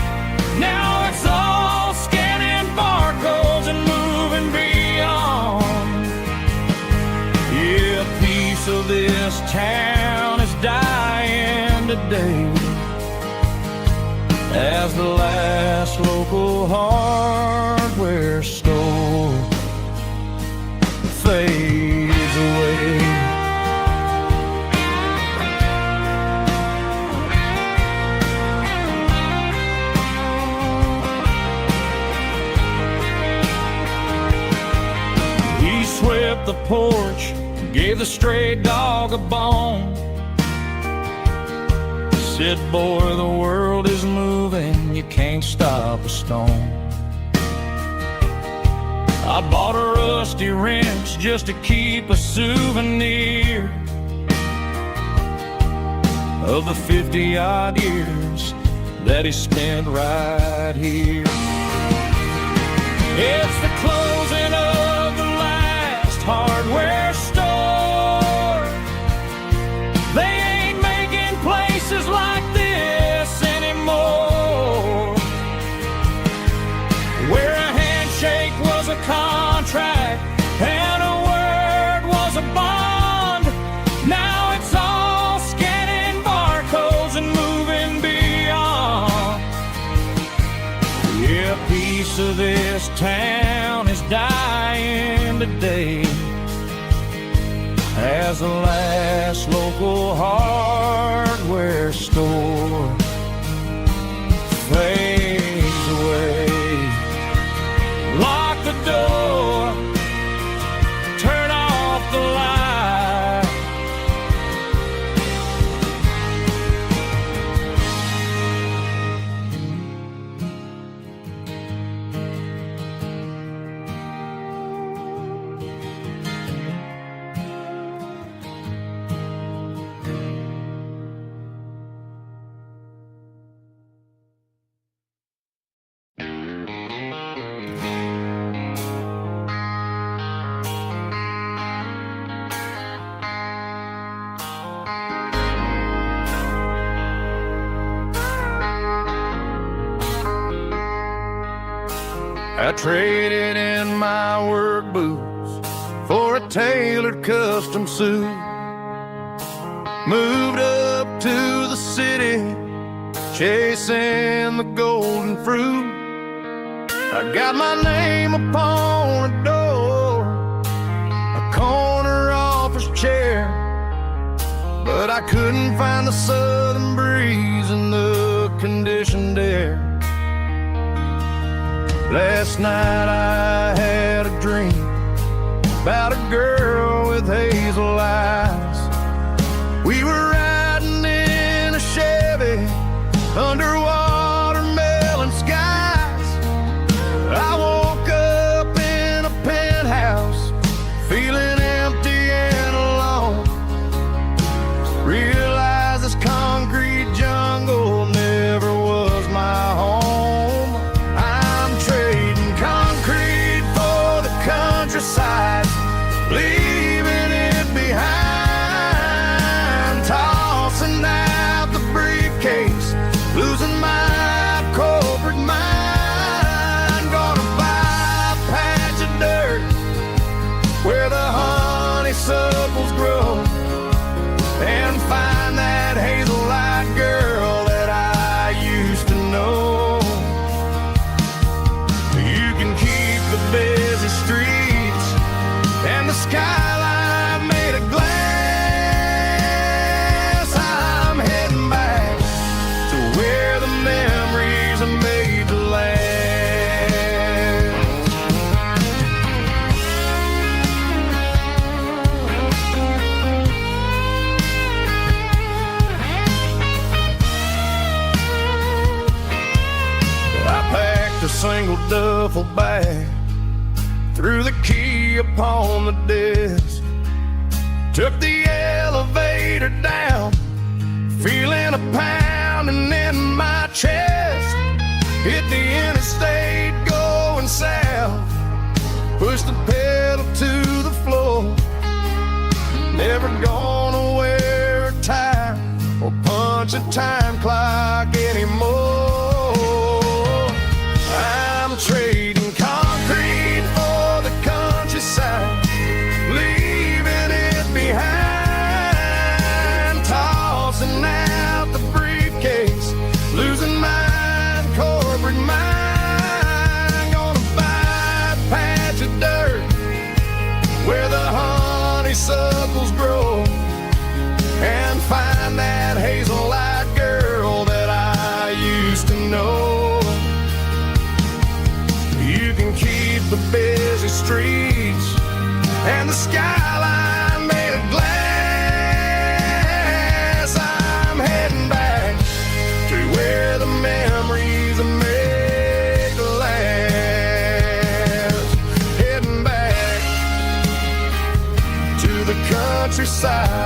[SPEAKER 3] Now it's all scanning barcodes and moving beyond. Yeah, a piece of this town is dying today, as the last local hardware store fades away. He swept the porch, gave the stray dog a bone, said, boy, the world is moving, you can't stop a stone. I bought a rusty wrench just to keep a souvenir of the 50-odd years that he spent right here. It's the closing of the last hardware store. They ain't making places like this anymore, where a handshake was a contract and a word was a bond. Now it's all scanning barcodes and moving beyond. Yeah, a piece of this town is dying today, as the last local hardware store fades away. Lock the door, turn off the light. I traded in my work boots for a tailored custom suit. Moved up to the city, chasing the golden fruit. I got my name upon a door, a corner office chair, but I couldn't find the southern breeze in the conditioned air. Last night I had a dream about a girl with hazel eyes. We were riding in a Chevy leaving it behind, tossing out the briefcase, losing my corporate mind. Gonna buy a patch of dirt where the honeysuckles grow, and find that hazel-eyed girl that I used to know. You can keep the busy streets and the skyline made of glass. I'm heading back to where the memories are made to last. A single duffel bag, threw the key upon the desk, took the elevator down, feeling a pounding in my chest. Hit the interstate going south, pushed the pedal to the floor. Never gonna wear a tie or punch a time clock anymore. I'm trading concrete for the countryside, leaving it behind, tossing out the briefcase, losing my corporate mind. Gonna buy a patch of dirt where the honeysuckles grow, and find that hazel-eyed girl that I used to know. You can keep the busy streets and the skyline made of glass. I'm heading back to where the memories are made to last. Heading back to the countryside.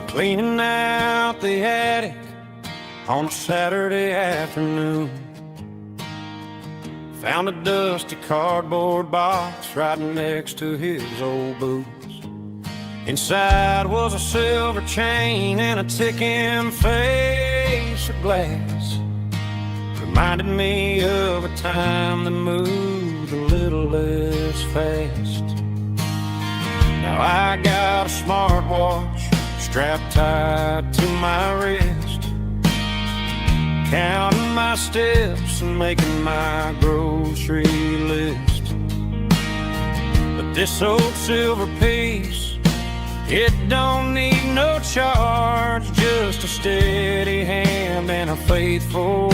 [SPEAKER 3] Cleaning out the attic on a Saturday afternoon, found a dusty cardboard box right next to his old boots. Inside was a silver chain and a ticking face of glass. Reminded me of a time that moved a little less fast. Now I got a smartwatch strapped tight to my wrist, counting my steps and making my grocery list. But this old silver piece, it don't need no charge, just a steady hand and a faithful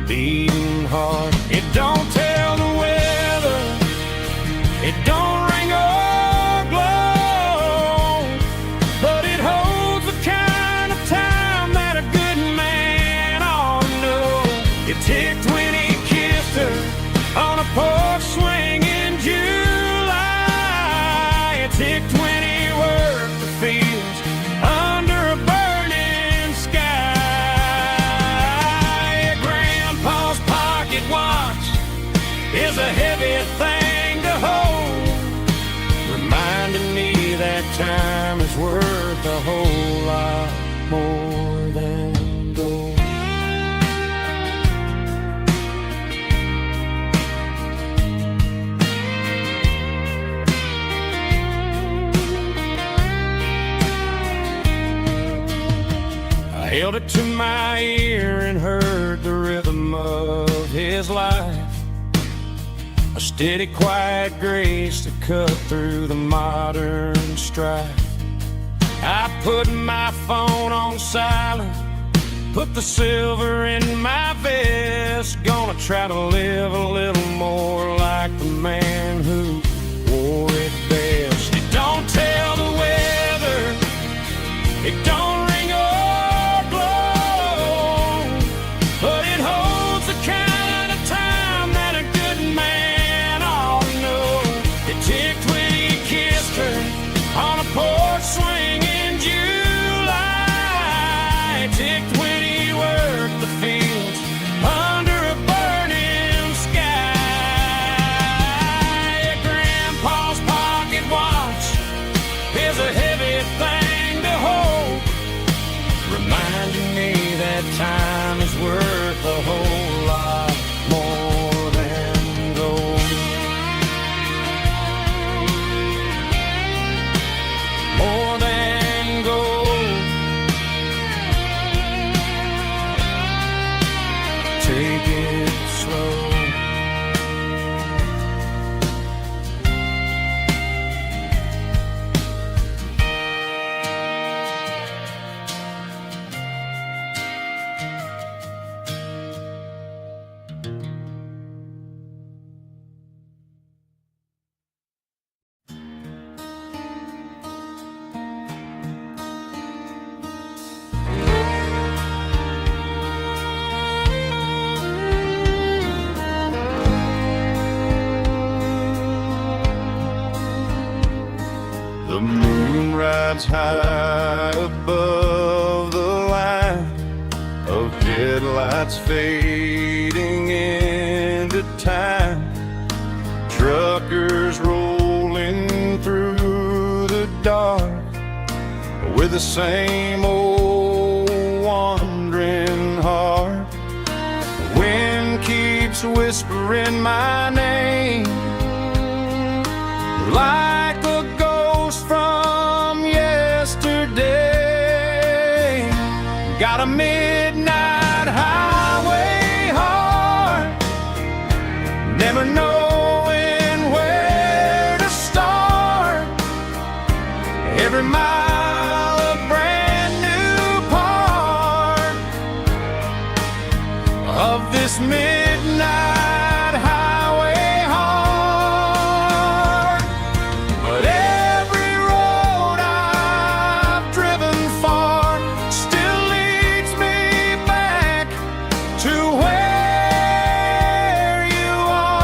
[SPEAKER 3] beating heart. It don't tell the weather, it don't ring or glow, but it holds the kind of time that a good man ought to know. It ticked when he kissed her on a porch swing in July. It ticked when he worked the fields under a burning sky. Grandpa's pocket watch is a heavy thing to hold, reminding me that time is worth a whole lot more than gold. I held it to my ear and heard the rhythm of his life, a steady, quiet grace that cut through the modern strife. I put my phone on silent Put the silver in my vest. Gonna try to live a little more like the man who wore it best. It don't tell the weather, it don't ring or blow, but it holds the kind of time that a good man ought to know. It ticked when he kissed her on a porch swing in July. It ticked when he worked the fields under a burning sky. Yeah, Grandpa's pocket watch is a heavy thing to hold, reminding me that time is worth a whole lot more than gold. More than gold. Take it slow. The moon rides high above the line of headlights fading into time. Truckers rolling through the dark with the same old wandering heart. The wind keeps whispering my name like a ghost from yesterday. Got a midnight highway heart, never knowing where to start. Every mile a brand new part of this midnight highway heart. But every road I've driven far still leads me back to where you are.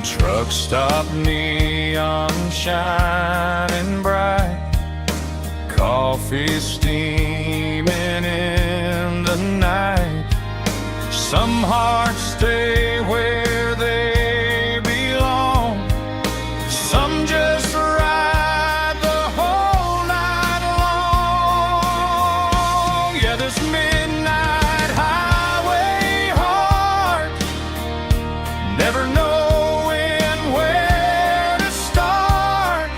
[SPEAKER 3] Truck stop, neon shining bright, coffee steaming in the night. Some hearts stay where they belong, some just ride the whole night long. Yeah, this midnight highway heart, never knowing where to start.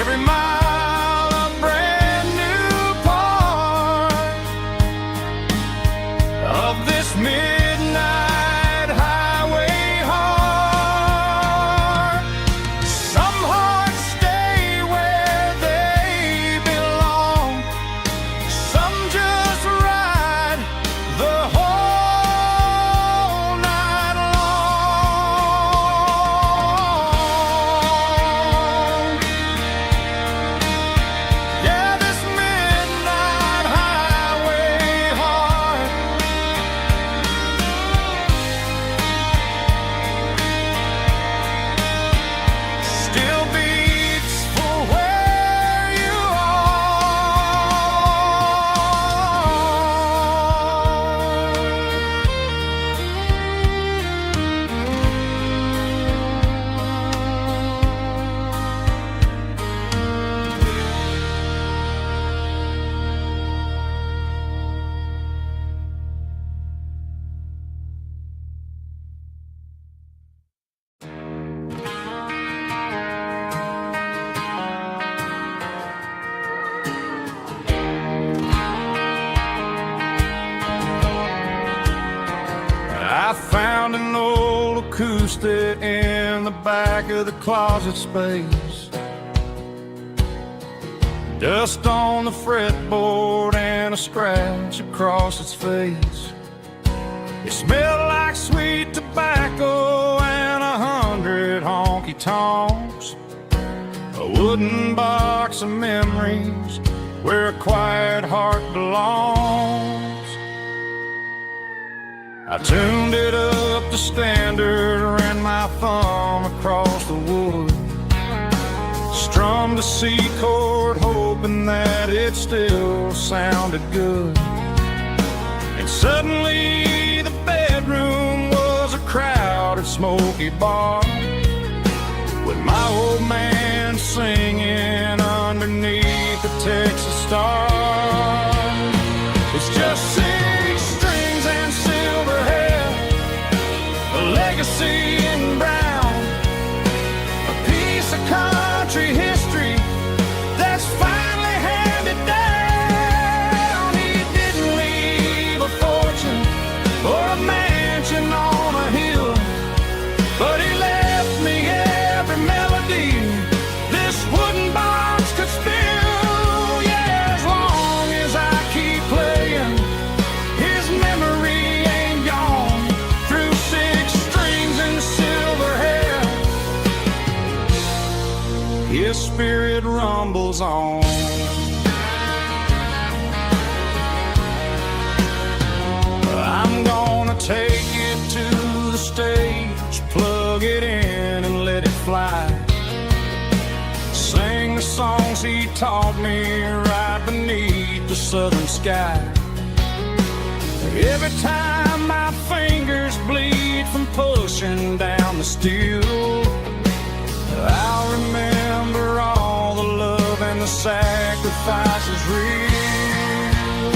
[SPEAKER 3] Every mile a brand new part of this midnight highway heart. Some hearts stay where they belong, some just ride the whole night long. Yeah, this midnight highway heart, acoustic in the back of the closet space. Dust on the fretboard and a scratch across its face. It smelled like sweet tobacco and 100 honky-tonks. A wooden box of memories where a quiet heart belongs. I tuned it up to standard, ran my thumb across the wood, strummed a C chord hoping that it still sounded good. And suddenly the bedroom was a crowded smoky bar, with my old man singing underneath the Texas stars. It's just 6 strings and silver hair, a legacy in brown, a piece of country history that's finally handed down. He didn't leave a fortune or a mansion on a hill, but he left me every melody this wooden box could spill. Yeah, as long as I keep playing, his memory ain't gone. Through 6 strings and silver hair, his spirit rumbles on. I'm gonna take it to the stage, plug it in and let it fly. Sing the songs he taught me right beneath the southern sky. Every time my fingers bleed from pushing down the steel, I'll remember all the love and the sacrifices real.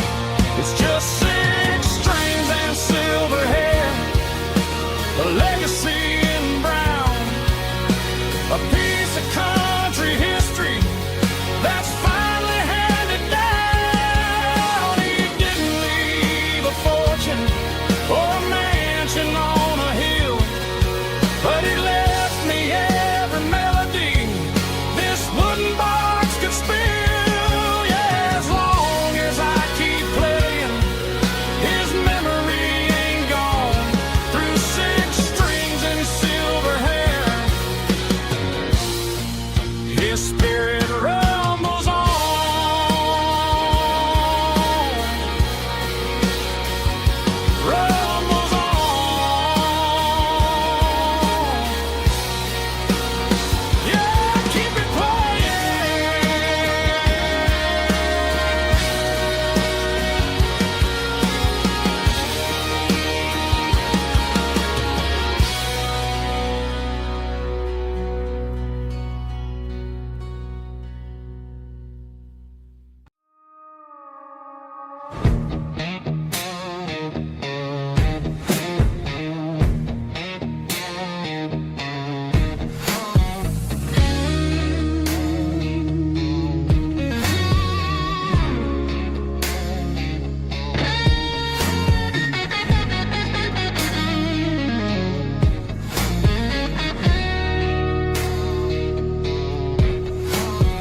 [SPEAKER 3] It's just 6 strings and silver hair, a legacy in brown, a piece of country history that's finally handed down. He didn't leave a fortune or a mansion on a hill, but he left me every melody this wooden box could spill. Yeah, as long as I keep playing, his memory ain't gone. Through 6 strings and silver hair, his spirit rumbles on. Rumbles on. Yeah, keep it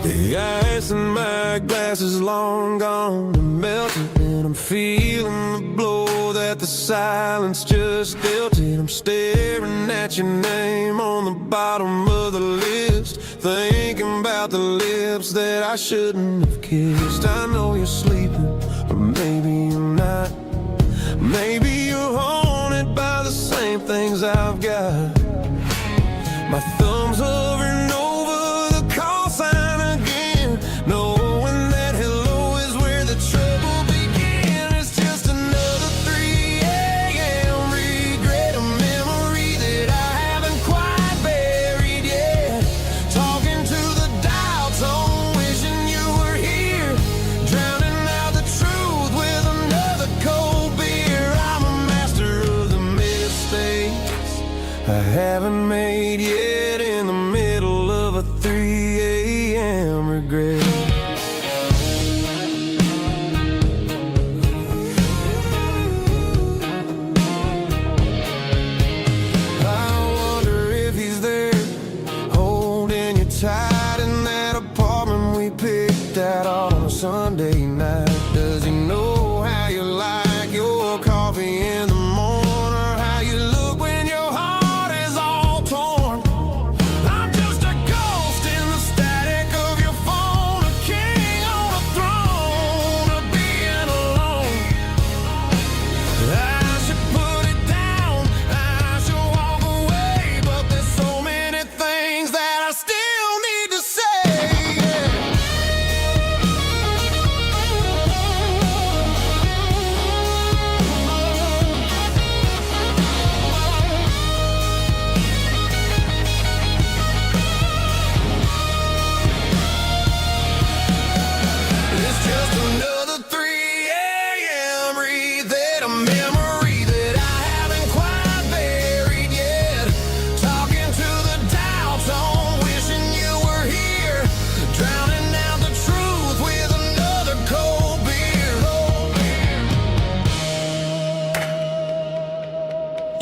[SPEAKER 4] The ice in my glass is long gone and melted, and I'm feeling the blow that the silence just dealt it. I'm staring at your name on the bottom of the list, thinking about the lips that I shouldn't have kissed. I know you're sleeping, or maybe you're not. Maybe you're haunted by the same things I've got. My thumb's hovering over the call sign again, knowing that hello is where the trouble began. It's just another 3 a.m. regret, a memory that I haven't quite buried yet. Talking to the dial tone, wishing you were here, drowning out the truth with another cold beer. I'm a master of the mistakes I haven't made yet, in the middle of a 3 a.m. regret. I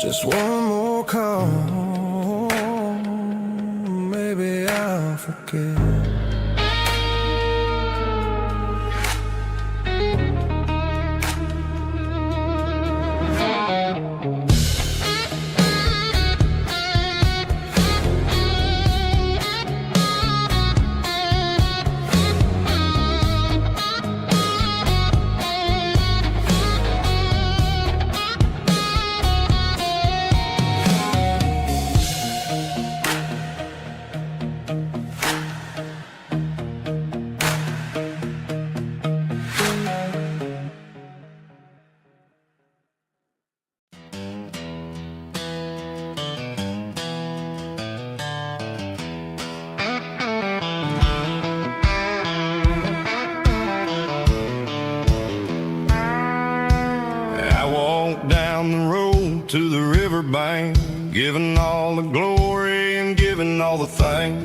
[SPEAKER 4] Just one more call, maybe I'll forget.
[SPEAKER 3] Down the road to the riverbank, giving all the glory and giving all the thanks.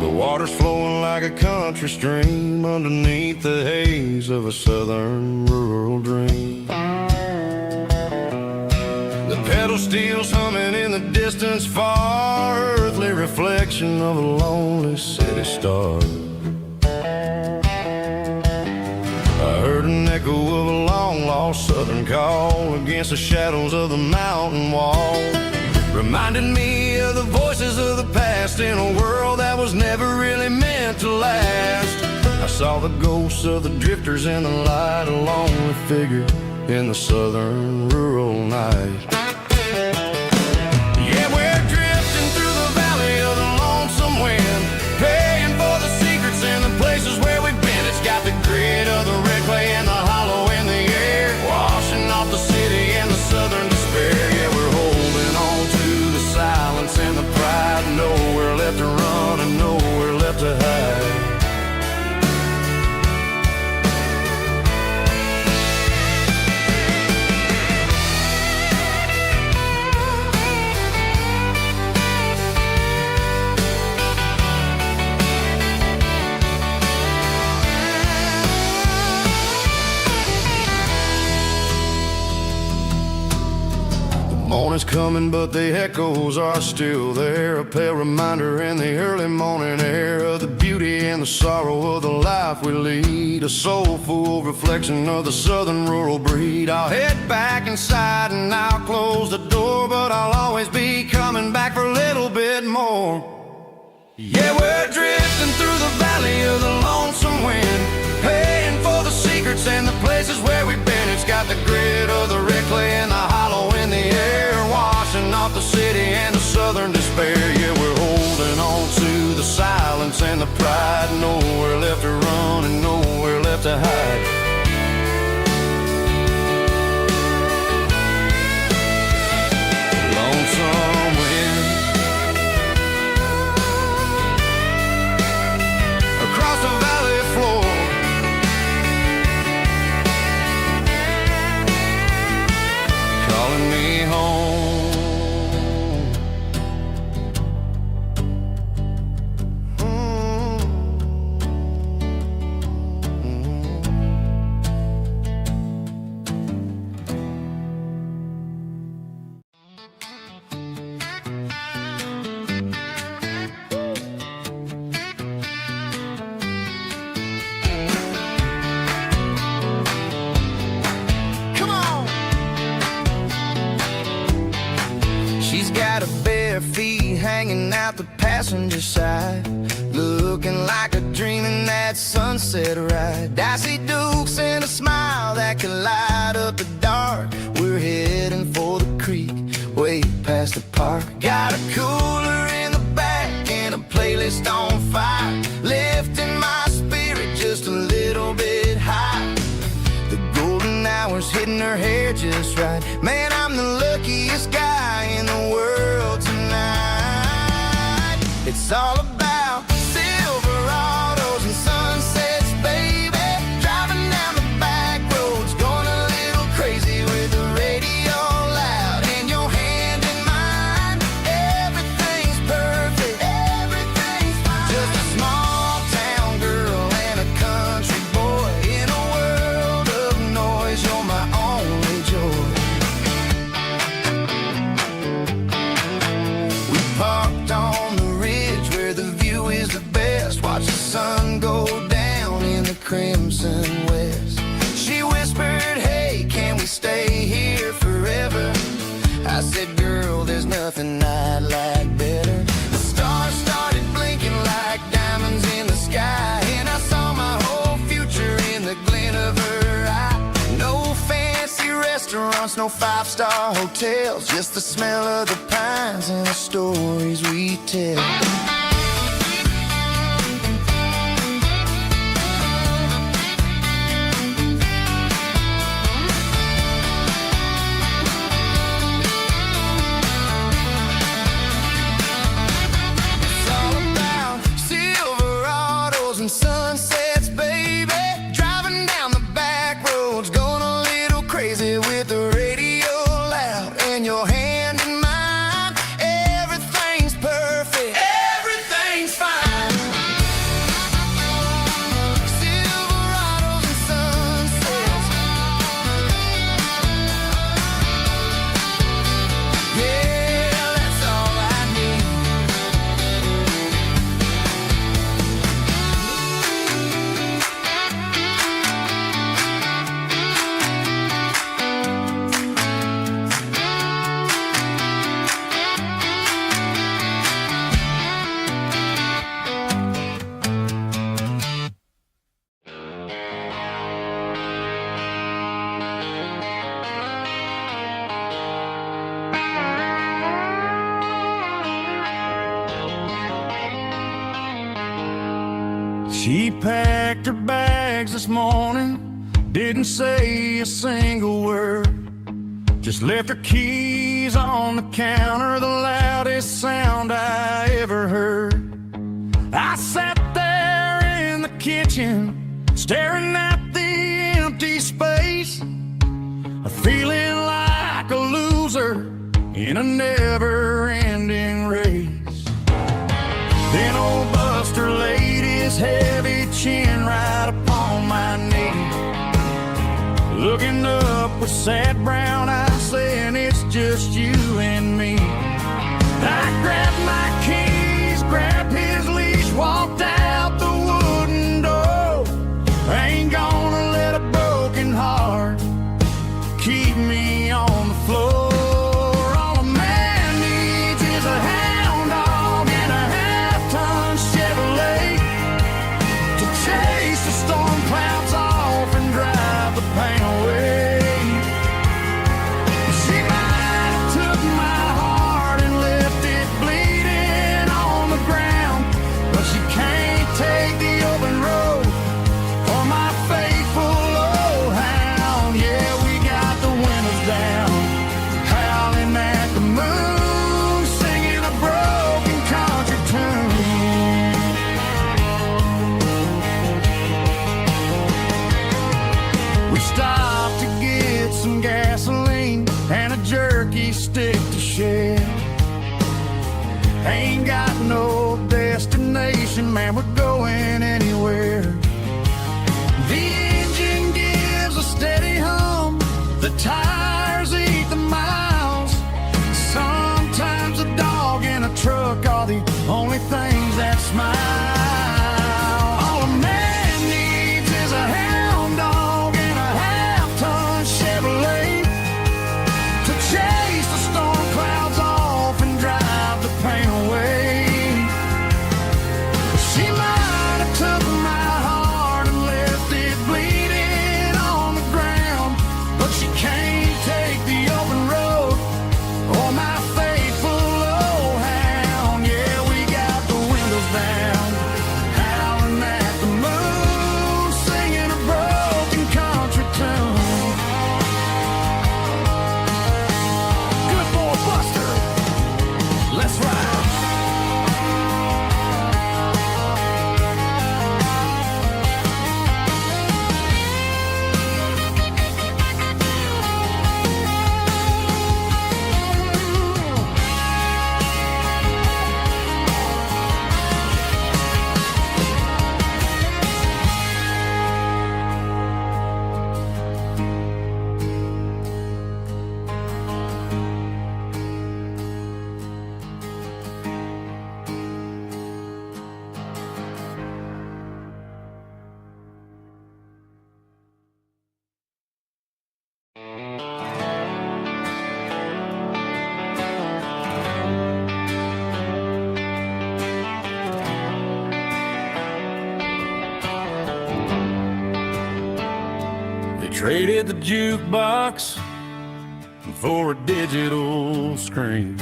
[SPEAKER 3] The water's flowing like a country stream underneath the haze of a southern rural dream. The pedal steel's humming in the distance far, earthly reflection of a lonely city star. I heard an echo of a long-lost southern call against the shadows of the mountain wall. Reminded me of the voices of the past in a world that was never really meant to last. I saw the ghosts of the drifters in the light, a lonely figure in the southern rural night. Yeah, we're drifting through the valley of the lonesome wind, paying for the secrets and the places where we've been. It's got the grit of the red clay and the hollow in the air, washing off the city and the southern despair. Yeah, we're holding on to the silence and the pride, nowhere left to run and nowhere left to hide. Morning's coming, but the echoes are still there, a pale reminder in the early morning air of the beauty and the sorrow of the life we lead, a soulful reflection of the southern rural breed. I'll head back inside and I'll close the door, but I'll always be coming back for a little bit more. Yeah, we're drifting through the valley of the lonesome wind, paying for the secrets and the places where we've been. It's got the grit of the red clay and the hollow in the air, washing off the city and the southern despair. Yeah, we're holding on to the silence and the pride, nowhere left to run and nowhere left to hide. Lonesome wind across the valley floor, calling me home. Come on. She's got her bare feet hanging out the passenger side, looking like a dream in that sunset ride. I see Dukes and a smile that can light up the dark. We're heading for the creek, way past the park. Got a cooler in the back and a playlist on fire, lifting my spirit just a little bit high. The golden hours hitting her hair just right. Man, I'm the luckiest guy in the world tonight. It's all about Silverados and sunsets, baby. Driving down the back roads, going a little crazy with the radio loud and your hand in mine. Everything's perfect, everything's fine. Just a small town girl and a country boy in a world of noise. You're my only joy.
[SPEAKER 2] restaurants, no five-star hotels, just the smell of the pines and the stories we tell. It's all about Silverados and sunsets, baby. Driving down the back roads, going a little crazy with the radio loud and your hand in mine. Everything's perfect, everything's fine. Silverados and sunsets, yeah, that's all I need.
[SPEAKER 3] She packed her bags this morning, didn't say a single word. Just left her keys on the counter, the loudest sound I ever heard. I sat there in the kitchen, staring at the empty space, feeling like a loser in a never-ending race. Then old Buster laid his heavy chin right upon my knee, looking up with sad brown eyes, saying it's just you and me. I grabbed my keys, grabbed his leash, walked out the wooden door. I ain't gonna let a broken heart keep me on the floor. All a man needs is a hound dog and a half-ton Chevrolet to chase the storm clouds off and drive the pain away. She might have took my heart and left it bleeding on the ground, but she can't take the open road for my faithful old hound. Yeah, we got the windows down, howling at the moon, singing a broken country tune. We stopped to get some gasoline and a jerky stick to share. Ain't got no destination, man, we're going anywhere. The engine gives a steady hum, the tires eat the miles. Sometimes a dog and a truck are the only things that smile. All a man needs is a hound dog and a half-ton Chevrolet to chase the storm clouds off and drive the pain away. She might have took my heart and left it bleeding on the ground, but she can't take the open road or my faithful old hound. Yeah, we got the windows down, howling at the moon, singing a broken country tune. Good boy, Buster, let's ride. Traded the jukebox for a digital screen.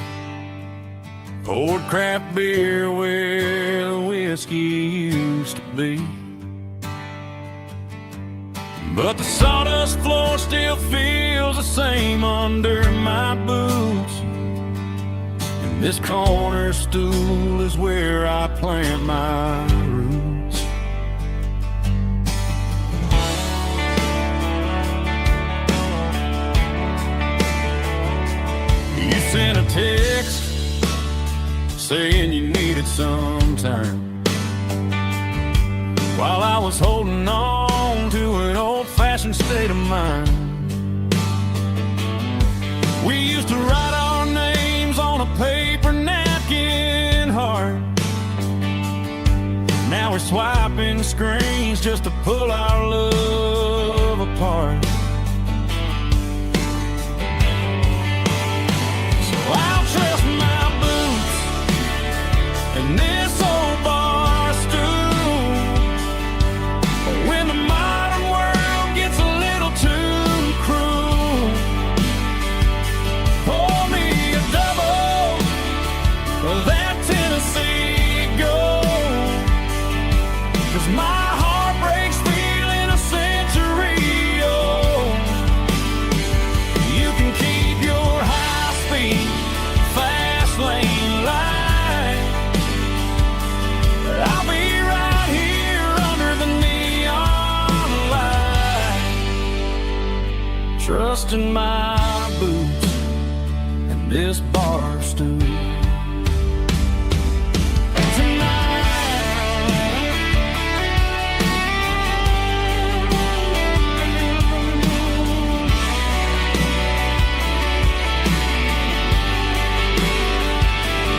[SPEAKER 3] Poured craft beer where the whiskey used to be. But the sawdust floor still feels the same under my boots. And this corner stool is where I plant my roots. You sent a text saying you needed some time, while I was holding on to an old-fashioned state of mind. We used to write our names on a paper napkin heart. Now we're swiping screens just to pull our love apart. So I'll trust my boots and this old bar stool when the modern world gets a little too cruel. Pour me a double of that Tennessee Gold, 'cause my heart breaks feeling a century old. You can keep your high-speed, fast lane light, but I'll be right here under the neon light, trusting my boots and this bar stool.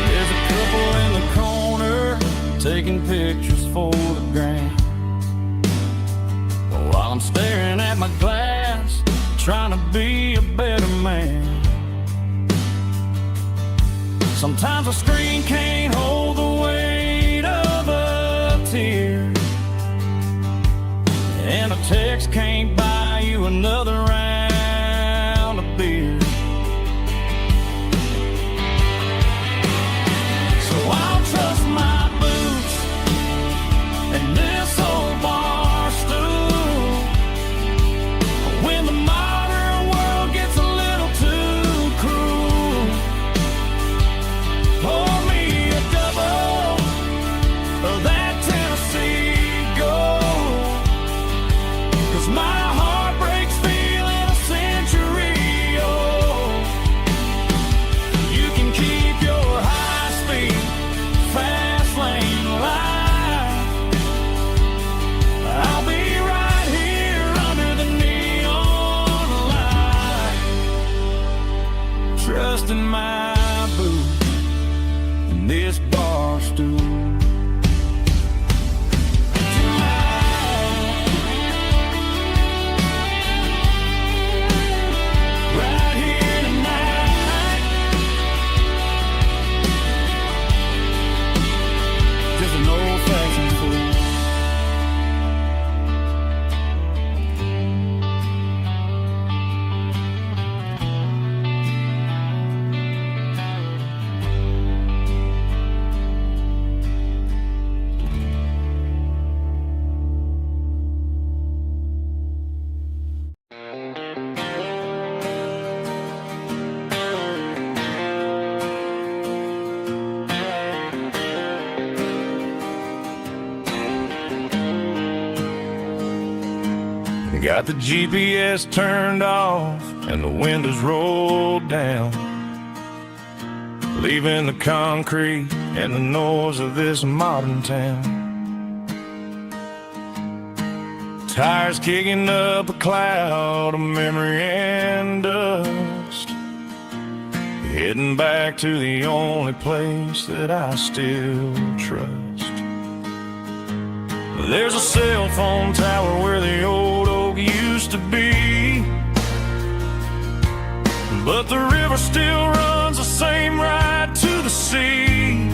[SPEAKER 3] There's a couple in the corner taking pictures for the gram, while I'm staring at my glass, trying to be a better man. Sometimes a screen can't hold the weight of a tear, and a text can't buy you another round of beer. So I'll trust my boots and this old bar stool when the modern world gets a little too cruel. Pour me a double of that Tennessee Gold, 'cause my heart breaks feeling a century old. You can keep your high-speed, fast lane light. I'll be right here under the neon light, trusting my boots and this bar stool. Right here tonight, just an old-fashioned fool. Got the GPS turned off and the windows rolled down, leaving the concrete and the noise of this modern town. Tires kicking up a cloud of memory and dust, heading back to the only place that I still trust. There's a cell phone tower where the old oak used to be, but the river still runs the same right to the sea.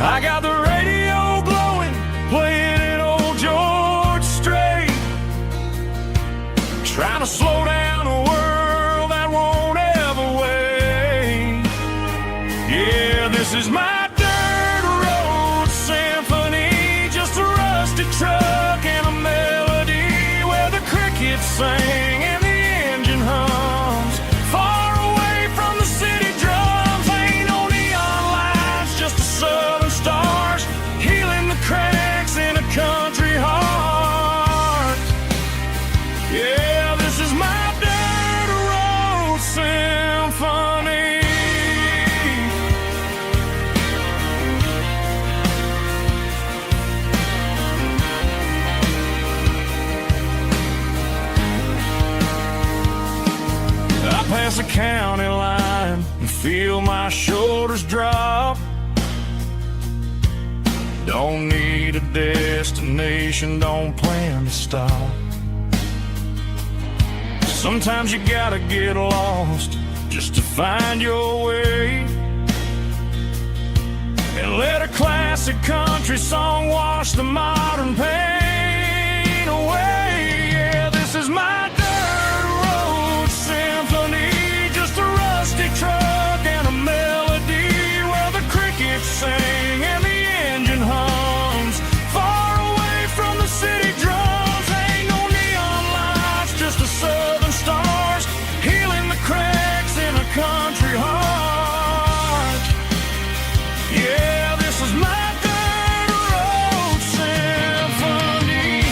[SPEAKER 3] I got the radio glowing, playing an old George Strait, trying to slow down the world is my dirt road symphony, just a rusty truck and a melody where the crickets sing and the engine hums. Far away from the city drums, ain't no neon lights, just the southern stars healing the cracks in a country heart. Yeah, this is my dirt road symphony. Pass a county line and feel my shoulders drop. Don't need a destination, don't plan to stop. Sometimes you gotta get lost just to find your way, and let a classic country song wash the modern pain away. Yeah, this is my truck and a melody where the crickets sing and the engine hums. Far away from the city drums, ain't no neon lights, just the southern stars healing the cracks in a country heart. Yeah, this is my dirt road symphony.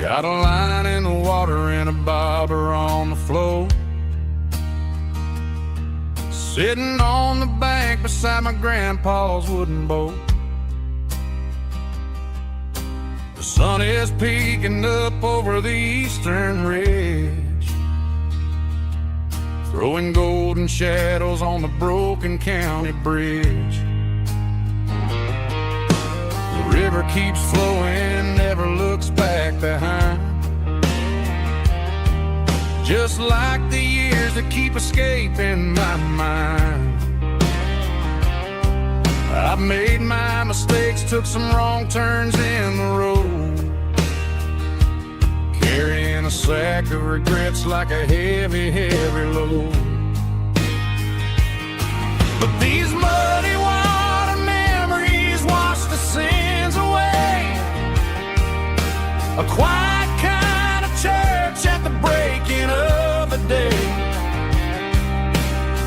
[SPEAKER 3] Got a line in the water and a bobber on the floor, sitting on the bank beside my grandpa's wooden boat. The sun is peeking up over the eastern ridge, throwing golden shadows on the broken county bridge. The river keeps flowing, never looks back behind, just like the years that keep escaping my mind. I've made my mistakes, took some wrong turns in the road, carrying a sack of regrets like a heavy, heavy load. But these muddy water memories wash the sins away. A quiet kind of church at the breaking of the day.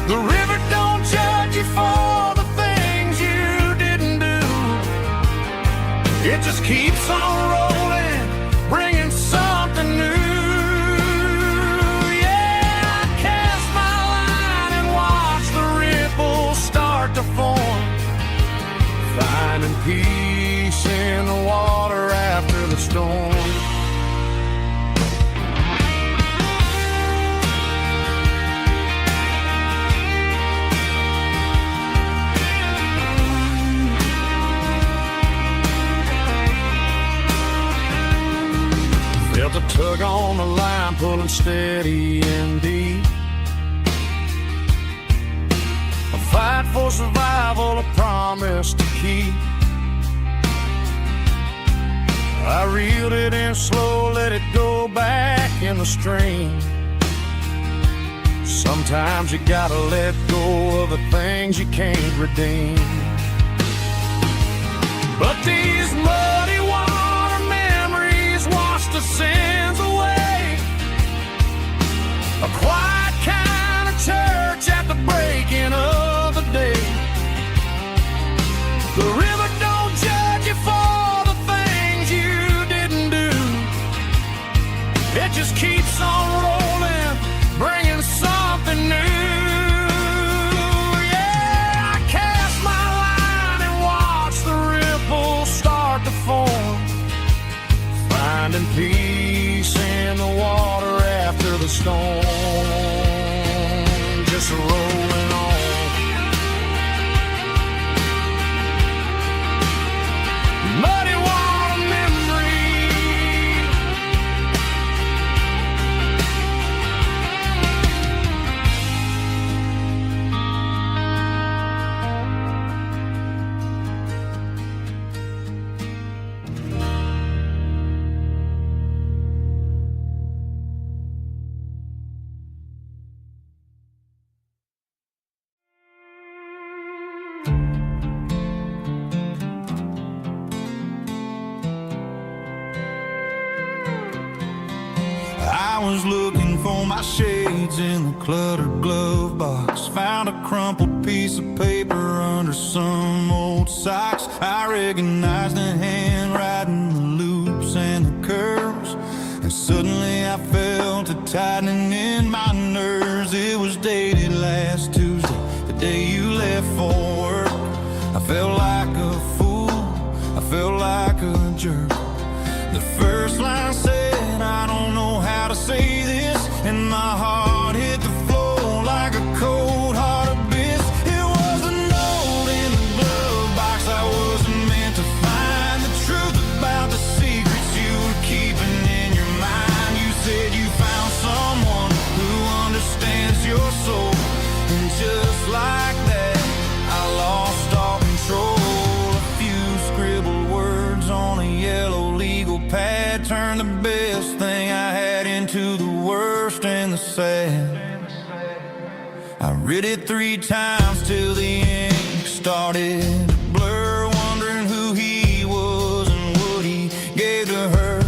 [SPEAKER 3] The river don't judge you for the things you didn't do. It just keeps on rolling, bringing something new. Yeah, I cast my line and watch the ripples start to form, finding peace in the water after the storm. Felt a tug on the line, pulling steady and deep. A fight for survival, a promise to keep. I reeled it in slow, let it go back in the stream. Sometimes you gotta let go of the things you can't redeem. But these muddy water memories wash the sins away. A quiet kind of church at the breaking of the day. The river don't judge you for just rolling on. Muddy water memory.
[SPEAKER 2] I was looking for my shades in the cluttered glove box. Found a crumpled piece of paper under some old socks. I recognized the handwriting, the loops and the curves, and suddenly I felt a tightening in my nerves. It was dated last Tuesday, the day you left for work. I felt like a fool, I felt like a jerk. The first line said, I don't know how to say this, and my heart hit the floor like a cold heart abyss. It was a note in the glove box I wasn't meant to find. The truth about the secrets you were keeping in your mind. You said you found someone who understands your soul, and just like that, I lost all control. A few scribbled words on a yellow legal pad turned the best thing I had into the worst and the sad. I read it 3 times till the ink started to blur, wondering who he was and what he gave to her.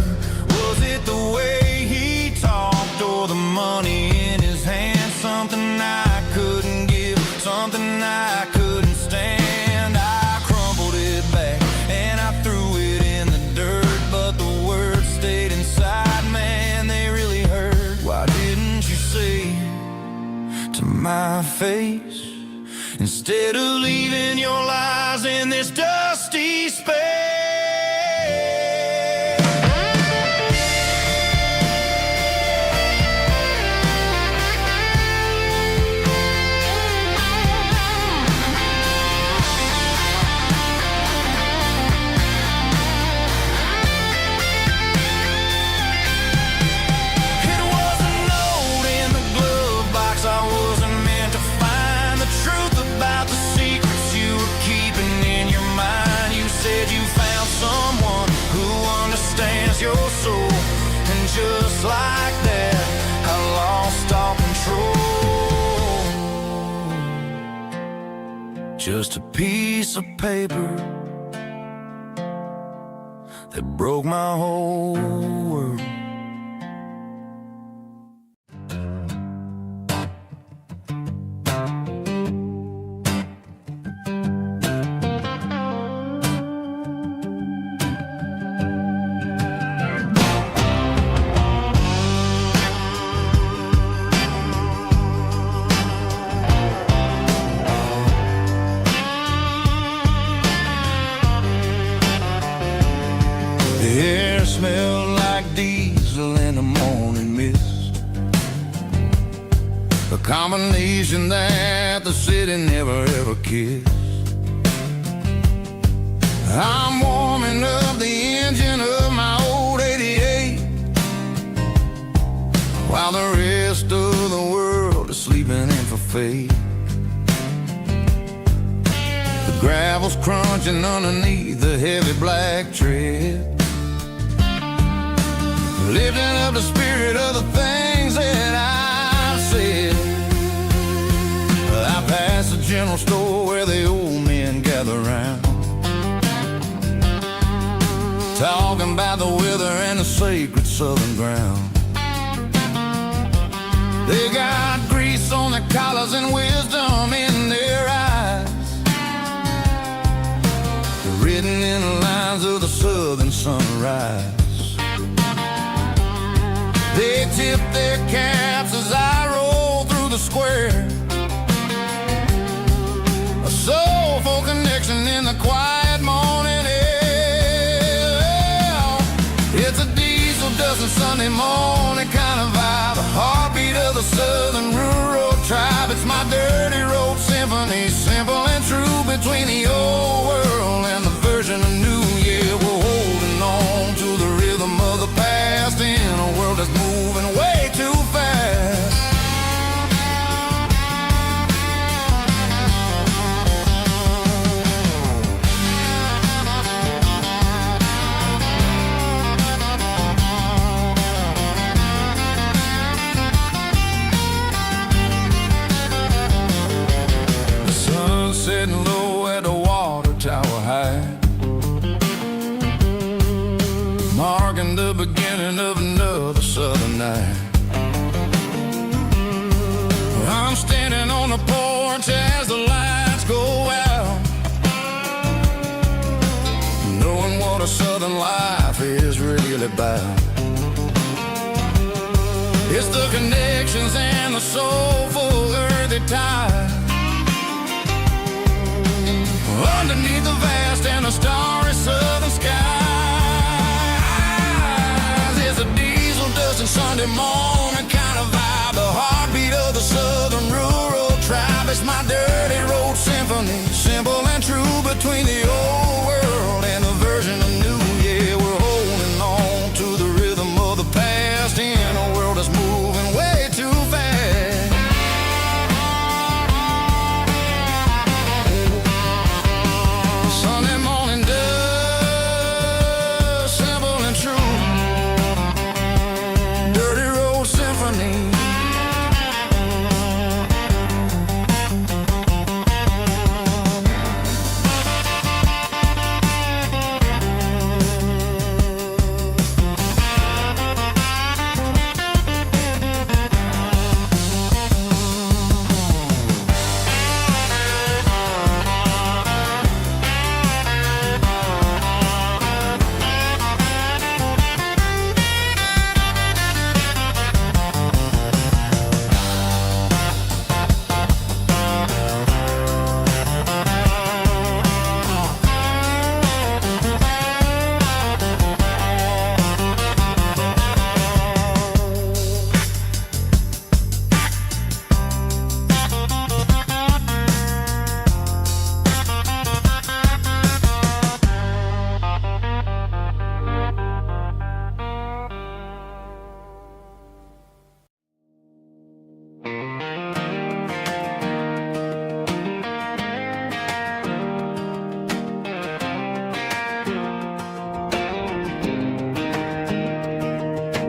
[SPEAKER 2] Was it the way he talked or the money in his hand? Something I couldn't give, something I couldn't stand. I crumpled it back and I threw it in the dirt, but the words stayed inside, man, they really hurt. Why didn't you say to my face, instead of leaving your lies in this dusty space? It was a note in the glove box I wasn't meant to find. The truth about the secrets you were keeping in your mind. You said you found someone who understands your soul, and just like that, I lost all control. Just a piece of paper that broke my whole world. The air smelled like diesel in the morning mist, a combination that the city never ever kissed. I'm warming up the engine of my old 88, while the rest of the world is sleeping in for fate. The gravel's crunching underneath the heavy black tread, lifting up the spirit of the things that I've said. I passed the general store where the old men gather round, talking about the weather and the sacred southern ground. They got grease on their collars and wisdom in their eyes, written in the lines of the southern sunrise. They tip their caps as I roll through the square, a soulful connection in the quiet morning air. It's a diesel dusting Sunday morning kind of vibe, a heartbeat of the southern rural tribe. It's my between the old world and the version of new. Yeah, we're holding on to the rhythm of the past in a world that's moving way too fast. The sun's setting low at the water tower high, marking the beginning of another southern night. I'm standing on the porch as the lights go out, knowing what a southern life is really about. It's the connections and the soulful earthy tide underneath the vast and the starry southern skies. It's a diesel dust and Sunday morning kind of vibe, the heartbeat of the southern rural tribe. It's my dirty road symphony, simple and true, between the old world and the version of new. Yeah, we're holding on to the rhythm of the past in a world that's moving way too fast. Sunday morning dust, simple and true, dirty road symphony.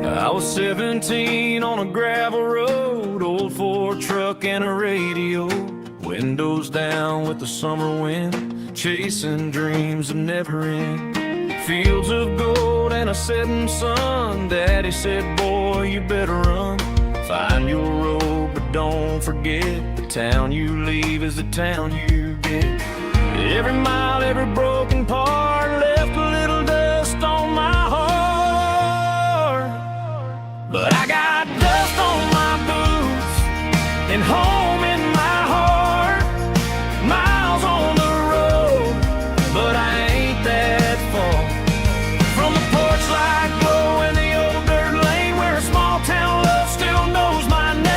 [SPEAKER 3] I was 17 on a gravel road, old Ford truck and a radio, windows down with the summer wind, chasing dreams of never end. Fields of gold and a setting sun. Daddy said, boy, you better run. Find your road, but don't forget, the town you leave is the town you get. Every mile, every broken part left a little dust on my heart. But I got dust on my boots and home in my heart. Miles on the road, but I ain't that far from the porch light glow in the old dirt lane where a small town love still knows my name.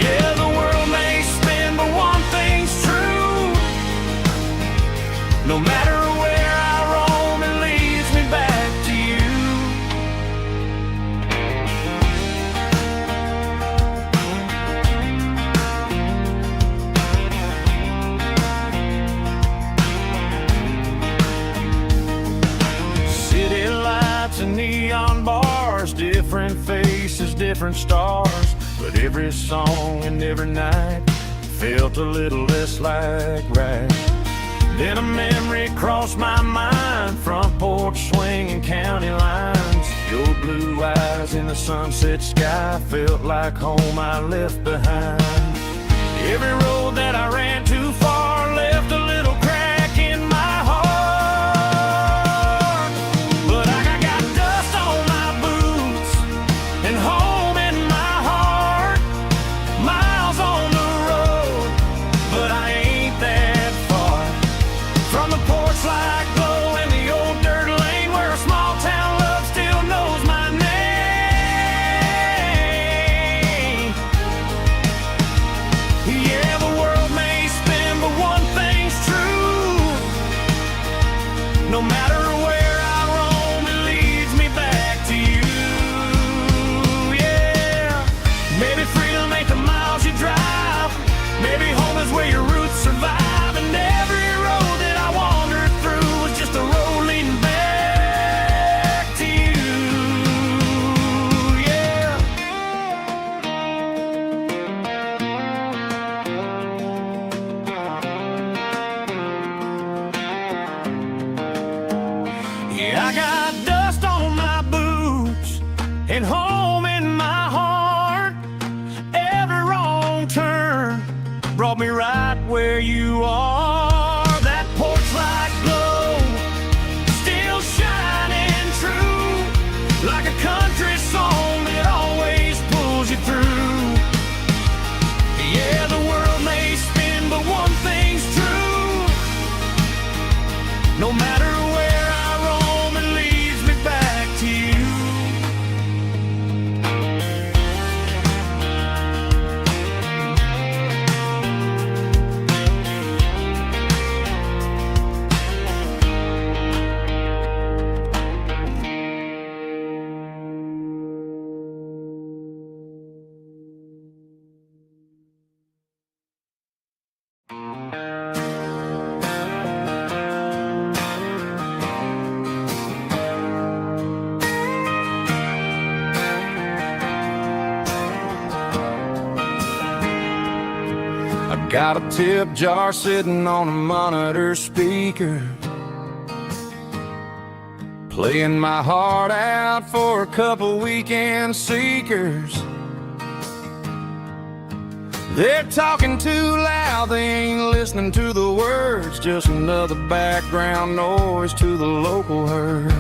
[SPEAKER 3] Yeah, the world may spin, but one thing's true. No matter where I roam, it leads me back to you. City lights and neon bars, different faces, different stars, but every song and every night felt a little less like right. Then a memory crossed my mind, front porch swinging county lines. Your blue eyes in the sunset sky felt like home I left behind. Every road that I ran too far left a little crack in my heart. But I got dust on my boots and home in my heart. Miles on the road, but I ain't that far from the porch light glow in the old dirt lane where a small town love still knows my name. and home in my heart. Every wrong turn brought me right where you are. That porch light glow, still shining true, like a country song that always pulls you through. Yeah, the world may spin, but one thing's true. No matter where I roam, it leads me back to you. Got a tip jar sitting on a monitor speaker, playing my heart out for a couple weekend seekers. They're talking too loud, they ain't listening to the words, just another background noise to the local herd.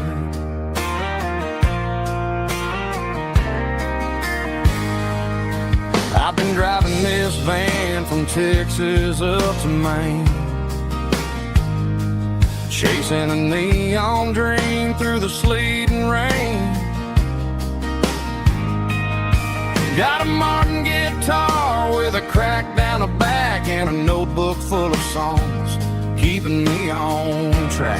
[SPEAKER 3] I've been driving this van from Texas up to Maine, chasing a neon dream through the sleet and rain. Got a Martin guitar with a crack down the back and a notebook full of songs, keeping me on track.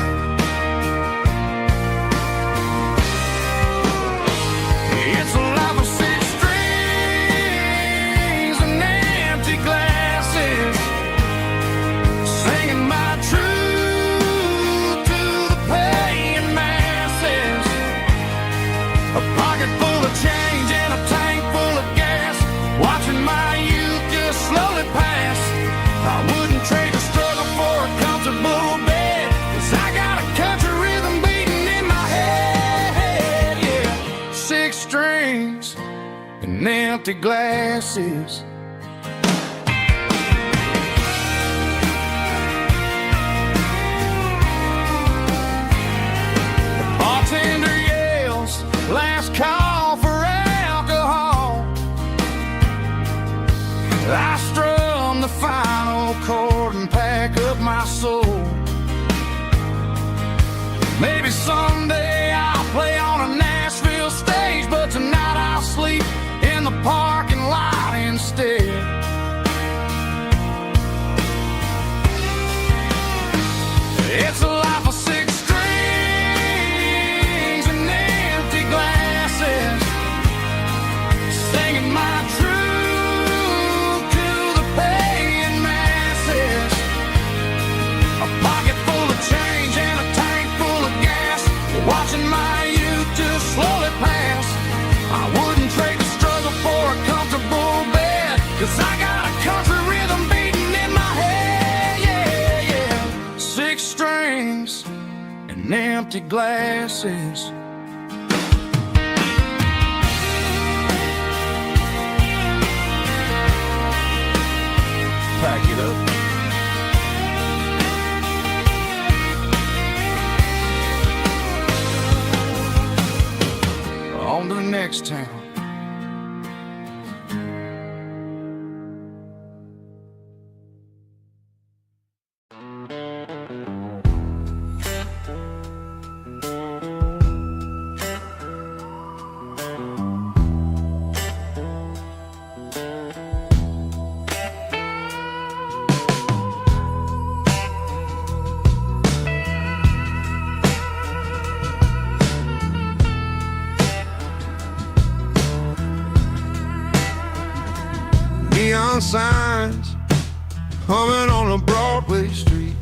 [SPEAKER 3] It's a life of six strings and empty glasses, singing my truth to the paying masses. A pocket full of change and a tank full of gas, watching my youth just slowly pass. I wouldn't trade the struggle for a comfortable bed, 'cause I got a country rhythm beating in my head, yeah. Six strings and empty glasses. The bartender yells, last call for alcohol. I strum the final chord and pack up my soul. Maybe someday I'll play on a Nashville stage, but tonight I'll sleep in the parking lot instead. It's a life of six strings and empty glasses, singing my truth to the paying masses. A pocket full of change and a tank full of gas, watching my youth just slowly pass. I wouldn't trade the struggle for a comfortable bed, 'cause I got a country rhythm beating in my head, yeah, yeah. Six strings and empty glasses. Pack it up. On to the next town. Neon signs humming on a Broadway street,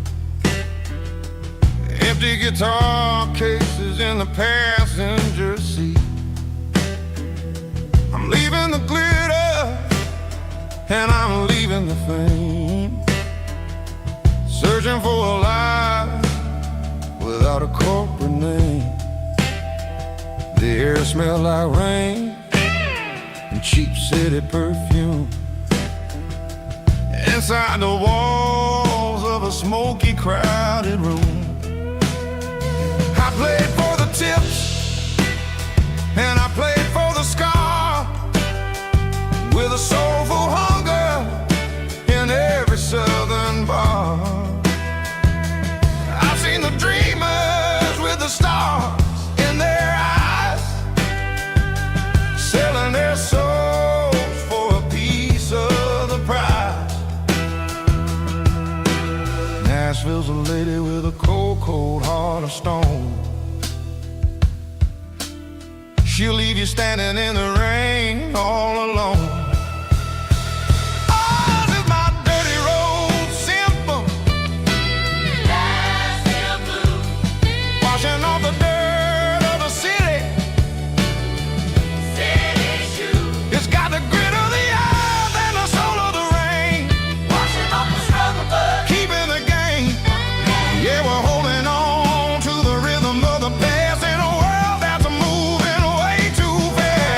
[SPEAKER 3] empty guitar cases in the passenger seat. I'm leaving the glitter and I'm leaving the fame, searching for a life without a corporate name.
[SPEAKER 4] air smelled like rain and cheap city perfume. Inside the walls of a smoky, crowded room, I played for the tips and I played for the scar, with a soulful hunger in every southern bar. I've seen the dreamers with the stars in their eyes, selling their souls for a piece of the prize. Nashville's a lady with a cold, cold heart of stone. She'll leave you standing in the rain all alone. Oh, this is my dirty road symphony, Nashville blues, washing off the dirt of the city, city shoes. It's got the grit of the earth and the soul of the rain, washing off the struggle bug, keeping the game. Yeah, we're holding on to the rhythm of the past in a world that's moving way too fast.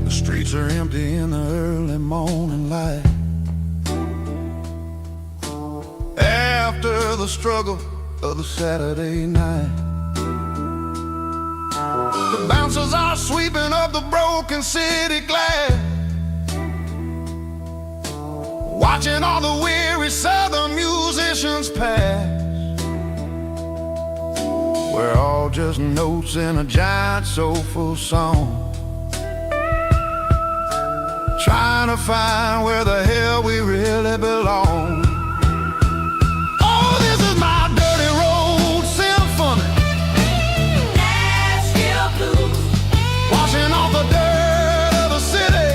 [SPEAKER 4] The streets are empty in the early morning light, after the struggle of the Saturday night. The bouncers are sweeping up the broken city glass, watching all the weary southern musicians pass. We're all just notes in a giant soulful song, trying to find where the hell we really belong. Oh, this is my dirty road symphony, Nashville blues, washing off the dirt of the city,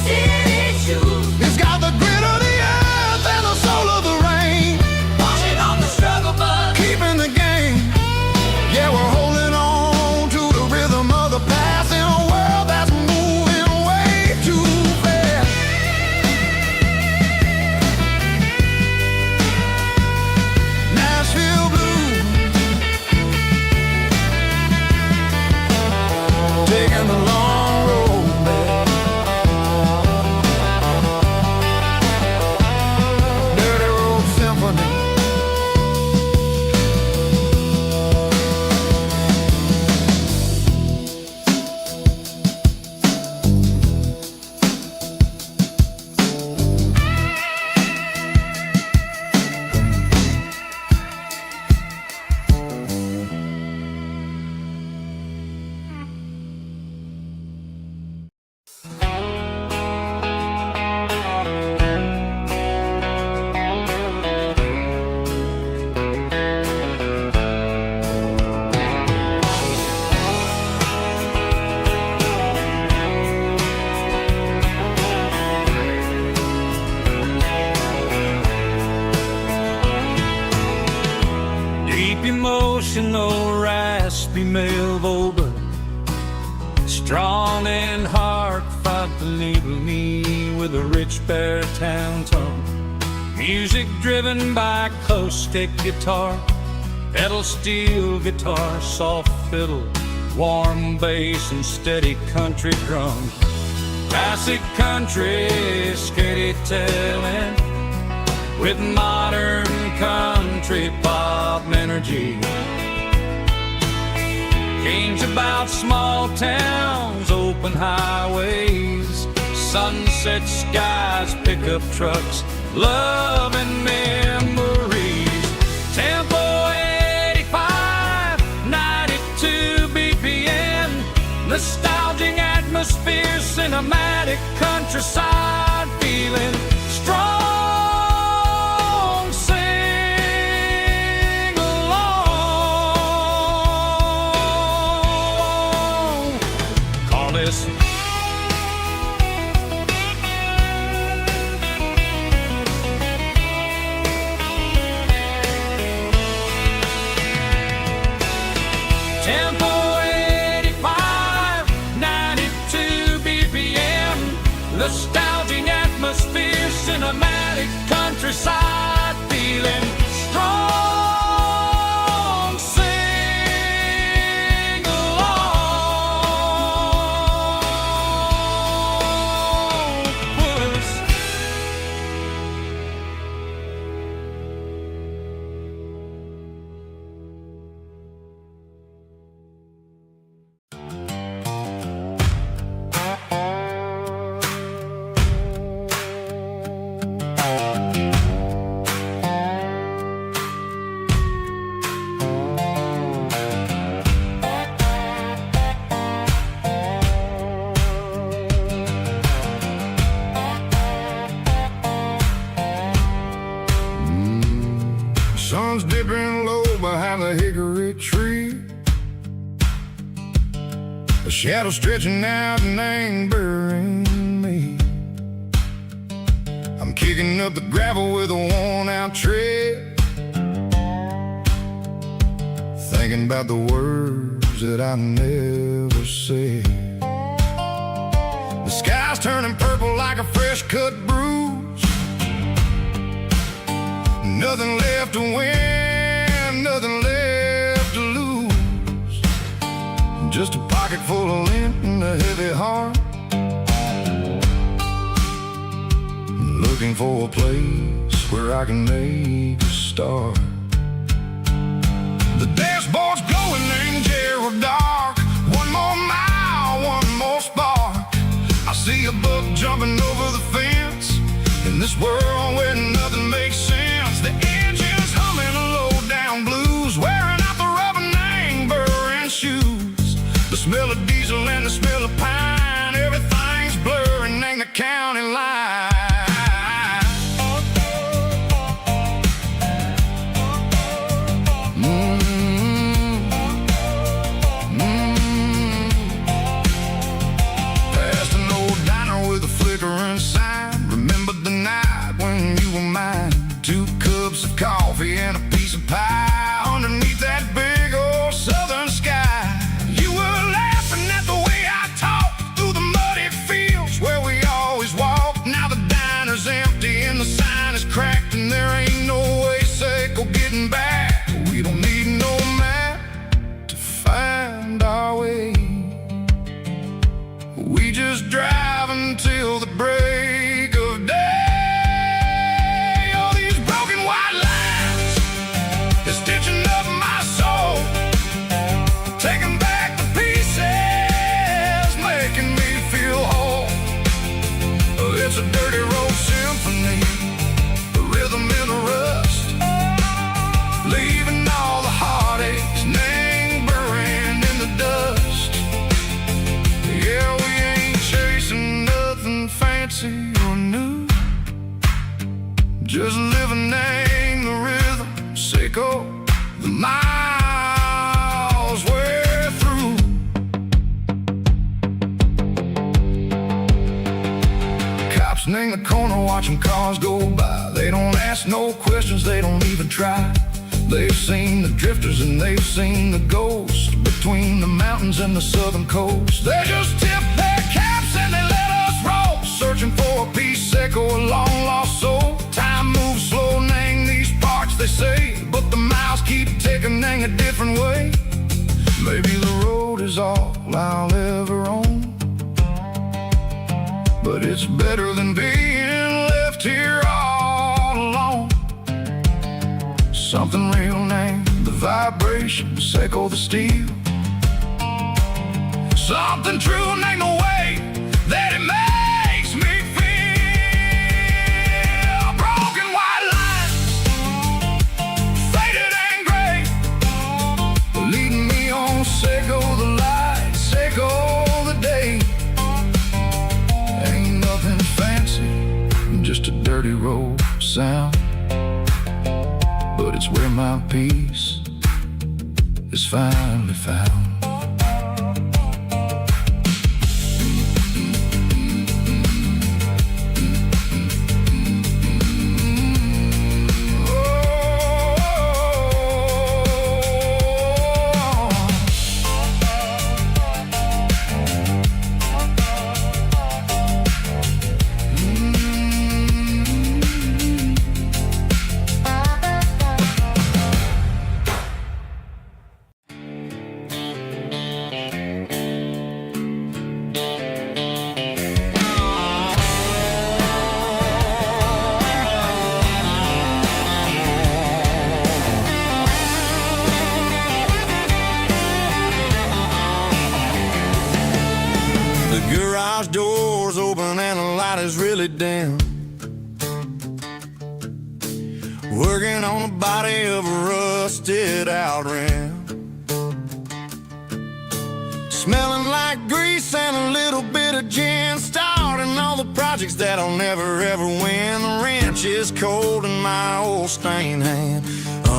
[SPEAKER 4] city shoes. It's got the grit of the earth and the soul of the rain, washing off the struggle bug, keeping the game. Yeah, we're holding on to the rhythm of the past in a world that's moving way too fast. Nashville blues, taking the long road back. Dirty road symphony.
[SPEAKER 3] Deep emotional, raspy male vocal, strong in heart, fight to label me with a rich baritone tone. Music driven by close stick guitar, pedal steel guitar, soft fiddle, warm bass and steady country drums. Classic country storytelling with modern country pop energy. Games about small towns, open highways, sunset skies, pickup trucks, love and memories. Tempo 85, 92 BPM, nostalgic atmosphere, cinematic countryside feeling, strong, sing along. Call this
[SPEAKER 1] sun's dipping low behind the hickory tree. A shadow stretching out and angering me. I'm kicking up the gravel with a worn-out tread, thinking about the words that I never said. The sky's turning purple like a fresh-cut bruise. Nothing left to win, nothing left to lose. Just a pocket full of lint and a heavy heart, looking for a place where I can make a start. The dashboard's glowing in Gerald dark. One more mile, one more spark. I see a buck jumping over the fence in this world where nothing makes sense. The engine's humming a low-down blues, wearing out the rubber name, burring shoes. The smell of diesel and the smell of pine, everything's blurring, ain't the county line. Coffee and a piece of pie underneath that big old southern sky. You were laughing at the way I talked through the muddy fields where we always walked. Now the diner's empty and the sign is cracked, and there ain't no way safe of getting back. We don't need no map to find our way. We just drive until the break of day. Stitching up my soul, taking back the pieces, making me feel whole. It's a dirty road symphony, the rhythm in the rust, leaving all the heartaches lingering in the dust. Yeah, we ain't chasing nothing fancy or new, just living in the rhythm. Sicko, the miles we're through. Cops in the corner watching cars go by. They don't ask no questions, they don't even try. They've seen the drifters and they've seen the ghosts between the mountains and the southern coast. They just tip their caps and they let us roll, searching for a piece Seco, a long lost soul. Time moves slow, nang these parts they say, but the miles keep ticking a different way. Maybe the road is all I'll ever own, but it's better than being left here all alone. Something real named the vibration, Seco the steel. Something true named the way that it makes me feel. Broken white lines, faded and gray, leading me on. Seco the light, Seco the day. Ain't nothing fancy, just a dirty road sound, but it's where my peace is finally found.
[SPEAKER 3] The garage door's open and the light is really dim. Working on the body of a rusted out rim. Smelling like grease and a little bit of gin. Starting all the projects that I'll never ever win. The wrench is cold in my old stained hand.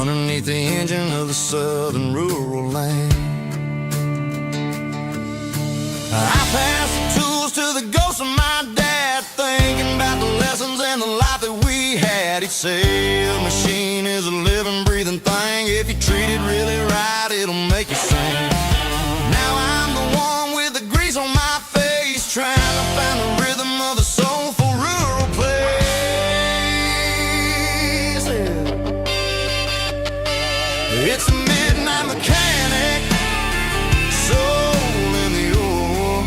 [SPEAKER 2] underneath the engine of the southern rural land. I pass the tools to the ghost of my dad, thinking about the lessons and the life that we had. He'd say a machine is a living, breathing thing. If you treat it really right, it'll make you sing. Now I'm the one with the grease on my face, trying to find the rhythm of the soulful rural place. It's a midnight mechanic, soul in the ore,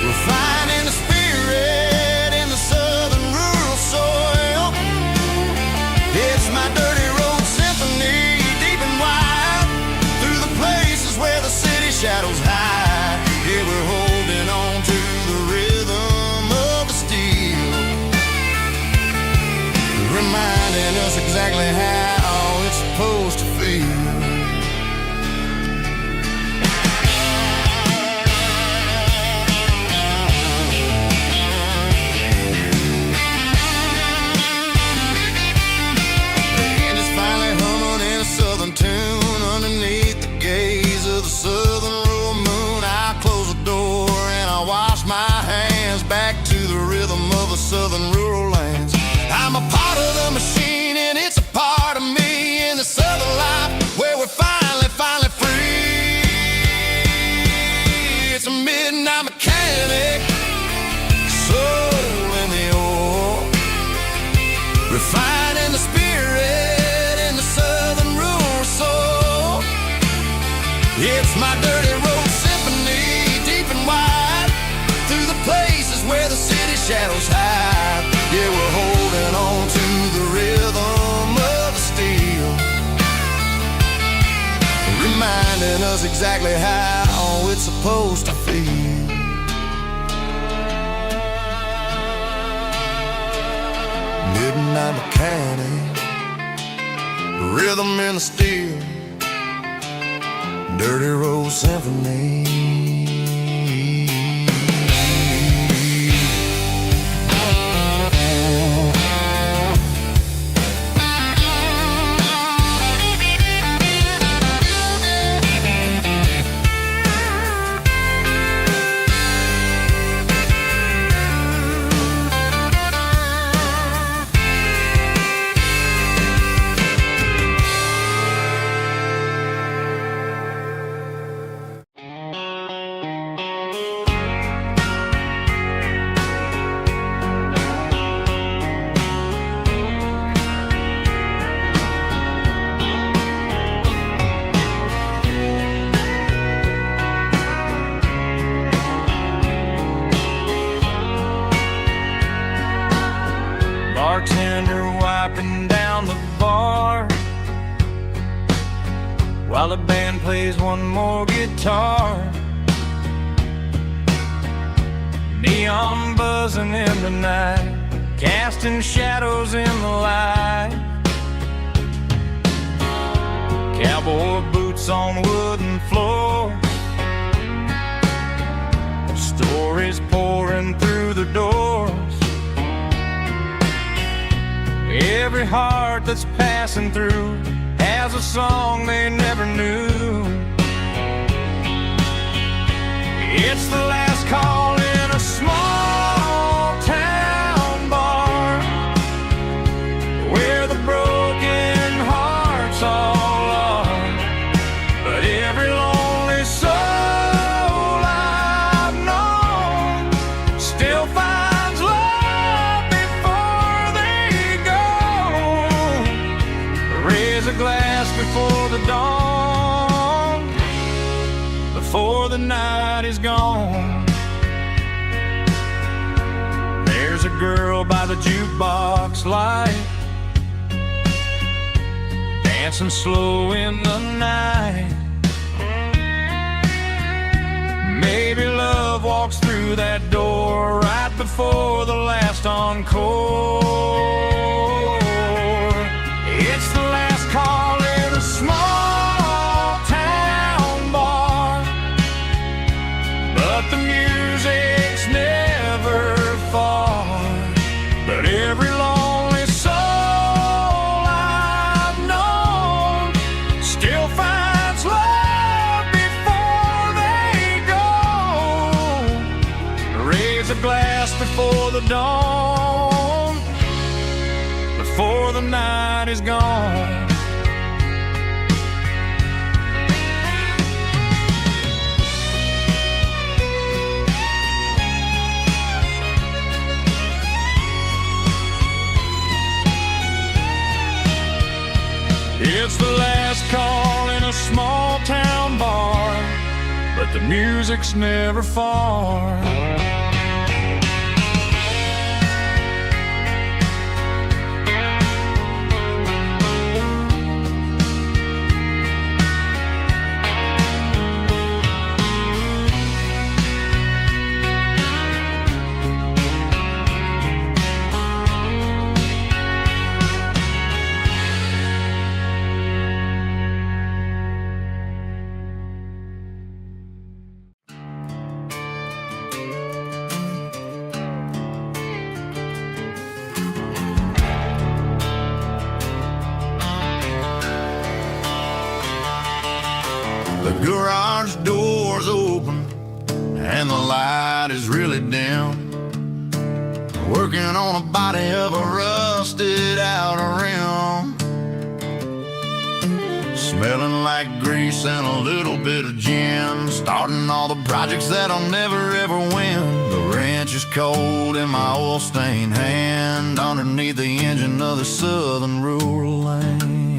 [SPEAKER 2] refining the spirit in the southern rural soil. It's my dirty road symphony, deep and wide, through the places where the city shadows hide. Yeah, we're holding on to the rhythm of the steel, reminding us exactly how it's supposed to feel. Tune underneath the gaze of the southern rural moon. I close the door and I wash my hands, back to the rhythm of the southern rural lands. I'm a part of the machine and it's a part of me, in the southern life where we're finally free. It's a midnight mechanic, soul in the ore, refining the spirit in the southern rural soul. It's my dirty road symphony, deep and wide, through the places where the city shadows hide. Yeah, we're holding on to the rhythm of the steel, reminding us exactly how it's supposed to feel. Midnight mechanic, rhythm in the steel, dirty road symphony.
[SPEAKER 3] Bartender wiping down the bar while the band plays one more guitar. Neon buzzing in the night, casting shadows in the light. Cowboy boots on wooden floors, stories pouring through the doors. Every heart that's passing through has a song they never knew. It's the last call in a small town bar, where the broken hearts all are. But every lonely soul I've known still finds love before they go. Raise a glass before the dawn, before the night is gone. There's a girl by the jukebox light, dancing slow in the night. Maybe love walks through that door right before the last encore. It's the last call in a small town bar, but the music's never far. But every lonely soul I've known light is gone. It's the last call in a small town bar, but the music's never far.
[SPEAKER 2] The garage door's open and the light is really dim. Working on a body of a rusted out rim. Smelling like grease and a little bit of gin. Starting all the projects that I'll never ever win. The wrench is cold in my oil-stained hand, underneath the engine of the southern rural land.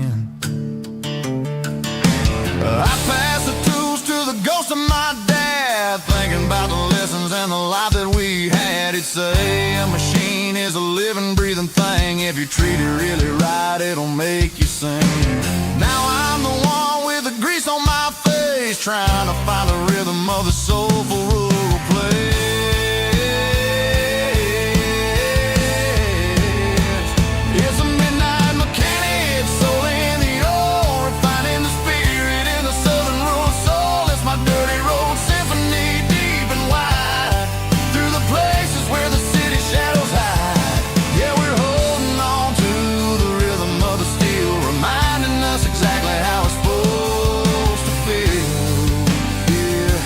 [SPEAKER 2] I pass the tools to the ghost of my dad, thinking about the lessons and the life that we had. He'd say a machine is a living, breathing thing. If you treat it really right, it'll make you sing. Now I'm the one with the grease on my face, trying to find the rhythm of the soulful rural place. It's a midnight mechanic, soul in the ore, refining the spirit in the southern rural soul. It's my dirty road symphony, deep and wide, through the places where the city shadows hide. Yeah, we're holding on to the rhythm of the steel, reminding us exactly how it's supposed to feel. Yeah.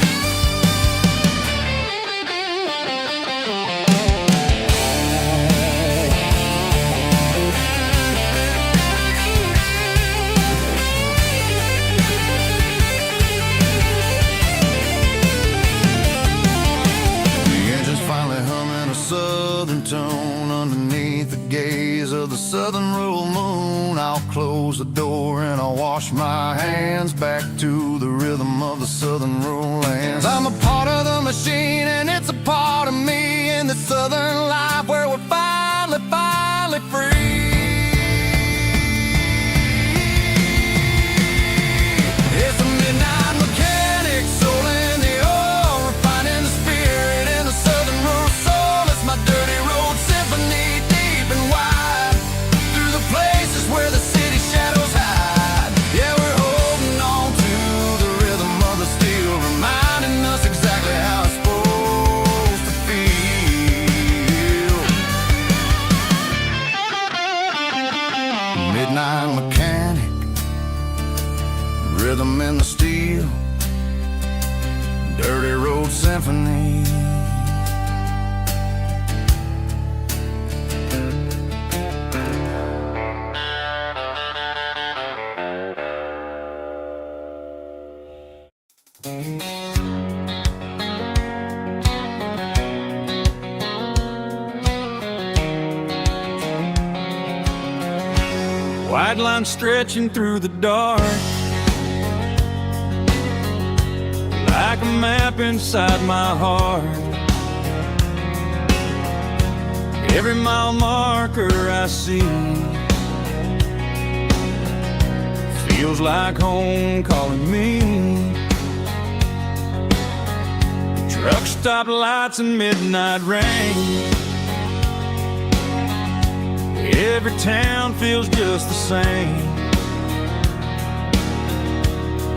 [SPEAKER 2] The engine's finally humming a southern tone underneath the gaze of the southern rural moon. I'll close the door and I'll wash my hands, back to the rhythm of the southern rural lands. I'm a part of the machine and it's a part of me, in the southern life where we're finally free. It's a midnight mechanic, soul in the ore, refining the spirit in the southern rural soul. It's my dirty road symphony, deep and wide, through the places where the city shadows hide. Yeah, we're holding on to the rhythm of the steel, reminding us exactly how it's supposed to feel. Midnight mechanic, rhythm in the steel, dirty road symphony.
[SPEAKER 3] White line stretching through the dark, like a map inside my heart. Every mile marker I see feels like home calling me. Truck stop lights and midnight rain, every town feels just the same.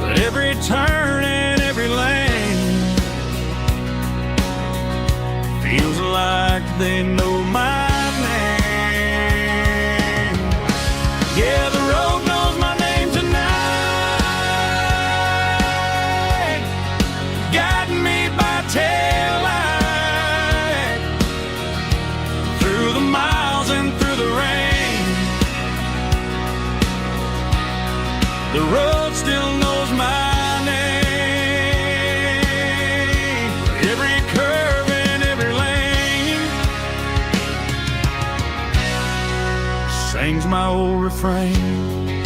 [SPEAKER 3] But every turn and every lane feels like they know my name. Yeah, the road knows my name tonight, guiding me by taillight, through the miles and through the rain. The road still knows my name. Every curve and every lane sings my old refrain.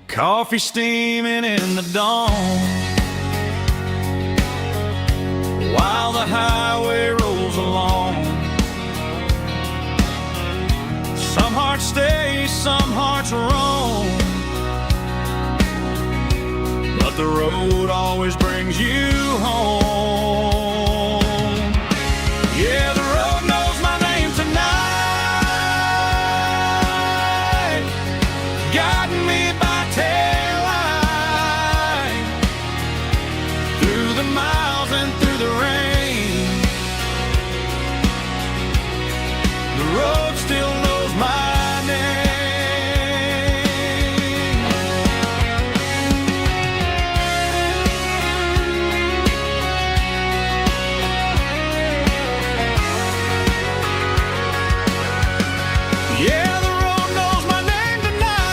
[SPEAKER 3] Coffee steaming in the dawn, while the highway rolls along. Some hearts stay, some hearts roam, but the road always brings you home. Yeah, the road knows my name tonight, guiding me by taillight, through the miles and through the rain. The road still knows my name. Yeah, the road knows my name tonight,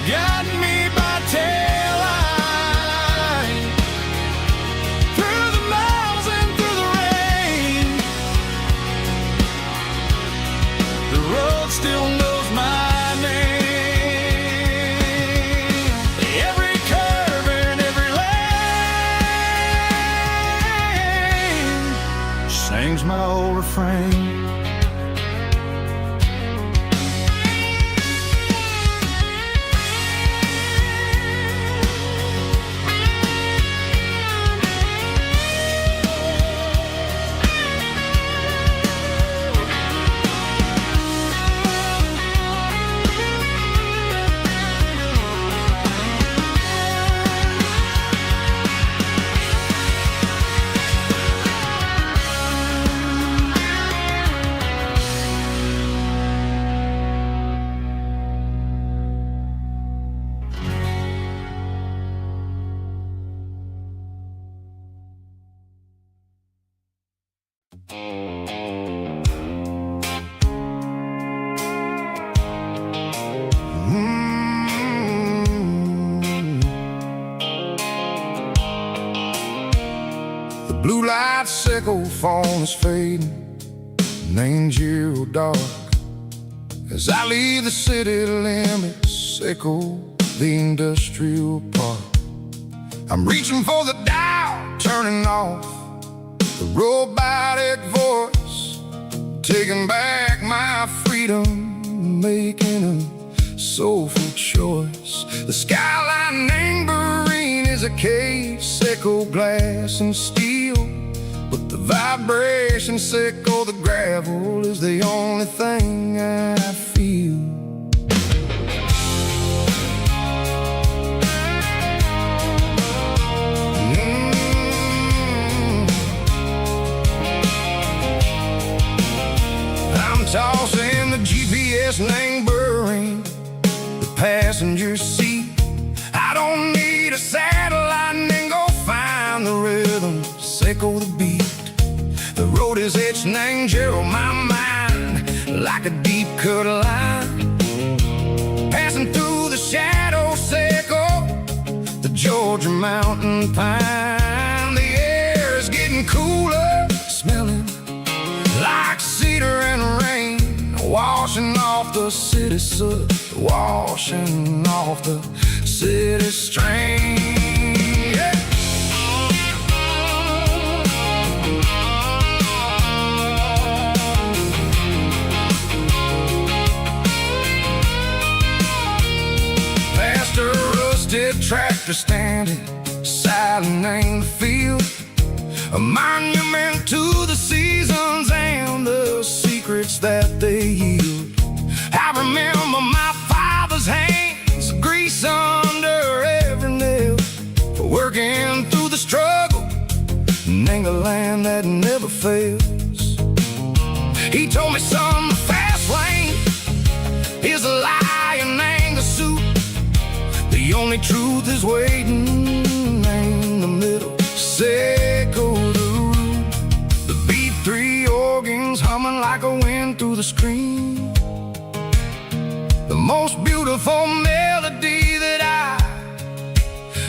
[SPEAKER 3] guiding me by taillight, through the miles and through the rain. The road still knows my name. Every curve and every lane sings my old refrain.
[SPEAKER 4] The blue light sickle phone is fading, named zero dark. As I leave the city limits, sickle the industrial park. I'm reaching for the dial, turning off the robotic voice, taking back my freedom, making a soulful choice. The skyline named Marine is a cage, sickle glass and steel, but the vibration sickle, the gravel is the only thing I feel. I'm tossing the GPS named Burring, the passenger seat. I don't need a satellite and go find the rhythm, sickle the beat. The road is etched named Gerald, my mind, like a deep cut line, passing through the shadow sickle, the Georgia mountain pine. The air is getting cooler, smelling like cedar and rain, washing off the city soot, washing off the city strain. Yeah. Past a rusted tractor standing, silent in the field, a monument to the seasons and the secrets that they yield. I remember my father's hands, grease under every nail, working through the struggle, name the land that never fails. He told me, son, the fast lane is a lie and ain't the suit. The only truth is waiting in the middle, sickle the root. The B3 organs humming like a wind through the screen.
[SPEAKER 1] the most beautiful melody that I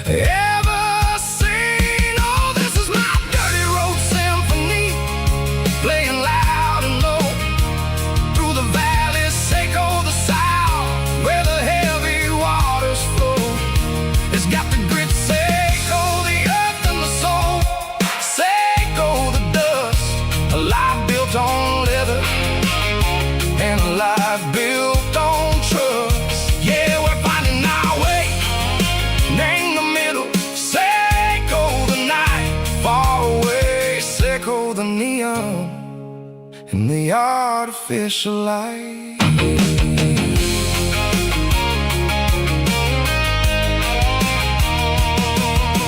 [SPEAKER 1] ever seen. Oh, this is my dirty road symphony, playing loud and low through the valleys, Seco the south, where the heavy waters flow. It's got the grit, Seco the earth and the soul, Seco the dust, a life built on leather and a life built on trust. Yeah, we're finding our way, name the middle, Seco the night, far away, Seco the neon, and the artificial light.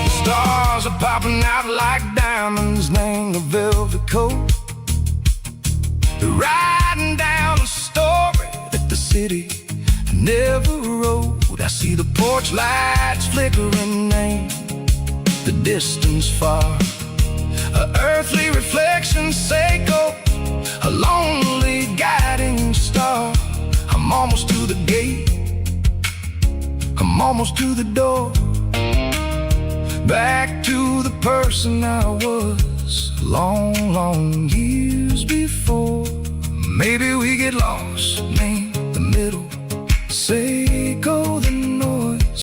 [SPEAKER 1] The stars are popping out like diamonds, name the velvet coat. They're riding down a story that the city never wrote. I see the porch lights flickering, name the distance far, a earthly reflection, Seco, a lonely guiding star. I'm almost to the gate, I'm almost to the door, back to the person I was long, long years before. Maybe we get lost, name the middle, Seco.